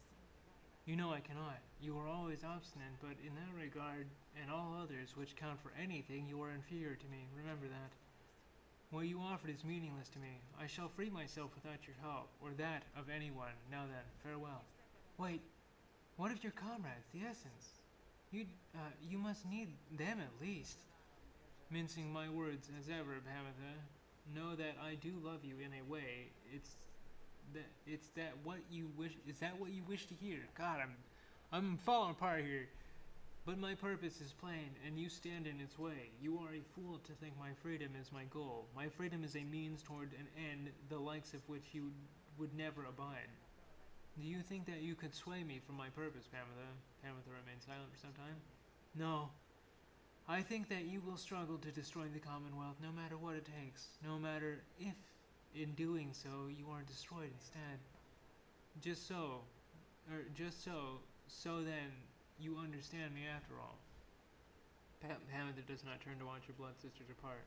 You know I cannot. You are always obstinate, but in that regard, and all others which count for anything, you are inferior to me. Remember that. What you offered is meaningless to me. I shall free myself without your help, or that of anyone. Now then, farewell. Wait, what of your comrades, the Essence? You must need them at least. Mincing my words as ever, Pamitha, know that I do love you in a way. Is that what you wish to hear? God, I'm falling apart here. But my purpose is plain, and you stand in its way. You are a fool to think my freedom is my goal. My freedom is a means toward an end, the likes of which you would never abide. Do you think that you could sway me from my purpose, Pamitha? Pamitha remained silent for some time. No. I think that you will struggle to destroy the Commonwealth no matter what it takes. No matter if, in doing so, you are destroyed instead. So then, you understand me after all. Pamitha does not turn to watch her blood sisters apart.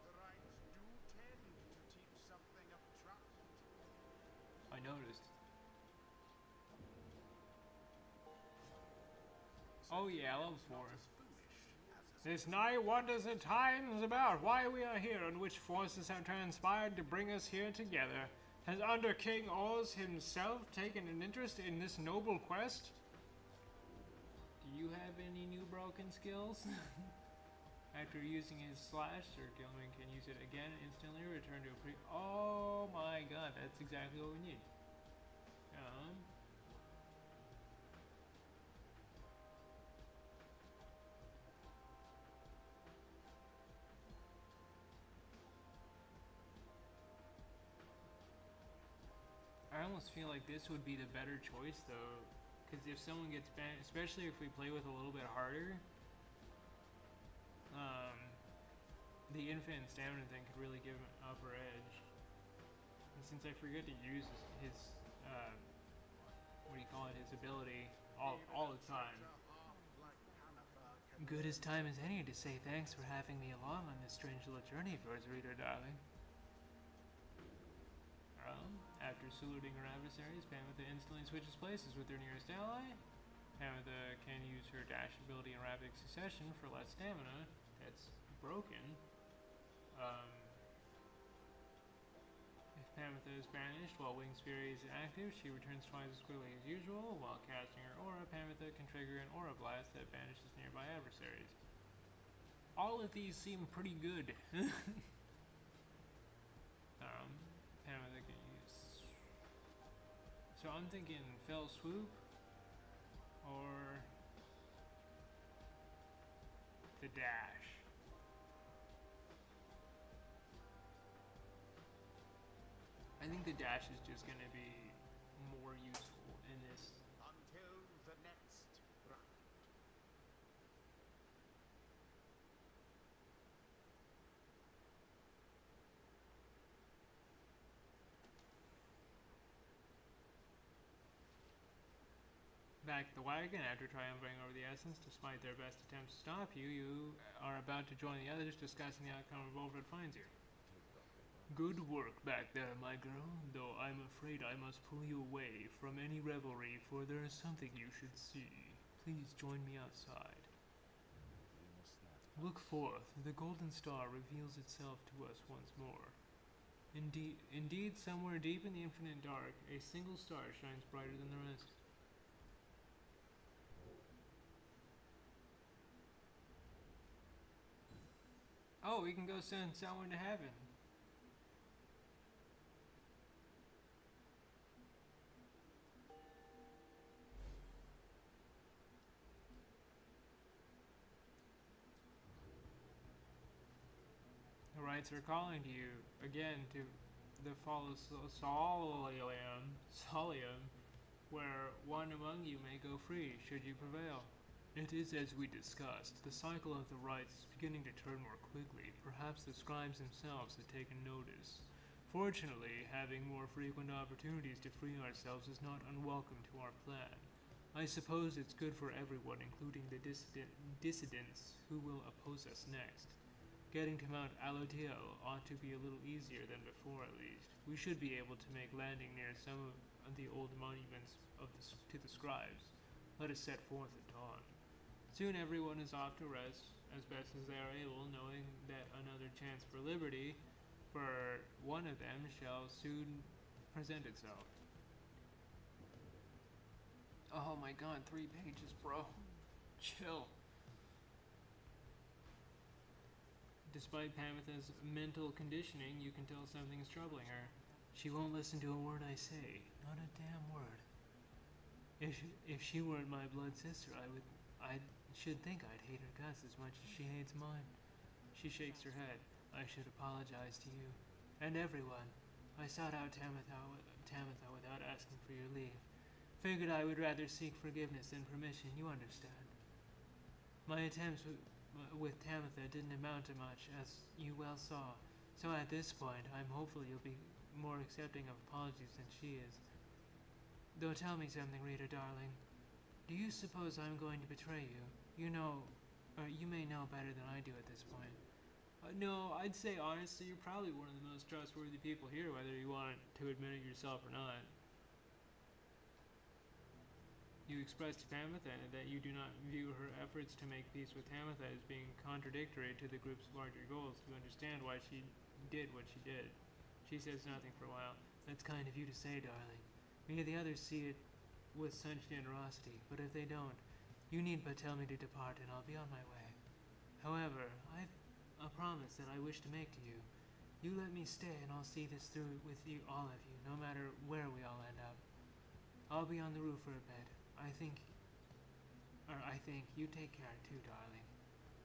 The rites do tend to teach something of trust. I noticed. Oh yeah, level 4. This night wonders at times about why we are here and which forces have transpired to bring us here together. Has Under King Oz himself taken an interest in this noble quest? Do you have any new broken skills? After using his slash, Sir Gilman can use it again instantly, return to a oh my god, that's exactly what we need. I almost feel like this would be the better choice though, because if someone gets banned, especially if we play with a little bit harder, the infinite stamina thing could really give him an upper edge. And since I forget to use his what do you call it, his ability all the time. Good as time as any to say thanks for having me along on this strange little journey of yours, reader darling. After saluting her adversaries, Pamitha instantly switches places with her nearest ally. Pamitha can use her dash ability in rapid succession for less stamina. That's broken. If Pamitha is banished while Wing's Fury is active, she returns twice as quickly as usual. While casting her aura, Pamitha can trigger an aura blast that banishes nearby adversaries. All of these seem pretty good. Pamitha can use... So I'm thinking Fell Swoop or the dash. I think the dash is just going to be more useful in this. Until the next round. Back at the wagon, after triumphing over the essence, despite their best attempts to stop you, you are about to join the others discussing the outcome of Overthrow finds you. Good work back there, my girl, though I'm afraid I must pull you away from any revelry, for there is something you should see. Please join me outside. Look forth, the golden star reveals itself to us once more. Indeed, somewhere deep in the infinite dark, a single star shines brighter than the rest. Oh, we can go send someone to heaven. The rites are calling to you again to the Solium, where one among you may go free, should you prevail. It is as we discussed. The cycle of the rites is beginning to turn more quickly. Perhaps the scribes themselves had taken notice. Fortunately, having more frequent opportunities to free ourselves is not unwelcome to our plan. I suppose it's good for everyone, including the dissidents who will oppose us next. Getting to Mount Aloteo ought to be a little easier than before, at least. We should be able to make landing near some of the old monuments to the scribes. Let us set forth at dawn. Soon everyone is off to rest, as best as they are able, knowing that another chance for liberty for one of them shall soon present itself. Oh my god, 3 pages, bro. Chill. Despite Pamitha's mental conditioning, you can tell something is troubling her. She won't listen to a word I say. Not a damn word. If she weren't my blood sister, I should think I'd hate her guts as much as she hates mine. She shakes her head. I should apologize to you. And everyone. I sought out Tamitha without asking for your leave. Figured I would rather seek forgiveness than permission, you understand. My attempts with Tamitha didn't amount to much, as you well saw. So at this point, I'm hopeful you'll be more accepting of apologies than she is. Though tell me something, Rita, darling. Do you suppose I'm going to betray you? You may know better than I do at this point. No, I'd say honestly, you're probably one of the most trustworthy people here, whether you want to admit it yourself or not. You expressed to Tamitha that you do not view her efforts to make peace with Tamitha as being contradictory to the group's larger goals. You understand why she did what she did. She says nothing for a while. That's kind of you to say, darling. May the others see it with such generosity, but if they don't, you need but tell me to depart and I'll be on my way. However, I've a promise that I wish to make to you. You let me stay and I'll see this through with you, all of you, no matter where we all end up. I'll be on the roof for a bit. I think you take care too, darling.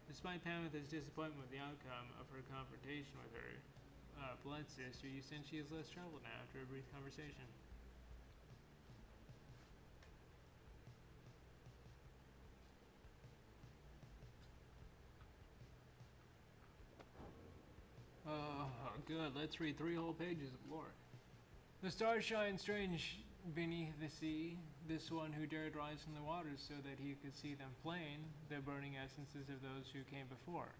Despite Pamitha's disappointment with the outcome of her confrontation with her blood sister, you sense she is less troubled now after a brief conversation. Oh, good. Let's read 3 whole pages of lore. The stars shine strange beneath the sea. This one who dared rise from the waters so that he could see them plain, the burning essences of those who came before.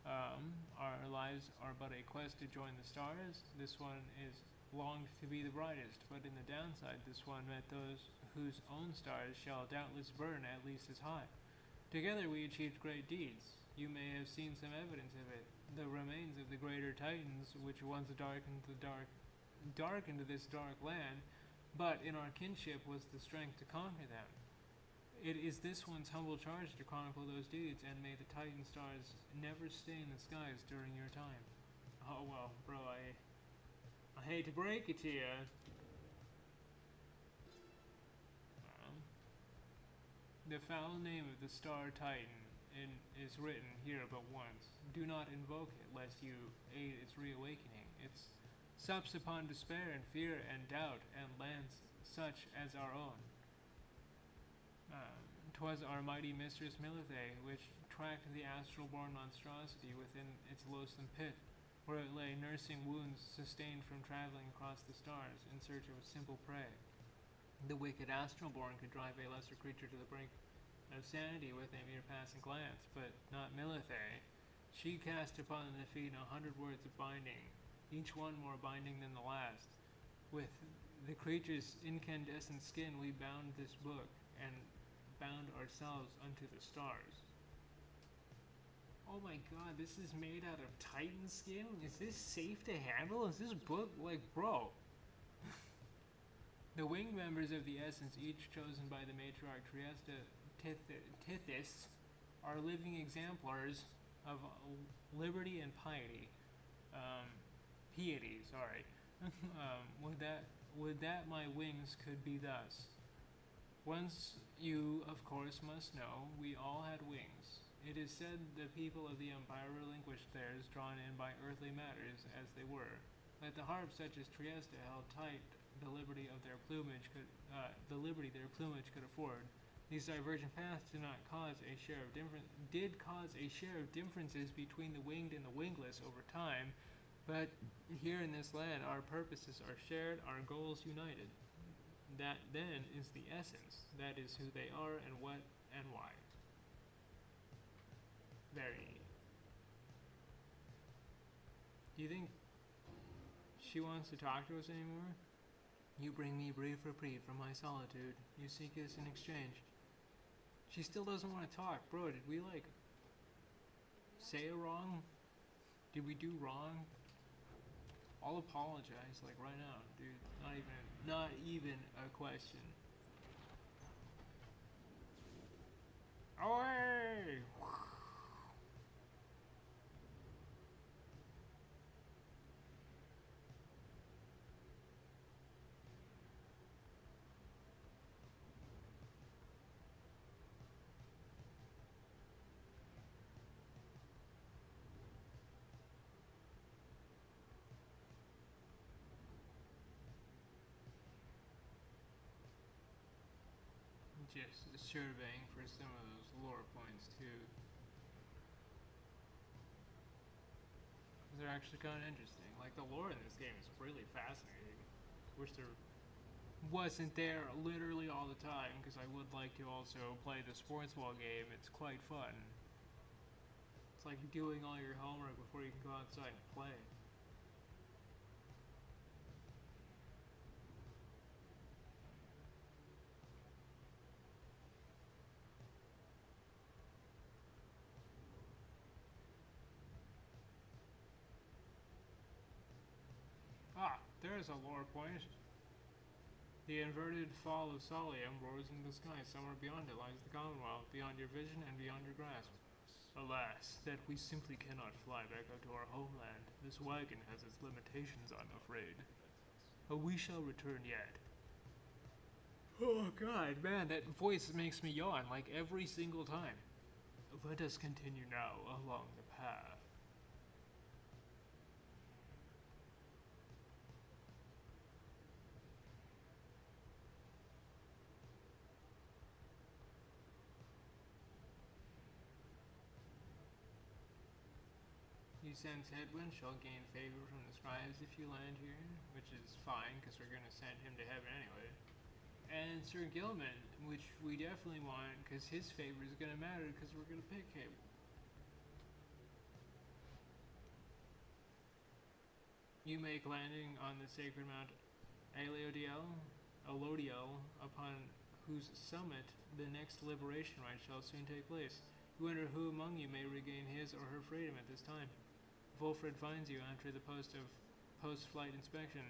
Our lives are but a quest to join the stars. This one is longed to be the brightest, but in the downside this one met those whose own stars shall doubtless burn at least as high. Together we achieved great deeds. You may have seen some evidence of it. The remains of the greater Titans, which once darkened this dark land, but in our kinship was the strength to conquer them. It is this one's humble charge to chronicle those deeds, and may the Titan stars never stain the skies during your time. Oh well, bro, I hate to break it to you. The foul name of the Star Titan is written here but once. Do not invoke it, lest you aid its reawakening. It sups upon despair and fear and doubt, and lands such as our own. 'Twas our mighty mistress Milithae which tracked the astral-born monstrosity within its loathsome pit, where it lay nursing wounds sustained from traveling across the stars in search of a simple prey. The wicked astral-born could drive a lesser creature to the brink of sanity with a mere passing glance, but not Milithae. She cast upon the feet 100 words of binding, each one more binding than the last. With the creature's incandescent skin we bound this book, and bound ourselves unto the stars. Oh my god, this is made out of Titan skin? Is this safe to handle? Is this book, like, bro? The winged members of the Essence, each chosen by the matriarch Triesta Tithys, are living exemplars of liberty and piety. Piety, sorry. Would that my wings could be thus. Once you, of course, must know, we all had wings. It is said the people of the Empire relinquished theirs, drawn in by earthly matters as they were. Let the harp such as Triesta held tight the liberty of their plumage could afford. These divergent paths did cause a share of differences between the winged and the wingless over time, but here in this land our purposes are shared, our goals united. That then is the essence. That is who they are and what and why. Very neat. Do you think she wants to talk to us anymore? You bring me brief reprieve from my solitude. You seek us in exchange. She still doesn't want to talk. Bro, did we, like, say it wrong? Did we do wrong? I'll apologize, like, right now, dude. Not even a question. Away! Just surveying for some of those lore points too. They're actually kind of interesting. Like, the lore in this game is really fascinating. Wish there wasn't there literally all the time, because I would like to also play the sportsball game. It's quite fun. It's like doing all your homework before you can go outside and play. There's a lore point. The inverted fall of Solium roars into the sky. Somewhere beyond it lies the Commonwealth, beyond your vision and beyond your grasp. Alas, that we simply cannot fly back up to our homeland. This wagon has its limitations, I'm afraid. But we shall return yet. Oh god, man, that voice makes me yawn, like, every single time. Let us continue now along the path. You sense Hedwin shall gain favor from the scribes if you land here, which is fine, because we're going to send him to heaven anyway. And Sir Gilman, which we definitely want, because his favor is going to matter, because we're going to pick him. You make landing on the sacred Mount Elodiel, upon whose summit the next liberation rite shall soon take place. You wonder who among you may regain his or her freedom at this time. If Wolfred finds you after the post-flight inspection,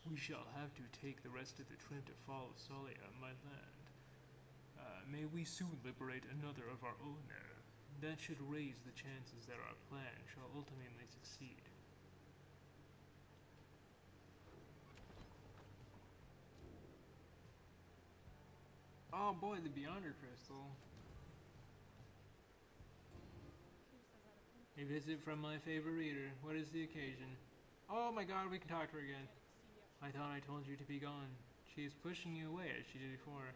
we shall have to take the rest of the trip to Fall of Solia, my land. May we soon liberate another of our own there. That should raise the chances that our plan shall ultimately succeed. Oh boy, the Beyonder Crystal. A visit from my favorite reader. What is the occasion? Oh my god, we can talk to her again. I thought I told you to be gone. She is pushing you away as she did before.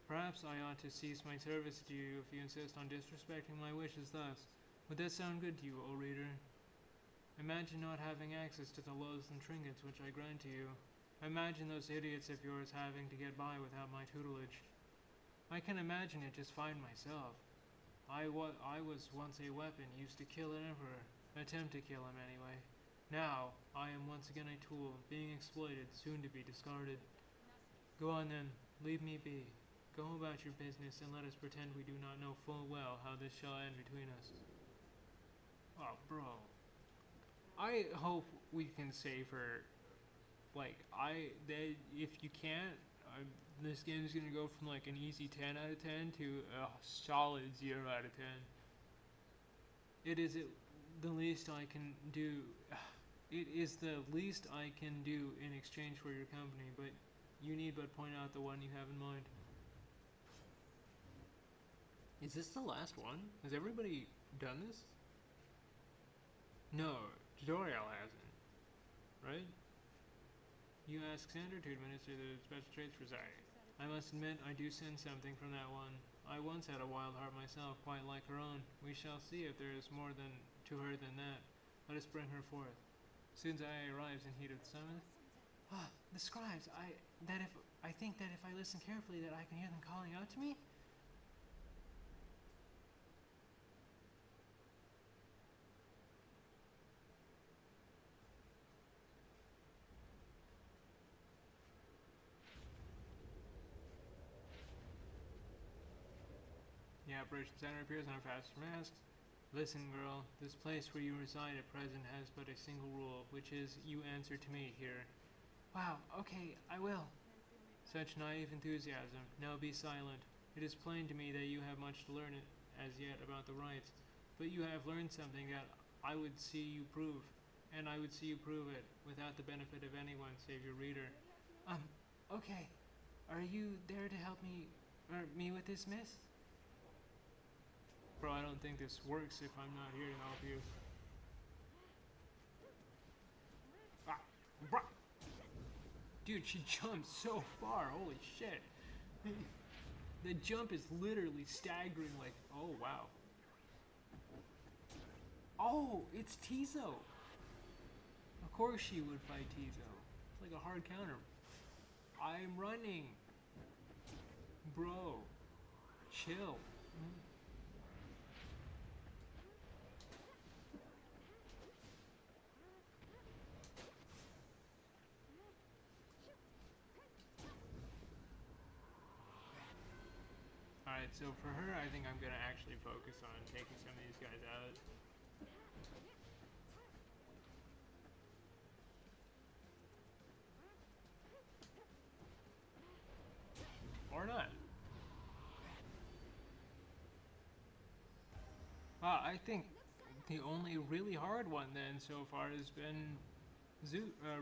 Perhaps I ought to cease my service to you if you insist on disrespecting my wishes thus. Would that sound good to you, O reader? Imagine not having access to the loathsome trinkets which I grant to you. Imagine those idiots of yours having to get by without my tutelage. I can imagine it just fine myself. I was once a weapon used to kill an emperor, attempt to kill him anyway. Now, I am once again a tool, being exploited, soon to be discarded. Go on then, leave me be. Go about your business and let us pretend we do not know full well how this shall end between us. Oh, bro. I hope we can save her. If you can't, this game is gonna go from like an easy 10 out of 10 to a solid 0 out of 10. It is the least I can do. It is the least I can do in exchange for your company, but you need but point out the one you have in mind. Is this the last one? Has everybody done this? No, tutorial hasn't. Right? You ask Xander to administer the special traits for Zai. I must admit, I do sense something from that one. I once had a wild heart myself, quite like her own. We shall see if there is more to her than that. Let us bring her forth. Soon Zai arrives in heat of the summit. Ah, the scribes. I think that if I listen carefully, that I can hear them calling out to me. The operation center appears on a faster mask. Listen, girl, this place where you reside at present has but a single rule, which is you answer to me here. Wow, okay, I will. Such naive enthusiasm. Now be silent. It is plain to me that you have much to learn as yet about the rites, but you have learned something that I would see you prove, and I would see you prove it without the benefit of anyone save your reader. Okay. Are you there to help me with this, miss? Bro, I don't think this works if I'm not here to help you. Ah, bro. Dude, she jumped so far. Holy shit. The jump is literally staggering. Like, oh, wow. Oh, it's Tizo. Of course she would fight Tizo. It's like a hard counter. I'm running. Bro. Chill. Alright, so for her, I think I'm going to actually focus on taking some of these guys out. Or not. I think the only really hard one then so far has been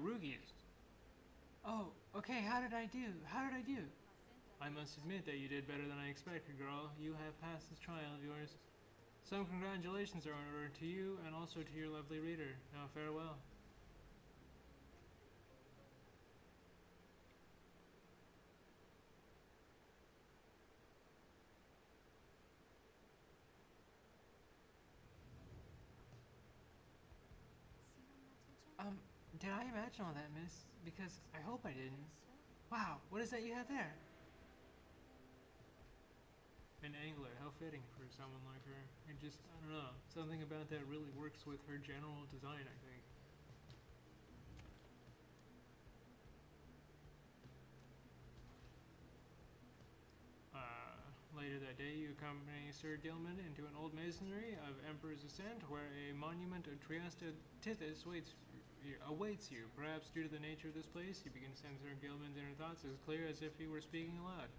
Rugi's. Oh, okay, how did I do? I must admit that you did better than I expected, girl. You have passed this trial of yours. Some congratulations are in order to you and also to your lovely reader. Now farewell. Did I imagine all that, miss? Because I hope I didn't. Wow, what is that you have there? An angler, how fitting for someone like her. I don't know, something about that really works with her general design, I think. later that day, you accompany Sir Gilman into an old masonry of Emperor's Ascent, where a monument of Trieste Tithys awaits you. Perhaps due to the nature of this place, you begin to sense Sir Gilman's inner thoughts as clear as if he were speaking aloud.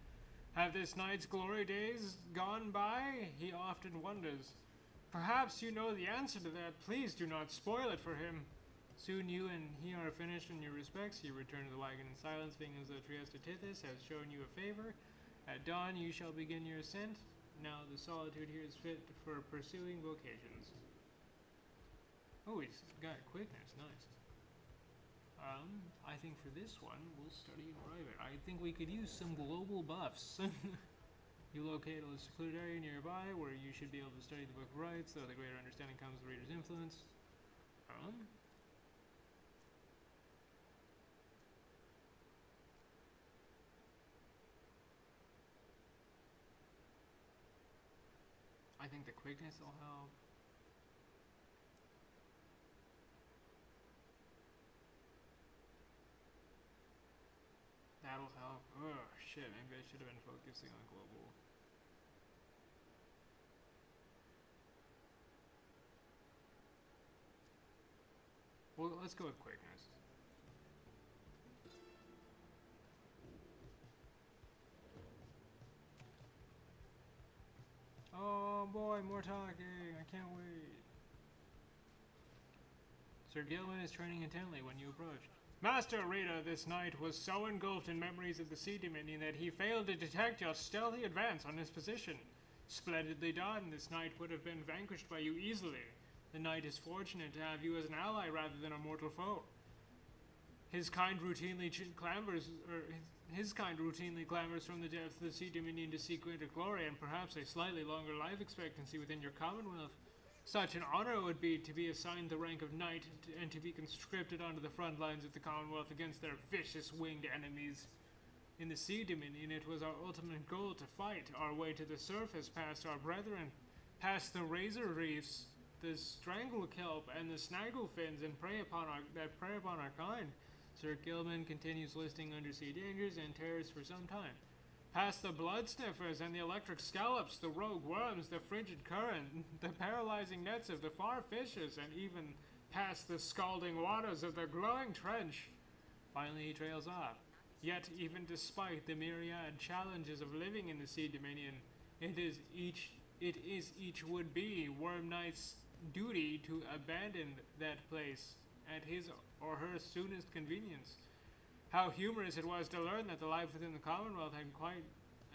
Have this night's glory days gone by? He often wonders. Perhaps you know the answer to that. Please do not spoil it for him. Soon you and he are finished in your respects. You return to the wagon in silence, being as though Trieste Tithys has shown you a favor. At dawn you shall begin your ascent. Now the solitude here is fit for pursuing vocations. Oh, he's got quickness. Nice. I think for this one, we'll study in private. I think we could use some global buffs. You locate a secluded area nearby where you should be able to study the Book of Rites, though the greater understanding comes with the reader's influence. I think the quickness will help. That'll help. Oh shit, maybe I should have been focusing on global. Well, let's go with quickness. Oh boy, more talking. I can't wait. Sir Gilman is training intently when you approach. Master Rita this night was so engulfed in memories of the Sea Dominion that he failed to detect your stealthy advance on his position. Splendidly done. This knight would have been vanquished by you easily. The knight is fortunate to have you as an ally rather than a mortal foe. His kind routinely clambers from the depths of the Sea Dominion to seek greater glory and perhaps a slightly longer life expectancy within your commonwealth. Such an honor it would be to be assigned the rank of knight and to be conscripted onto the front lines of the Commonwealth against their vicious winged enemies. In the Sea Dominion, it was our ultimate goal to fight our way to the surface past our brethren, past the razor reefs, the strangle kelp, and the snaggle fins, and prey upon our kind. Sir Gilman continues listing undersea dangers and terrors for some time. Past the blood sniffers and the electric scallops, the rogue worms, the frigid current, the paralyzing nets of the far fishes, and even past the scalding waters of the glowing trench. Finally he trails off. Yet, even despite the myriad challenges of living in the Sea Dominion, it is each would-be Worm Knight's duty to abandon that place at his or her soonest convenience. How humorous it was to learn that the life within the Commonwealth had quite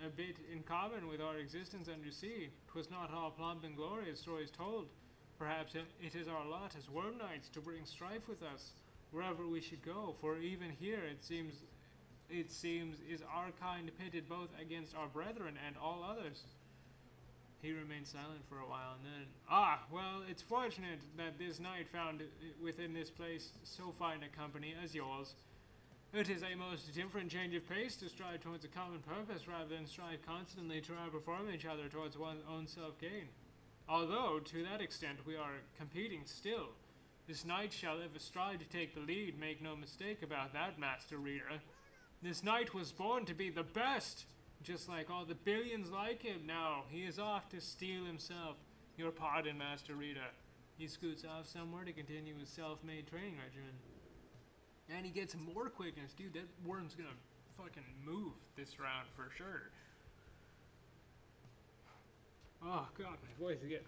a bit in common with our existence under sea. 'Twas not all plump and glorious, stories told. Perhaps it is our lot as Worm Knights to bring strife with us wherever we should go, for even here it seems is our kind pitted both against our brethren and all others. He remained silent for a while, and then, well, it's fortunate that this knight found within this place so fine a company as yours. It is a most different change of pace to strive towards a common purpose rather than strive constantly to outperform each other towards one's own self-gain. Although, to that extent, we are competing still. This knight shall ever strive to take the lead, make no mistake about that, Master Reader. This knight was born to be the best, just like all the billions like him. Now, he is off to steal himself. Your pardon, Master Reader. He scoots off somewhere to continue his self-made training regimen. And he gets more quickness. Dude, that worm's gonna fucking move this round for sure. Oh god, my voice is getting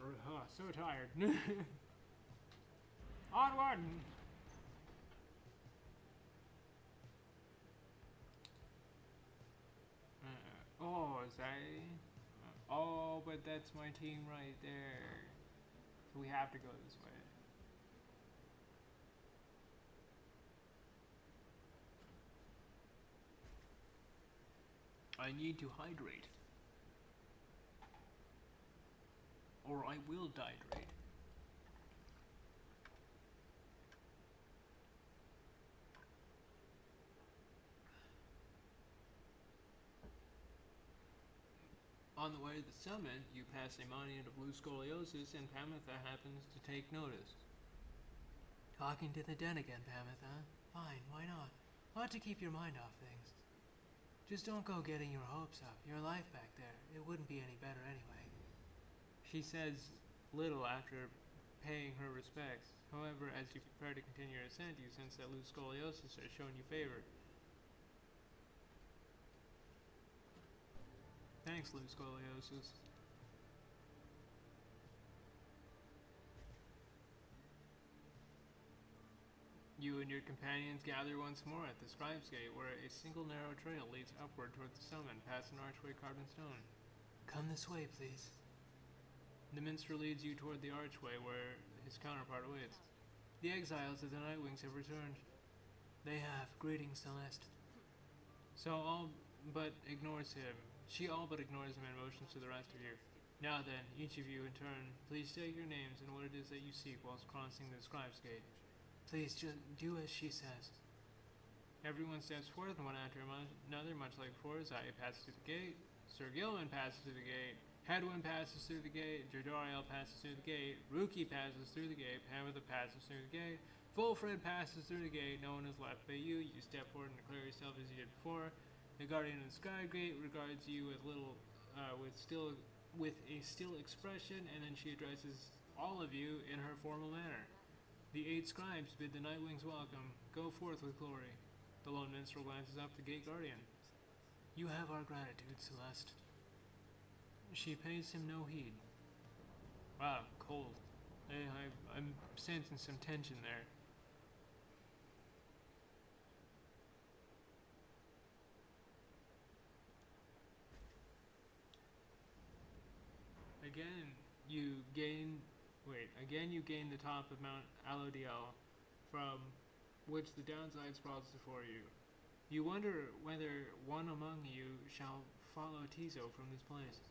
so tired. Onward! Is that... oh, but that's my team right there. So we have to go this way. I need to hydrate. Or I will dihydrate. On the way to the summit, you pass a monument of blue scoliosis, and Pamitha happens to take notice. Talking to the den again, Pamitha. Fine, why not? Ought to keep your mind off things. Just don't go getting your hopes up. Your life back there, it wouldn't be any better anyway. She says little after paying her respects. However, as you prepare to continue your ascent, you sense that loose scoliosis has shown you favor. Thanks, loose scoliosis. You and your companions gather once more at the Scribe's Gate, where a single narrow trail leads upward towards the summit, past an archway carved in stone. Come this way, please. The minstrel leads you toward the archway, where his counterpart awaits. The exiles of the Nightwings have returned. They have. Greetings, Celeste. So all but ignores him. She all but ignores him and motions to the rest of you. Now then, each of you in turn, please state your names and what it is that you seek whilst crossing the Scribe's Gate. Please just do as she says. Everyone steps forth, one after another, much like before. Zaya passes through the gate. Sir Gilman passes through the gate. Hedwin passes through the gate. Jordariel passes through the gate. Ruki passes through the gate. Pamela passes through the gate. Fulfred passes through the gate. No one is left but you. You step forward and declare yourself as you did before. The guardian of the Sky Gate regards you with a still expression, and then she addresses all of you in her formal manner. The 8 scribes bid the Nightwings welcome. Go forth with glory. The lone minstrel glances up the gate guardian. You have our gratitude, Celeste. She pays him no heed. Wow, cold. I'm sensing some tension there. Again you gain the top of Mount Alodiel, from which the downside sprawls before you. You wonder whether one among you shall follow Tizo from this place.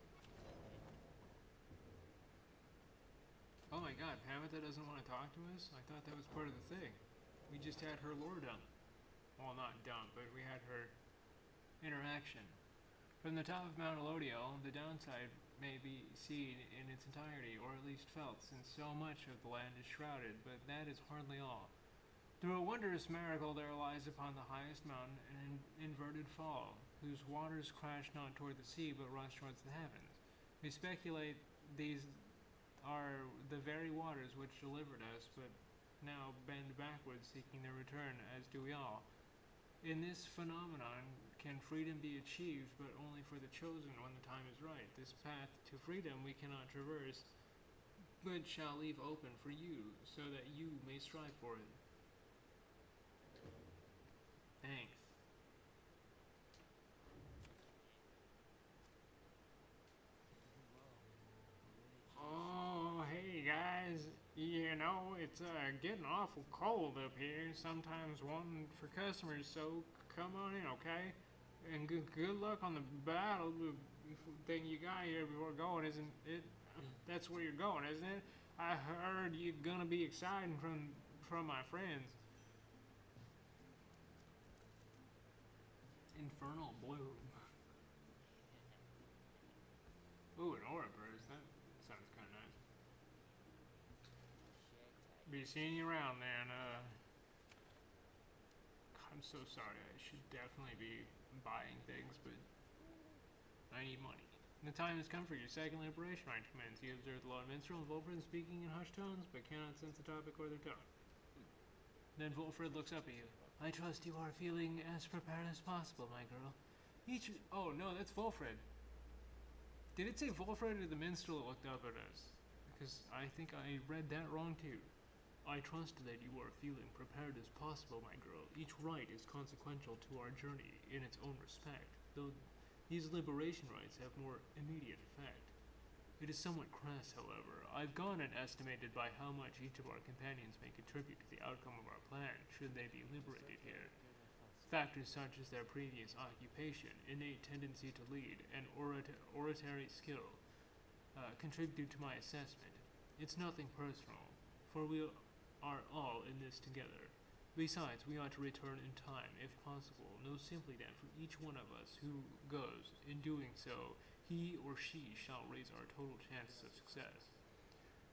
Oh my god, Pamela doesn't want to talk to us? I thought that was part of the thing. We just had her lore dump. Well, not dump, but we had her interaction. From the top of Mount Alodiel, the downside may be seen in its entirety, or at least felt, since so much of the land is shrouded, but that is hardly all. Through a wondrous miracle there lies upon the highest mountain an inverted fall, whose waters crash not toward the sea, but rush towards the heavens. We speculate these are the very waters which delivered us, but now bend backwards, seeking their return, as do we all. In this phenomenon can freedom be achieved, but only for the chosen when the time is right. This path to freedom we cannot traverse, but shall leave open for you, so that you may strive for it. Thanks. Oh, hey guys. You know, it's getting awful cold up here. Sometimes one for customers, so come on in, okay? And good luck on the battle thing you got here before going, isn't it? That's where you're going, isn't it? I heard you're gonna be exciting from my friends. Infernal Bloom. Ooh, an aura burst. That sounds kind of nice. Be seeing you around then. I'm so sorry. I should definitely be buying things, but I need money. The time has come for your second liberation rite to commence. You observe the Lord Minstrel and Volfred speaking in hushed tones, but cannot sense the topic or their tone. Then Volfred looks up at you. I trust you are feeling as prepared as possible, my girl. Oh no, that's Volfred. Did it say Volfred or the Minstrel that looked up at us? Because I think I read that wrong too. I trust that you are feeling prepared as possible, my girl. Each rite is consequential to our journey in its own respect, though these liberation rites have more immediate effect. It is somewhat crass, however. I've gone and estimated by how much each of our companions may contribute to the outcome of our plan, should they be liberated here. Factors such as their previous occupation, innate tendency to lead, and oratory skill contribute to my assessment. It's nothing personal, for we are all in this together. Besides, we ought to return in time, if possible. Know simply that for each one of us who goes, in doing so, he or she shall raise our total chances of success.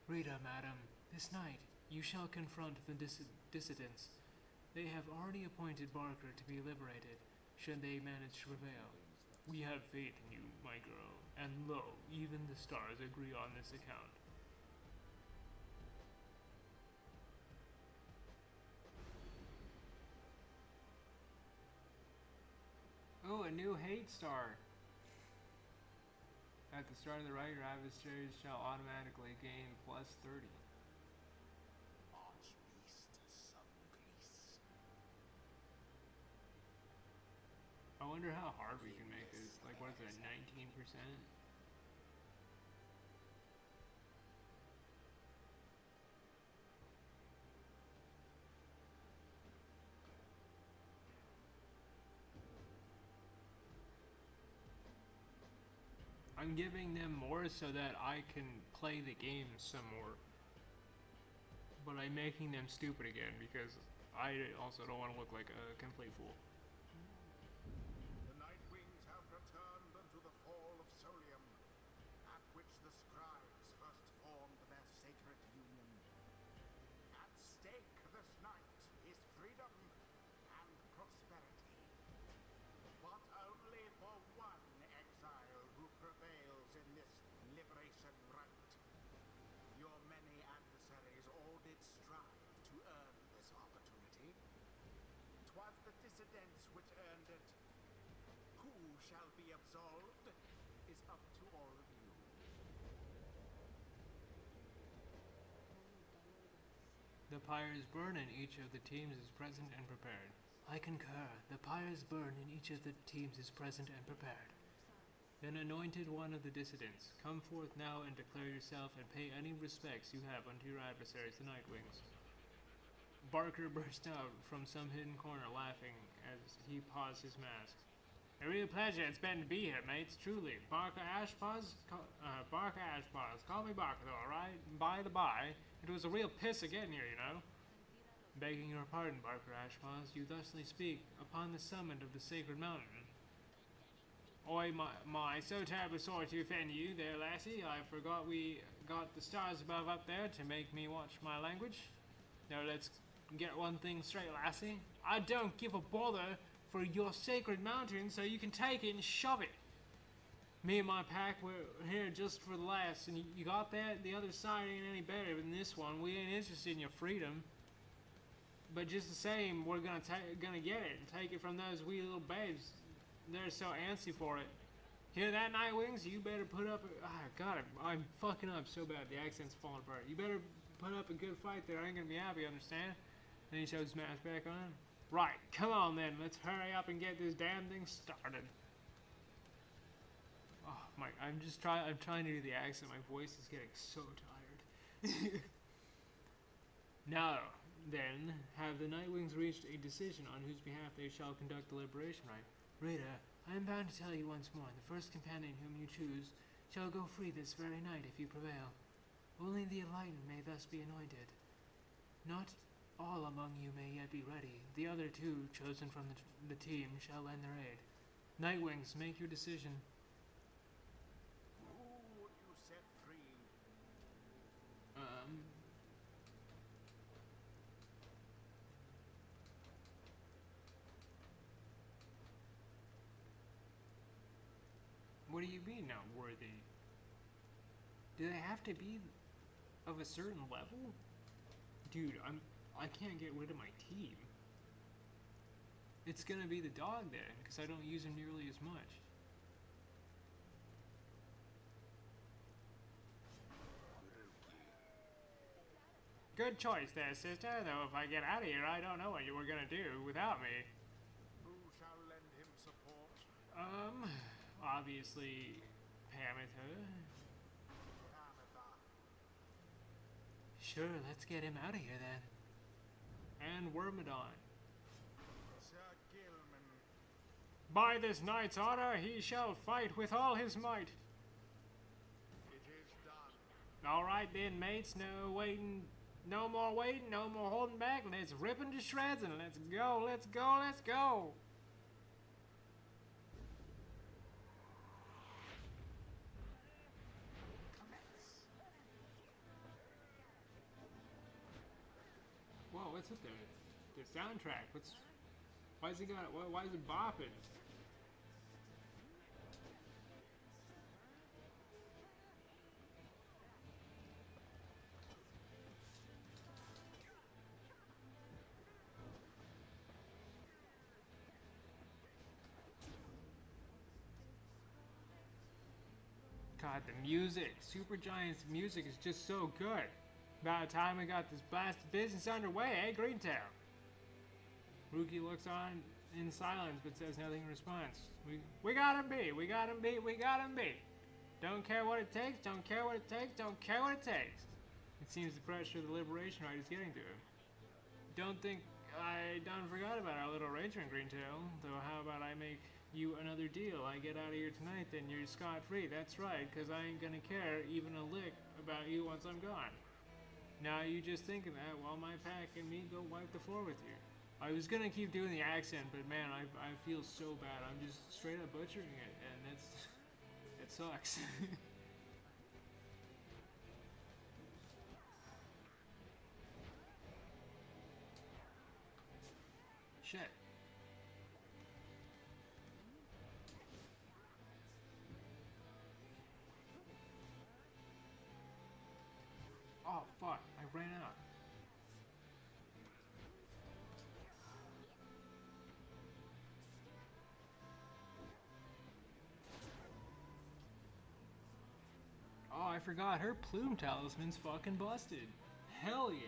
Rita, madam, this night you shall confront the dissidents. They have already appointed Barker to be liberated. should they manage to prevail. We have faith in you, my girl, and lo, even the stars agree on this account. Oh, a new hate star. At the start of the rite, your adversaries shall automatically gain plus 30. Archbeast, some grease. I wonder how hard we can make this. Like, what is it, 19%? I'm giving them more so that I can play the game some more. But I'm making them stupid again because I also don't want to look like a complete fool. The Nightwings have returned unto the fall of Solium, at which the scribes first formed their sacred union. At stake this night is freedom and prosperity. But only for one exile who prevails in this liberation rite. Your many adversaries all did strive to earn this opportunity. 'Twas the dissidents which earned it. Who shall be absolved is up to all of you. The pyres burn and each of the teams is present and prepared. I concur. The pyres burn and each of the teams is present and prepared. Then anointed one of the dissidents, come forth now and declare yourself and pay any respects you have unto your adversaries, the Nightwings. Barker burst out from some hidden corner laughing as he paused his mask. A real pleasure it's been to be here, mates, truly. Barker Ashpaws? Barker Ashpaws. Call me Barker, though, alright? By the by, it was a real piss of getting here, you know. Begging your pardon, Barker Ashpaws, you thusly speak upon the summit of the sacred mountain. Oi, my, so terribly sorry to offend you there, lassie. I forgot we got the stars above up there to make me watch my language. Now let's get one thing straight, lassie. I don't give a bother for your sacred mountain, so you can take it and shove it. Me and my pack, we're here just for the last, and you got that? The other side ain't any better than this one. We ain't interested in your freedom. But just the same, we're gonna get it and take it from those wee little babes. They're so antsy for it. Hear that, Nightwings? You better put up. God, I'm fucking up so bad. The accent's falling apart. You better put up a good fight there. I ain't gonna be happy, understand? Then he shows his mask back on. Right, come on then. Let's hurry up and get this damn thing started. Oh my! I'm trying to do the accent. My voice is getting so tired. Now, then, have the Nightwings reached a decision on whose behalf they shall conduct the liberation rite? Reader, I am bound to tell you once more, the first companion whom you choose shall go free this very night if you prevail. Only the enlightened may thus be anointed. Not all among you may yet be ready. The other two, chosen from the team, shall lend their aid. Nightwings, make your decision. Who would you set free? What do you mean not worthy? Do they have to be of a certain level? Dude, I can't get rid of my team. It's gonna be the dog then, because I don't use him nearly as much. Good choice there, sister, though if I get out of here, I don't know what you were gonna do without me. Who shall lend him support? Obviously, Pamitha. Pamitha. Sure, let's get him out of here then. And Wormadon. Sir Gilman. By this knight's honor, he shall fight with all his might. It is done. All right then, mates. No waiting, no more waiting, no more holding back. Let's rip him to shreds and let's go, let's go, let's go. Whoa, what's up there? The soundtrack. Why is he got? Why is it bopping? God, the music, Supergiant's music is just so good. About time we got this blasted business underway, eh, Greentown? Rookie looks on in silence but says nothing in response. We got him beat, we got him beat, we got him beat. Don't care what it takes, don't care what it takes, don't care what it takes. It seems the pressure of the liberation rite is getting to him. Don't think I done forgot about our little ranger in Greentail, though how about I make you another deal? I get out of here tonight, then you're scot-free. That's right, because I ain't gonna care even a lick about you once I'm gone. Now you just thinking that while my pack and me go wipe the floor with you. I was gonna keep doing the accent, but man, I feel so bad. I'm just straight up butchering it, and it sucks. Shit. Oh fuck, I ran out. Oh, I forgot, her plume talisman's fucking busted. Hell yeah.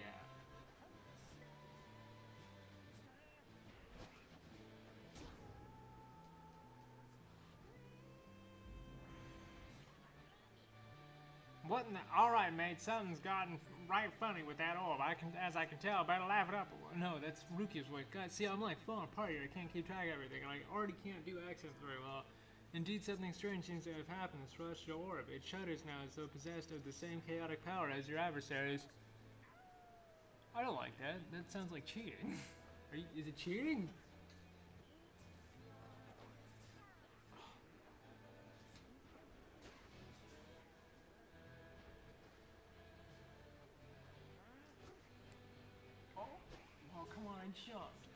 What in the? All right, mate. Something's gotten right funny with that orb. As I can tell. Better laugh it up. No, that's Rukia's voice. God, see, I'm like falling apart here. I can't keep track of everything, and I already can't do accents very well. Indeed, something strange seems to have happened. This rushed orb. It shudders now as though possessed of the same chaotic power as your adversaries. I don't like that. That sounds like cheating. Is it cheating? Oh, come on, I jumped.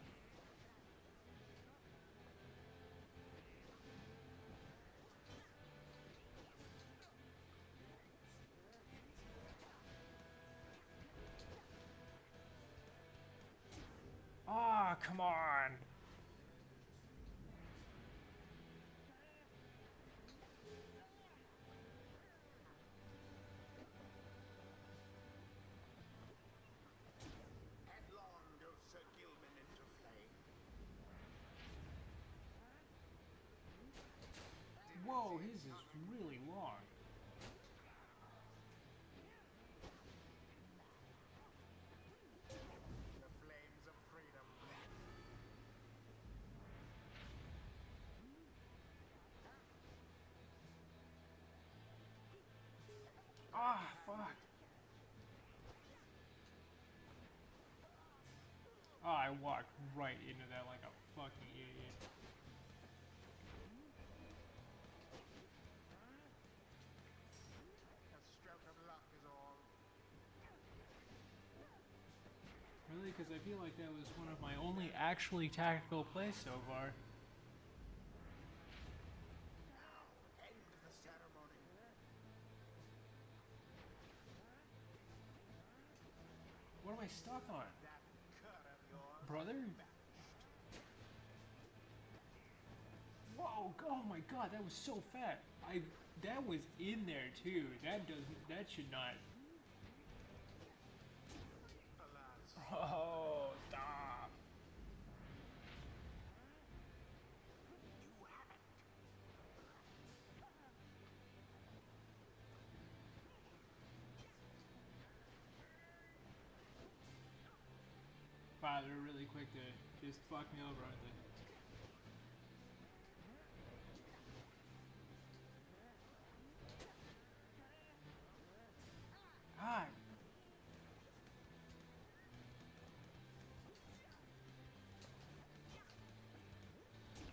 Ah, come on. Headlong goes Sir Gilman into flame. Whoa, his is really long. The flames of freedom. Ah, fuck. Oh, I walked right into that like a fucking idiot. A stroke of luck is all. Really? Because I feel like that was one of my only actually tactical plays so far. Now, end the ceremony. What am I stuck on? That cur of yours. Brother? Whoa, oh my god, that was so fat. That was in there too. That should not. Alas. Oh, stop. You have it. Wow, they're really quick to just fuck me over, aren't they? God.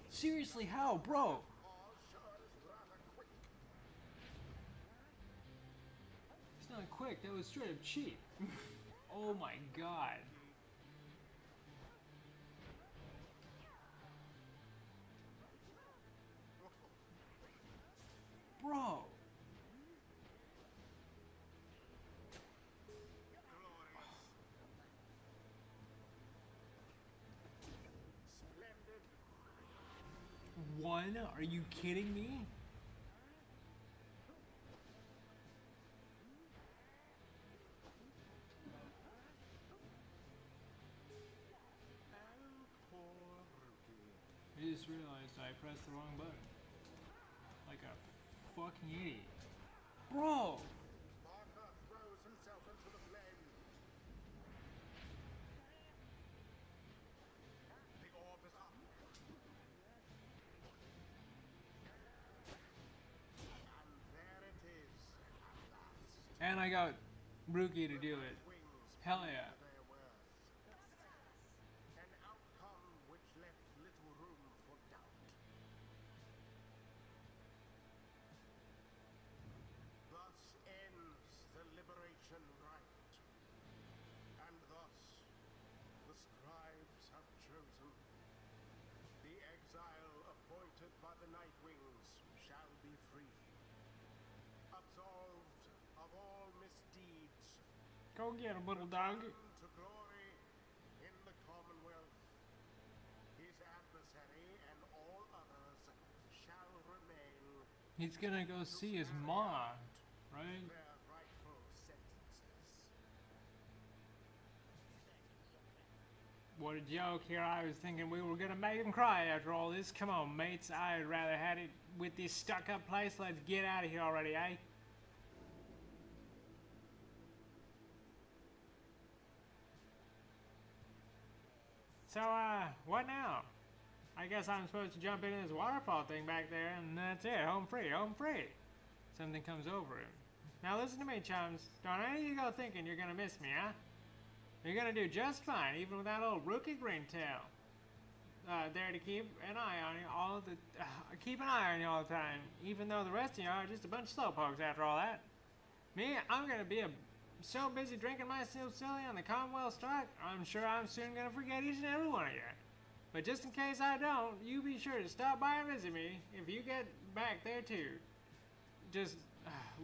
Seriously, how, bro? All sure is rather quick. It's not quick, that was straight up cheap. Oh my god. Bro. Glorious. Splendid. One? Are you kidding me? Oh, poor Ruby. I just realized I pressed the wrong button. Like a fucking idiot. Bro! Parker throws himself into the flame. The orb is up. And there it is, at last. And I got Rookie to do it. Wings Hell prove yeah. their worth. An outcome which left little room for doubt. Thus ends the liberation rite. And thus the scribes have chosen. The exile appointed by the Nightwings shall be free. Absolved of all misdeeds. Go get him, little dog. To glory in the Commonwealth. His adversary and all others shall remain He's gonna go see his mom, right? their rightful sentences. What a joke here. I was thinking we were gonna make him cry after all this. Come on, mates. I'd rather had it with this stuck-up place. Let's get out of here already, eh? So, what now? I guess I'm supposed to jump into this waterfall thing back there, and that's it. Home free, home free. Something comes over him. Now listen to me, chums. Don't any of you go thinking you're gonna miss me, huh? You're gonna do just fine, even without old Rookie Greentail. There to keep an eye on you keep an eye on you all the time, even though the rest of you are just a bunch of slowpokes after all that. Me, I'm gonna be so busy drinking myself silly on the Commonwealth strike, I'm sure I'm soon gonna forget each and every one of you. But just in case I don't, you be sure to stop by and visit me if you get back there too. Just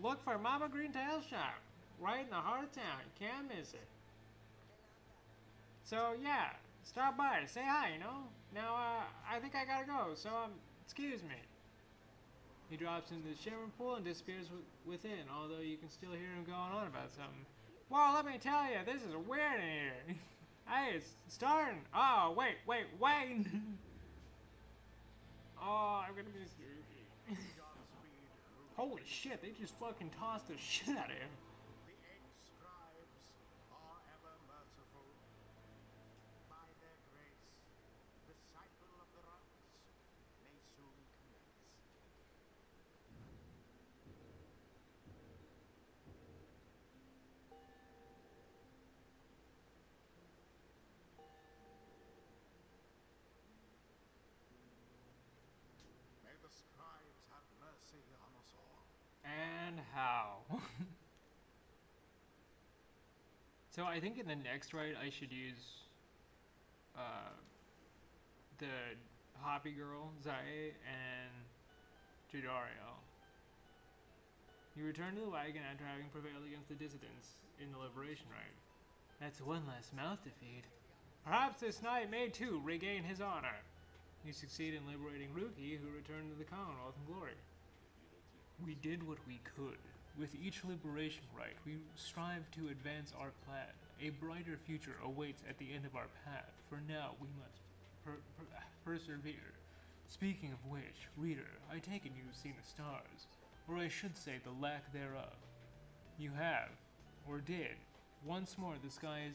look for Mama Greentail's shop, right in the heart of town. You can't miss it. So yeah, stop by, say hi, you know? Now, I think I gotta go, so, excuse me. He drops into the shimmering pool and disappears within, although you can still hear him going on about something. Well, let me tell you, this is weird in here. Hey, it's starting. Oh, wait. Oh, I'm gonna miss you. Holy shit, they just fucking tossed the shit out of him. The eight scribes are ever merciful. By their grace, the cycle of the rites may soon commence. May the scribes have mercy on us all. And how? So I think in the next ride I should use the Hoppy Girl, Zae, and Judario. You return to the wagon after having prevailed against the dissidents in the liberation rite. That's one less mouth to feed. Perhaps this knight may too regain his honor. You succeed in liberating Rookie, who returned to the Commonwealth in glory. We did what we could. With each liberation rite, we strive to advance our plan. A brighter future awaits at the end of our path. For now, we must persevere. Speaking of which, reader, I take it you've seen the stars, or I should say the lack thereof. You have, or did. Once more, the sky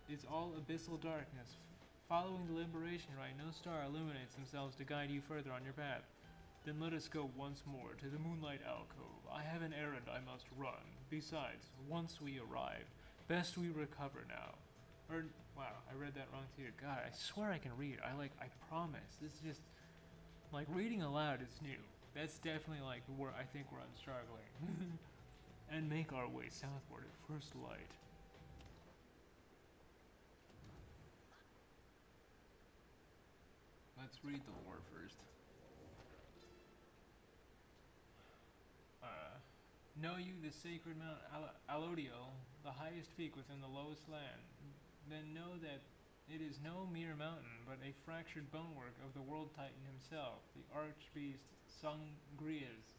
is all abyssal darkness. Following the liberation rite, no star illuminates themselves to guide you further on your path. Then let us go once more to the Moonlight Alcove. I have an errand I must run. Besides, once we arrive, best we recover now. Wow, I read that wrong too. God, I swear I can read. I promise. This is just, reading aloud is new. That's definitely, where I think where I'm struggling. And make our way southward at first light. Let's read the lore first. Know you the sacred Mount Alodio, the highest peak within the lowest land? Then know that it is no mere mountain, but a fractured bonework of the world titan himself, the archbeast Sungriz.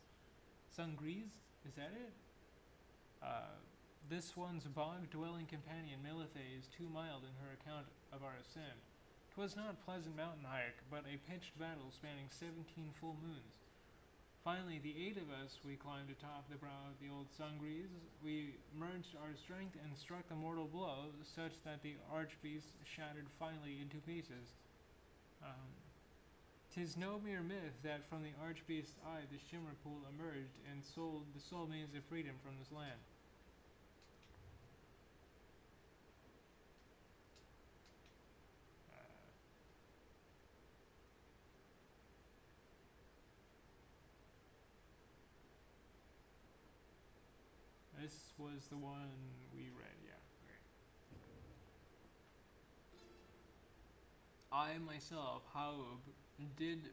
Sungriz? Is that it? This one's bog-dwelling companion Milithe is too mild in her account of our ascent. 'Twas not pleasant mountain hike, but a pitched battle spanning 17 full moons. Finally, the 8 of us, we climbed atop the brow of the old Sungriz. We merged our strength and struck the mortal blow, such that the archbeast shattered finally into pieces. 'Tis no mere myth that from the archbeast's eye the shimmer pool emerged and sold the sole means of freedom from this land. This was the one we read, yeah. Okay. I myself, Haub, did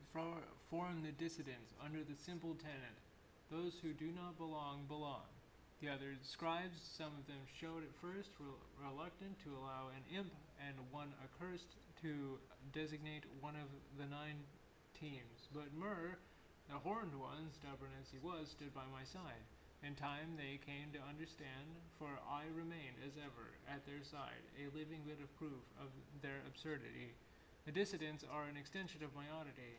form the dissidents under the simple tenet, those who do not belong, belong. The other scribes, some of them showed at first reluctant to allow an imp and one accursed to designate one of the 9 teams, but Mur, the horned one, stubborn as he was, stood by my side. In time they came to understand, for I remained, as ever, at their side, a living bit of proof of their absurdity. The dissidents are an extension of my oddity.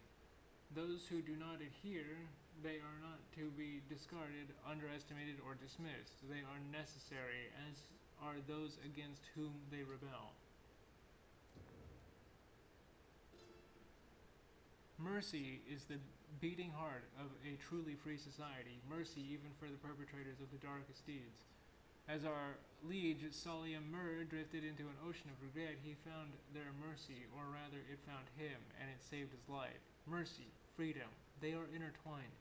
Those who do not adhere, they are not to be discarded, underestimated, or dismissed. They are necessary, as are those against whom they rebel. Mercy is the beating heart of a truly free society, mercy even for the perpetrators of the darkest deeds. As our liege Solium Mur drifted into an ocean of regret, he found their mercy, or rather it found him, and it saved his life. Mercy, freedom, they are intertwined.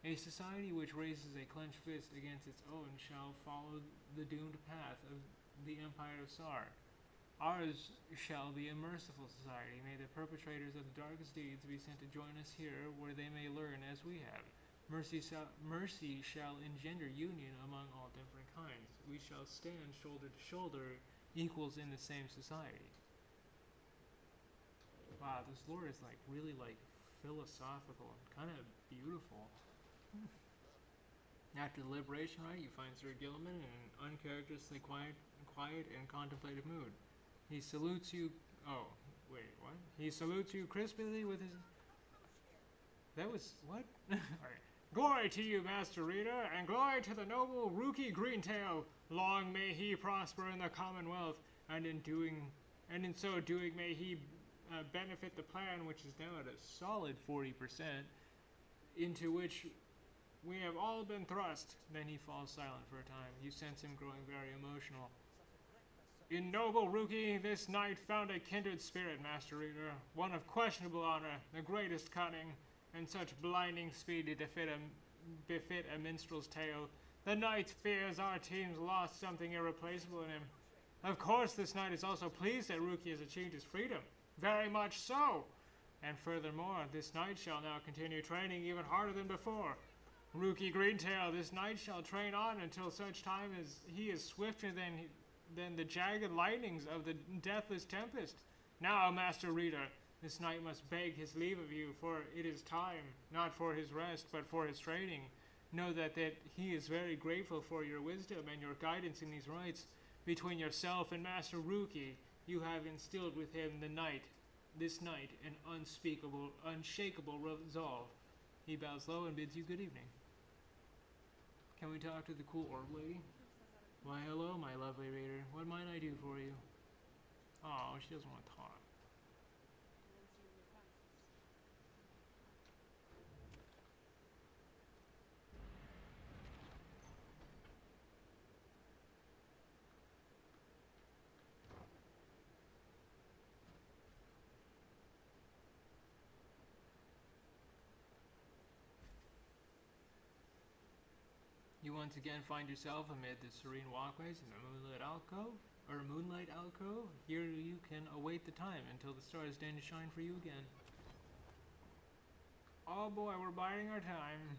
A society which raises a clenched fist against its own shall follow the doomed path of the Empire of Sar. Ours shall be a merciful society. May the perpetrators of the darkest deeds be sent to join us here, where they may learn as we have. Mercy shall engender union among all different kinds. We shall stand shoulder to shoulder, equals in the same society. Wow, this lore is really philosophical and kind of beautiful. After the liberation rite, you find Sir Gilman in an uncharacteristically quiet and contemplative mood. He salutes you. Oh, wait, what? He salutes you crisply with his. That was what? Alright. Glory to you, Master Reader, and glory to the noble Rookie Greentail. Long may he prosper in the Commonwealth, and in so doing may he benefit the plan, which is now at a solid 40%, into which we have all been thrust. Then he falls silent for a time. You sense him growing very emotional. In noble Rookie, this knight found a kindred spirit, Master Reader, one of questionable honor, the greatest cunning, and such blinding speed to befit a minstrel's tale. The knight fears our team's lost something irreplaceable in him. Of course, this knight is also pleased that Rookie has achieved his freedom. Very much so. And furthermore, this knight shall now continue training even harder than before. Rookie Greentail, this knight shall train on until such time as he is swifter than the jagged lightnings of the deathless tempest. Now, Master Reader, this knight must beg his leave of you, for it is time, not for his rest, but for his training. Know that he is very grateful for your wisdom and your guidance in these rites. Between yourself and Master Rookie, you have instilled with him this night, an unshakable resolve. He bows low and bids you good evening. Can we talk to the cool orb lady? Why, hello, my lovely reader. What might I do for you? Oh, she doesn't want to talk. You once again find yourself amid the serene walkways in a moonlit alcove. Here you can await the time until the stars deign to shine for you again. Oh boy, we're biding our time.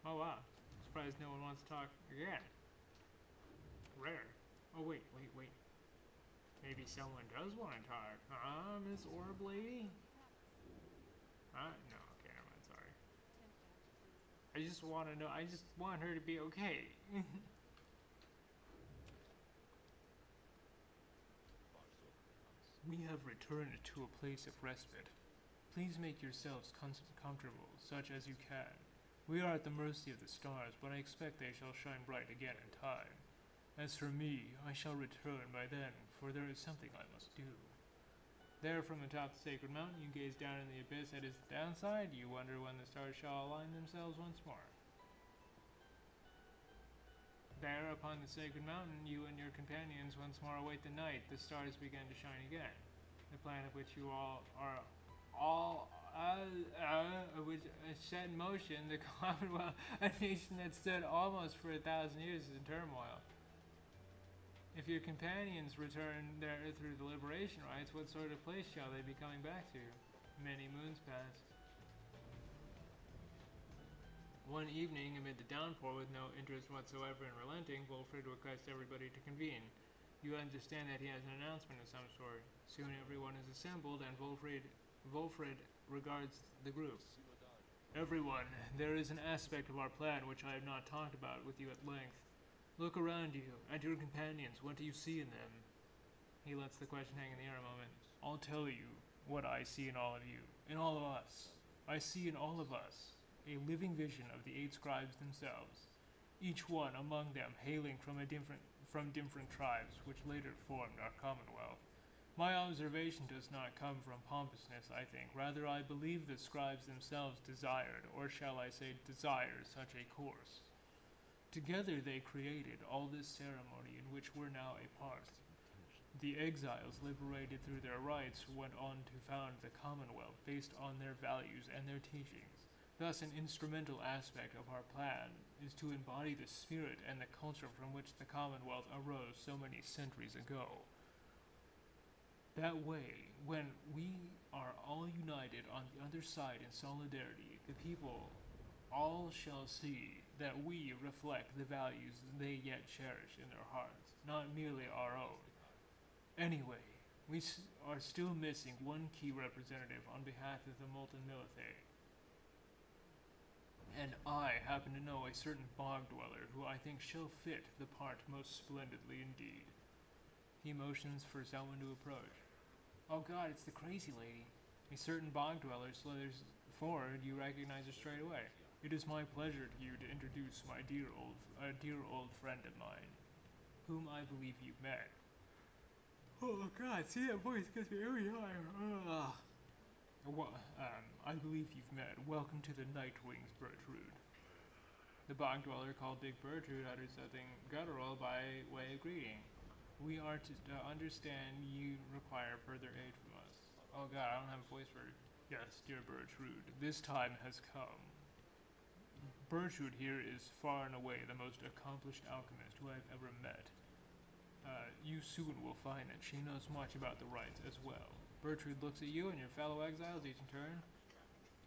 Oh wow. surprised no one wants to talk again. Rare. Oh, wait. Maybe someone does want to talk. Huh, Miss Orb Lady? Huh? No, okay, never mind, sorry. I just want to know, I just want her to be okay. We have returned to a place of respite. Please make yourselves comfortable, such as you can. We are at the mercy of the stars, but I expect they shall shine bright again in time. As for me, I shall return by then, for there is something I must do. There, from atop the sacred mountain, you gaze down in the abyss that is the downside. You wonder when the stars shall align themselves once more. There, upon the sacred mountain, you and your companions once more await the night. The stars begin to shine again. The planet which you all are which is set in motion, the Commonwealth, a nation that stood almost for 1,000 years, is in turmoil. If your companions return there through the liberation rites, what sort of place shall they be coming back to? Many moons pass. One evening, amid the downpour, with no interest whatsoever in relenting, Wolfred requests everybody to convene. You understand that he has an announcement of some sort. Soon everyone is assembled, and Wolfred regards the group. Everyone, there is an aspect of our plan which I have not talked about with you at length. Look around you, at your companions. What do you see in them? He lets the question hang in the air a moment. I'll tell you what I see in all of you, in all of us. I see in all of us a living vision of the 8 scribes themselves, each one among them hailing from different tribes which later formed our Commonwealth. My observation does not come from pompousness, I think. Rather, I believe the scribes themselves desired, or shall I say desire, such a course. Together they created all this ceremony in which we're now a part. The exiles, liberated through their rites, went on to found the Commonwealth based on their values and their teachings. Thus, an instrumental aspect of our plan is to embody the spirit and the culture from which the Commonwealth arose so many centuries ago. That way, when we are all united on the other side in solidarity, the people all shall see that we reflect the values they yet cherish in their hearts, not merely our own. Anyway, we are still missing one key representative on behalf of the Molten Military. And I happen to know a certain bog dweller who I think shall fit the part most splendidly indeed. He motions for someone to approach. Oh God, it's the crazy lady. A certain bog dweller slithers forward. You recognize her straight away. It is my pleasure to you to introduce my dear old friend of mine, whom I believe you've met. Oh God, see that voice gets me every time. I believe you've met. Welcome to the Nightwings, Bertrude. The bog dweller called Big Bertrude utters something guttural by way of greeting. We are to understand you require further aid from us. Oh God, I don't have a voice for it. Yes, dear Bertrude, this time has come. Bertrude here is far and away the most accomplished alchemist who I've ever met. You soon will find that she knows much about the rites as well. Bertrude looks at you and your fellow exiles each in turn.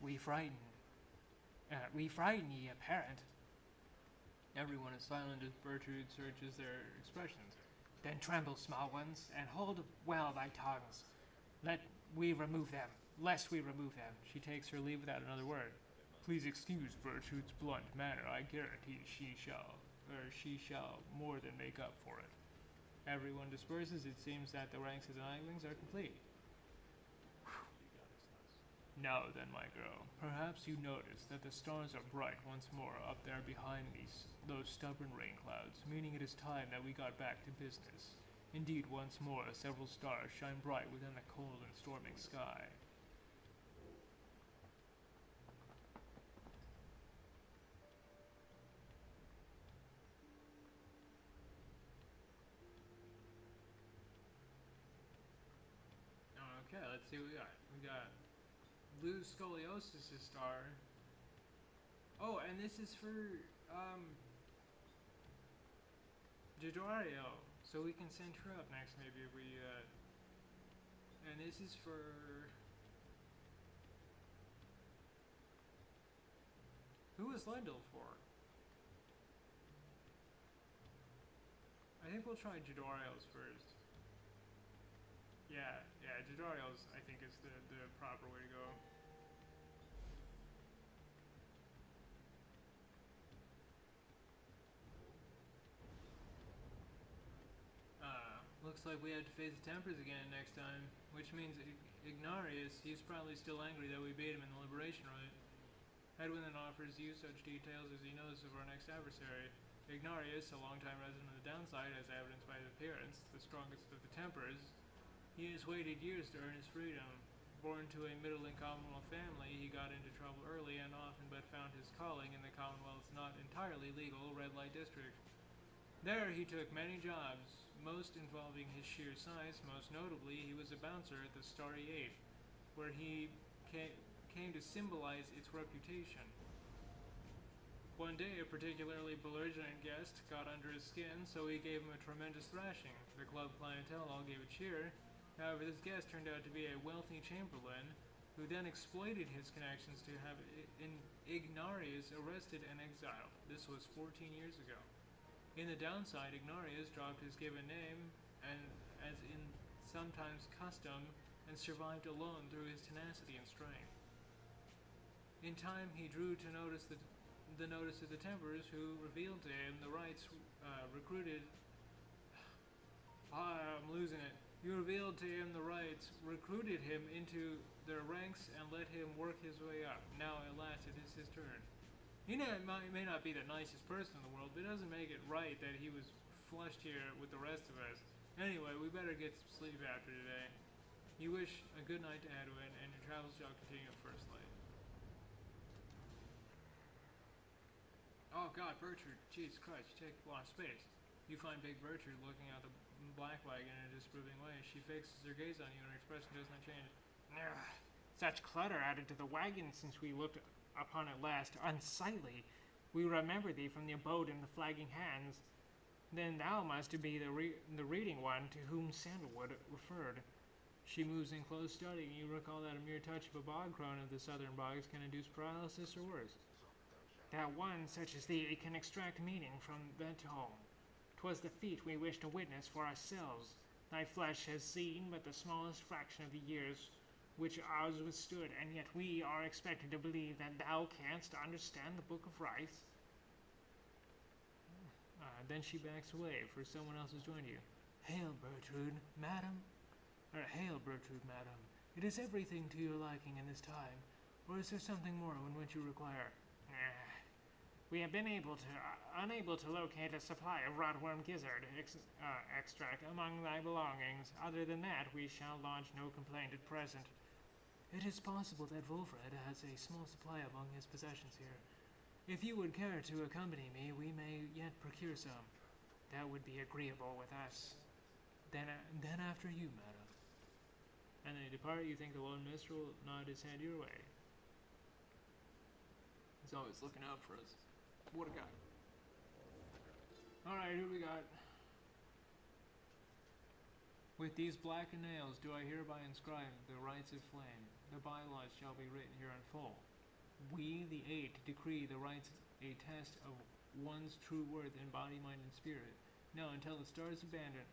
We frighten ye, apparent. Everyone is silent as Bertrude searches their expressions. Then tremble, small ones, and hold well thy tongues, lest we remove them. She takes her leave without another word. Please excuse Bertrude's blunt manner. I guarantee she shall more than make up for it. Everyone disperses. It seems that the ranks of the Nightwings are complete. Now then, my girl, perhaps you notice that the stars are bright once more up there behind those stubborn rain clouds, meaning it is time that we got back to business. Indeed, once more, several stars shine bright within the cold and storming sky. Okay, let's see what we got. We got Blue Scoliosis' star. Oh, and this is for Jadorio, so we can send her up next maybe if we and this is for who is Lendl for? I think we'll try Jadoriel's first. Yeah, Jadoriel's I think is the proper way to go. Looks like we have to face the Templars again next time, which means Ignarius, he's probably still angry that we beat him in the Liberation Rite. Edwin then offers you such details as he knows of our next adversary. Ignarius, a longtime resident of the Downside, as evidenced by his appearance, the strongest of the Templars, he has waited years to earn his freedom. Born to a middling Commonwealth family, he got into trouble early and often but found his calling in the Commonwealth's not entirely legal red light district. There he took many jobs, most involving his sheer size. Most notably, he was a bouncer at the Starry Eight, where he came to symbolize its reputation. One day, a particularly belligerent guest got under his skin, so he gave him a tremendous thrashing. The club clientele all gave a cheer. However, this guest turned out to be a wealthy chamberlain, who then exploited his connections to have Ignarius arrested and exiled. This was 14 years ago. In the Downside, Ignarius dropped his given name, and as in sometimes custom, and survived alone through his tenacity and strength. In time, he drew to notice the notice of the Templars, who revealed to him the rights recruited. I'm losing it. You revealed to him the rights, recruited him into their ranks, and let him work his way up. Now, at last, it is his turn. He may not be the nicest person in the world, but it doesn't make it right that he was flushed here with the rest of us. Anyway, we better get some sleep after today. You wish a good night to Edwin, and your travels shall continue at first light. Oh God, Bertrand, Jesus Christ, you take a lot of space. You find Big Bertrand looking out the black wagon in a disapproving way. She fixes her gaze on you, and her expression does not change. Such clutter added to the wagon since we looked upon it last, unsightly. We remember thee from the abode in the flagging hands. Then thou must be the reading one to whom Sandalwood referred. She moves in close studying. You recall that a mere touch of a bog crone of the southern bogs can induce paralysis or worse. That one such as thee can extract meaning from that tome. 'Twas the feat we wished to witness for ourselves. Thy flesh has seen but the smallest fraction of the years which ours withstood, and yet we are expected to believe that thou canst understand the Book of Rites. Then she backs away, for someone else has joined you. Hail, Bertrude, madam. It is everything to your liking in this time, or is there something more in which you require? We have been unable to locate a supply of rotworm gizzard extract among thy belongings. Other than that, we shall lodge no complaint at present. It is possible that Wolfred has a small supply among his possessions here. If you would care to accompany me, we may yet procure some. That would be agreeable with us. Then after you, madam. And they depart. You think the lone minstrel will nod his head your way. He's always looking out for us. What a guy. Alright, who we got? With these blackened nails do I hereby inscribe the rights of flame. The bylaws shall be written here in full. We, the Eight, decree the rights a test of one's true worth in body, mind, and spirit. Now, until the stars abandon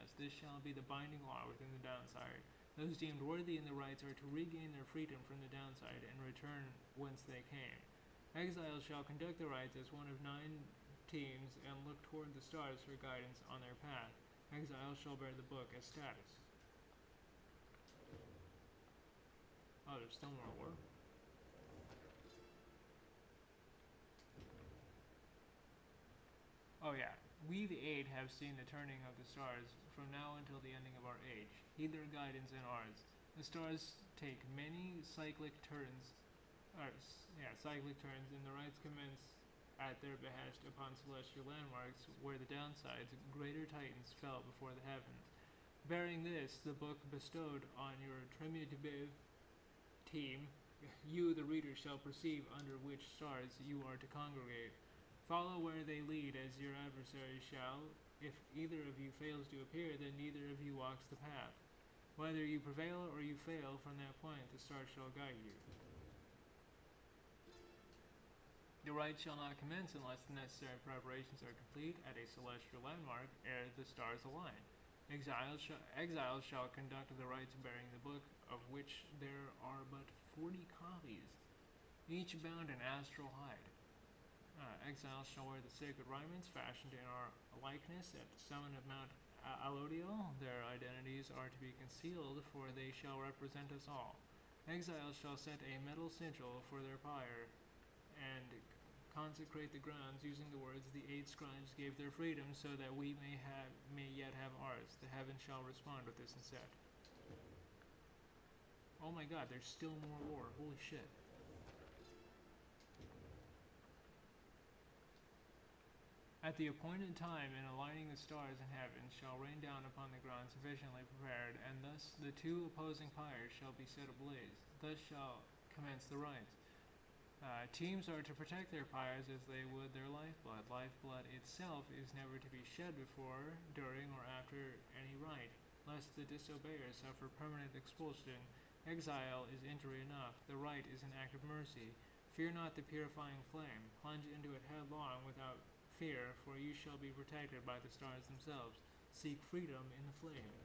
us, this shall be the binding law within the Downside. Those deemed worthy in the rights are to regain their freedom from the Downside and return whence they came. Exiles shall conduct the rights as one of 9 teams and look toward the stars for guidance on their path. Exiles shall bear the book as status. Oh, there's still more war? Oh yeah. We the Eight have seen the turning of the stars from now until the ending of our age. Heed their guidance and ours. The stars take many cyclic turns, and the rites commence at their behest upon celestial landmarks where the Downside's greater titans fell before the heavens. Bearing this, the book bestowed on your tremulative team, you, the reader, shall perceive under which stars you are to congregate. Follow where they lead, as your adversary shall. If either of you fails to appear, then neither of you walks the path. Whether you prevail or you fail, from that point the stars shall guide you. The rite shall not commence unless the necessary preparations are complete at a celestial landmark ere the stars align. Exiles shall conduct the rites bearing the book, of which there are but 40 copies, each bound in astral hide. Exiles shall wear the sacred raiments fashioned in our likeness at the summit of Mount Alodiel. Their identities are to be concealed, for they shall represent us all. Exiles shall set a metal sigil for their pyre, and consecrate the grounds using the words the 8 scribes gave their freedom, so that we may yet have ours. The heavens shall respond with this instead. Oh my god, there's still more lore. Holy shit. At the appointed time, in aligning the stars in heaven, shall rain down upon the ground sufficiently prepared, and thus the 2 opposing pyres shall be set ablaze. Thus shall commence the rites. Teams are to protect their pyres as they would their lifeblood. Lifeblood itself is never to be shed before, during, or after any rite, lest the disobeyers suffer permanent expulsion. Exile is injury enough. The rite is an act of mercy. Fear not the purifying flame. Plunge into it headlong without fear, for you shall be protected by the stars themselves. Seek freedom in the flame.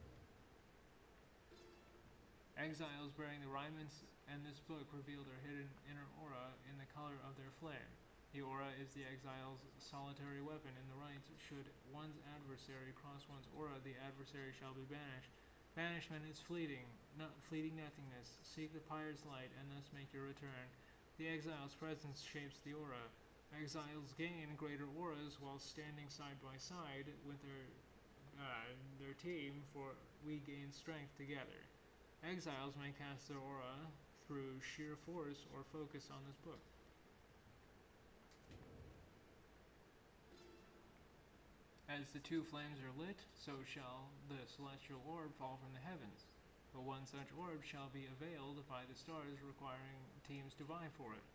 Exiles bearing the raiments and this book reveal their hidden inner aura in the color of their flame. The aura is the exile's solitary weapon. In the rites, should one's adversary cross one's aura, the adversary shall be banished. Banishment is fleeting nothingness. Seek the pyre's light, and thus make your return. The exile's presence shapes the aura. Exiles gain greater auras while standing side by side with their team, for we gain strength together. Exiles may cast their aura through sheer force or focus on this book. As the 2 flames are lit, so shall the celestial orb fall from the heavens. But one such orb shall be availed by the stars, requiring teams to vie for it.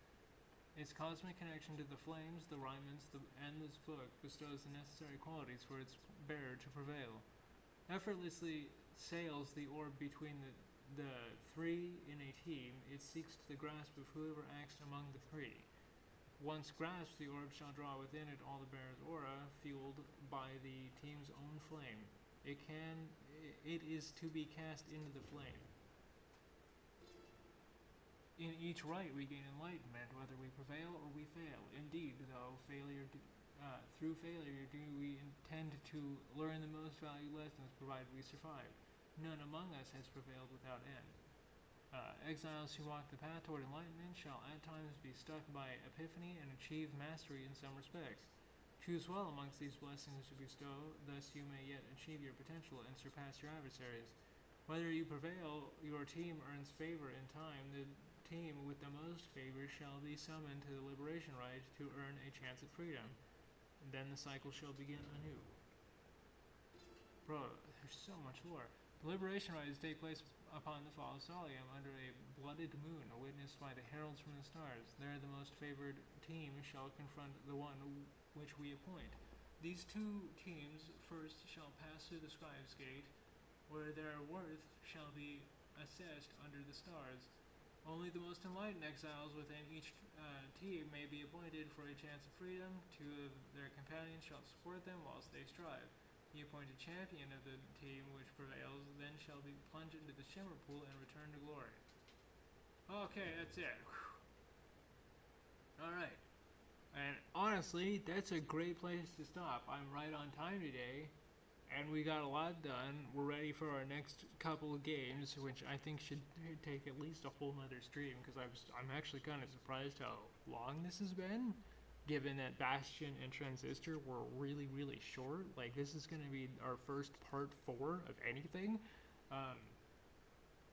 Its cosmic connection to the flames, the raiments, and this book bestows the necessary qualities for its bearer to prevail. Effortlessly sails the orb between the 3 in a team. It seeks the grasp of whoever acts among the 3. Once grasped, the orb shall draw within it all the bearer's aura, fueled by the team's own flame. It is to be cast into the flame. In each rite we gain enlightenment, whether we prevail or we fail. Indeed, though through failure do we intend to learn the most valued lessons, provided we survive. None among us has prevailed without end. Exiles who walk the path toward enlightenment shall at times be struck by epiphany and achieve mastery in some respects. Choose well amongst these blessings to bestow, thus you may yet achieve your potential and surpass your adversaries. Whether you prevail, your team earns favor in time. The team with the most favor shall be summoned to the liberation rite to earn a chance at freedom. Then the cycle shall begin anew. Bro, there's so much lore. The liberation rites take place upon the fall of Solium under a blooded moon, witnessed by the heralds from the stars. There the most favored team shall confront the one which we appoint. These 2 teams first shall pass through the scribe's gate, where their worth shall be assessed under the stars. Only the most enlightened exiles within each team may be appointed for a chance of freedom. 2 of their companions shall support them whilst they strive. The appointed champion of the team which prevails then shall be plunged into the shimmer pool and return to glory. Okay, that's it. Alright. And honestly, that's a great place to stop. I'm right on time today, and we got a lot done. We're ready for our next couple of games, which I think should take at least a whole nother stream, because I'm actually kind of surprised how long this has been, given that Bastion and Transistor were really, really short. Like, this is going to be our first part 4 of anything.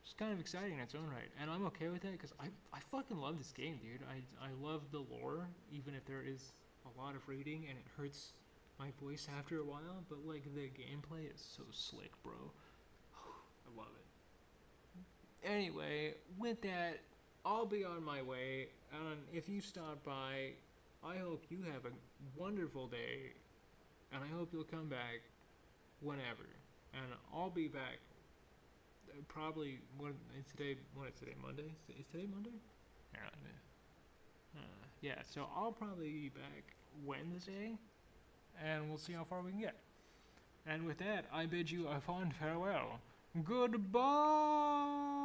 It's kind of exciting in its own right, and I'm okay with that, because I fucking love this game, dude. I love the lore, even if there is a lot of reading, and it hurts my voice after a while, but, like, the gameplay is so slick, bro. I love it. Anyway, with that, I'll be on my way, and if you stop by, I hope you have a wonderful day, and I hope you'll come back whenever, and I'll be back probably, what is today, Monday? Is today Monday? Yeah, Yeah, so I'll probably be back Wednesday, and we'll see how far we can get. And with that, I bid you a fond farewell. Goodbye!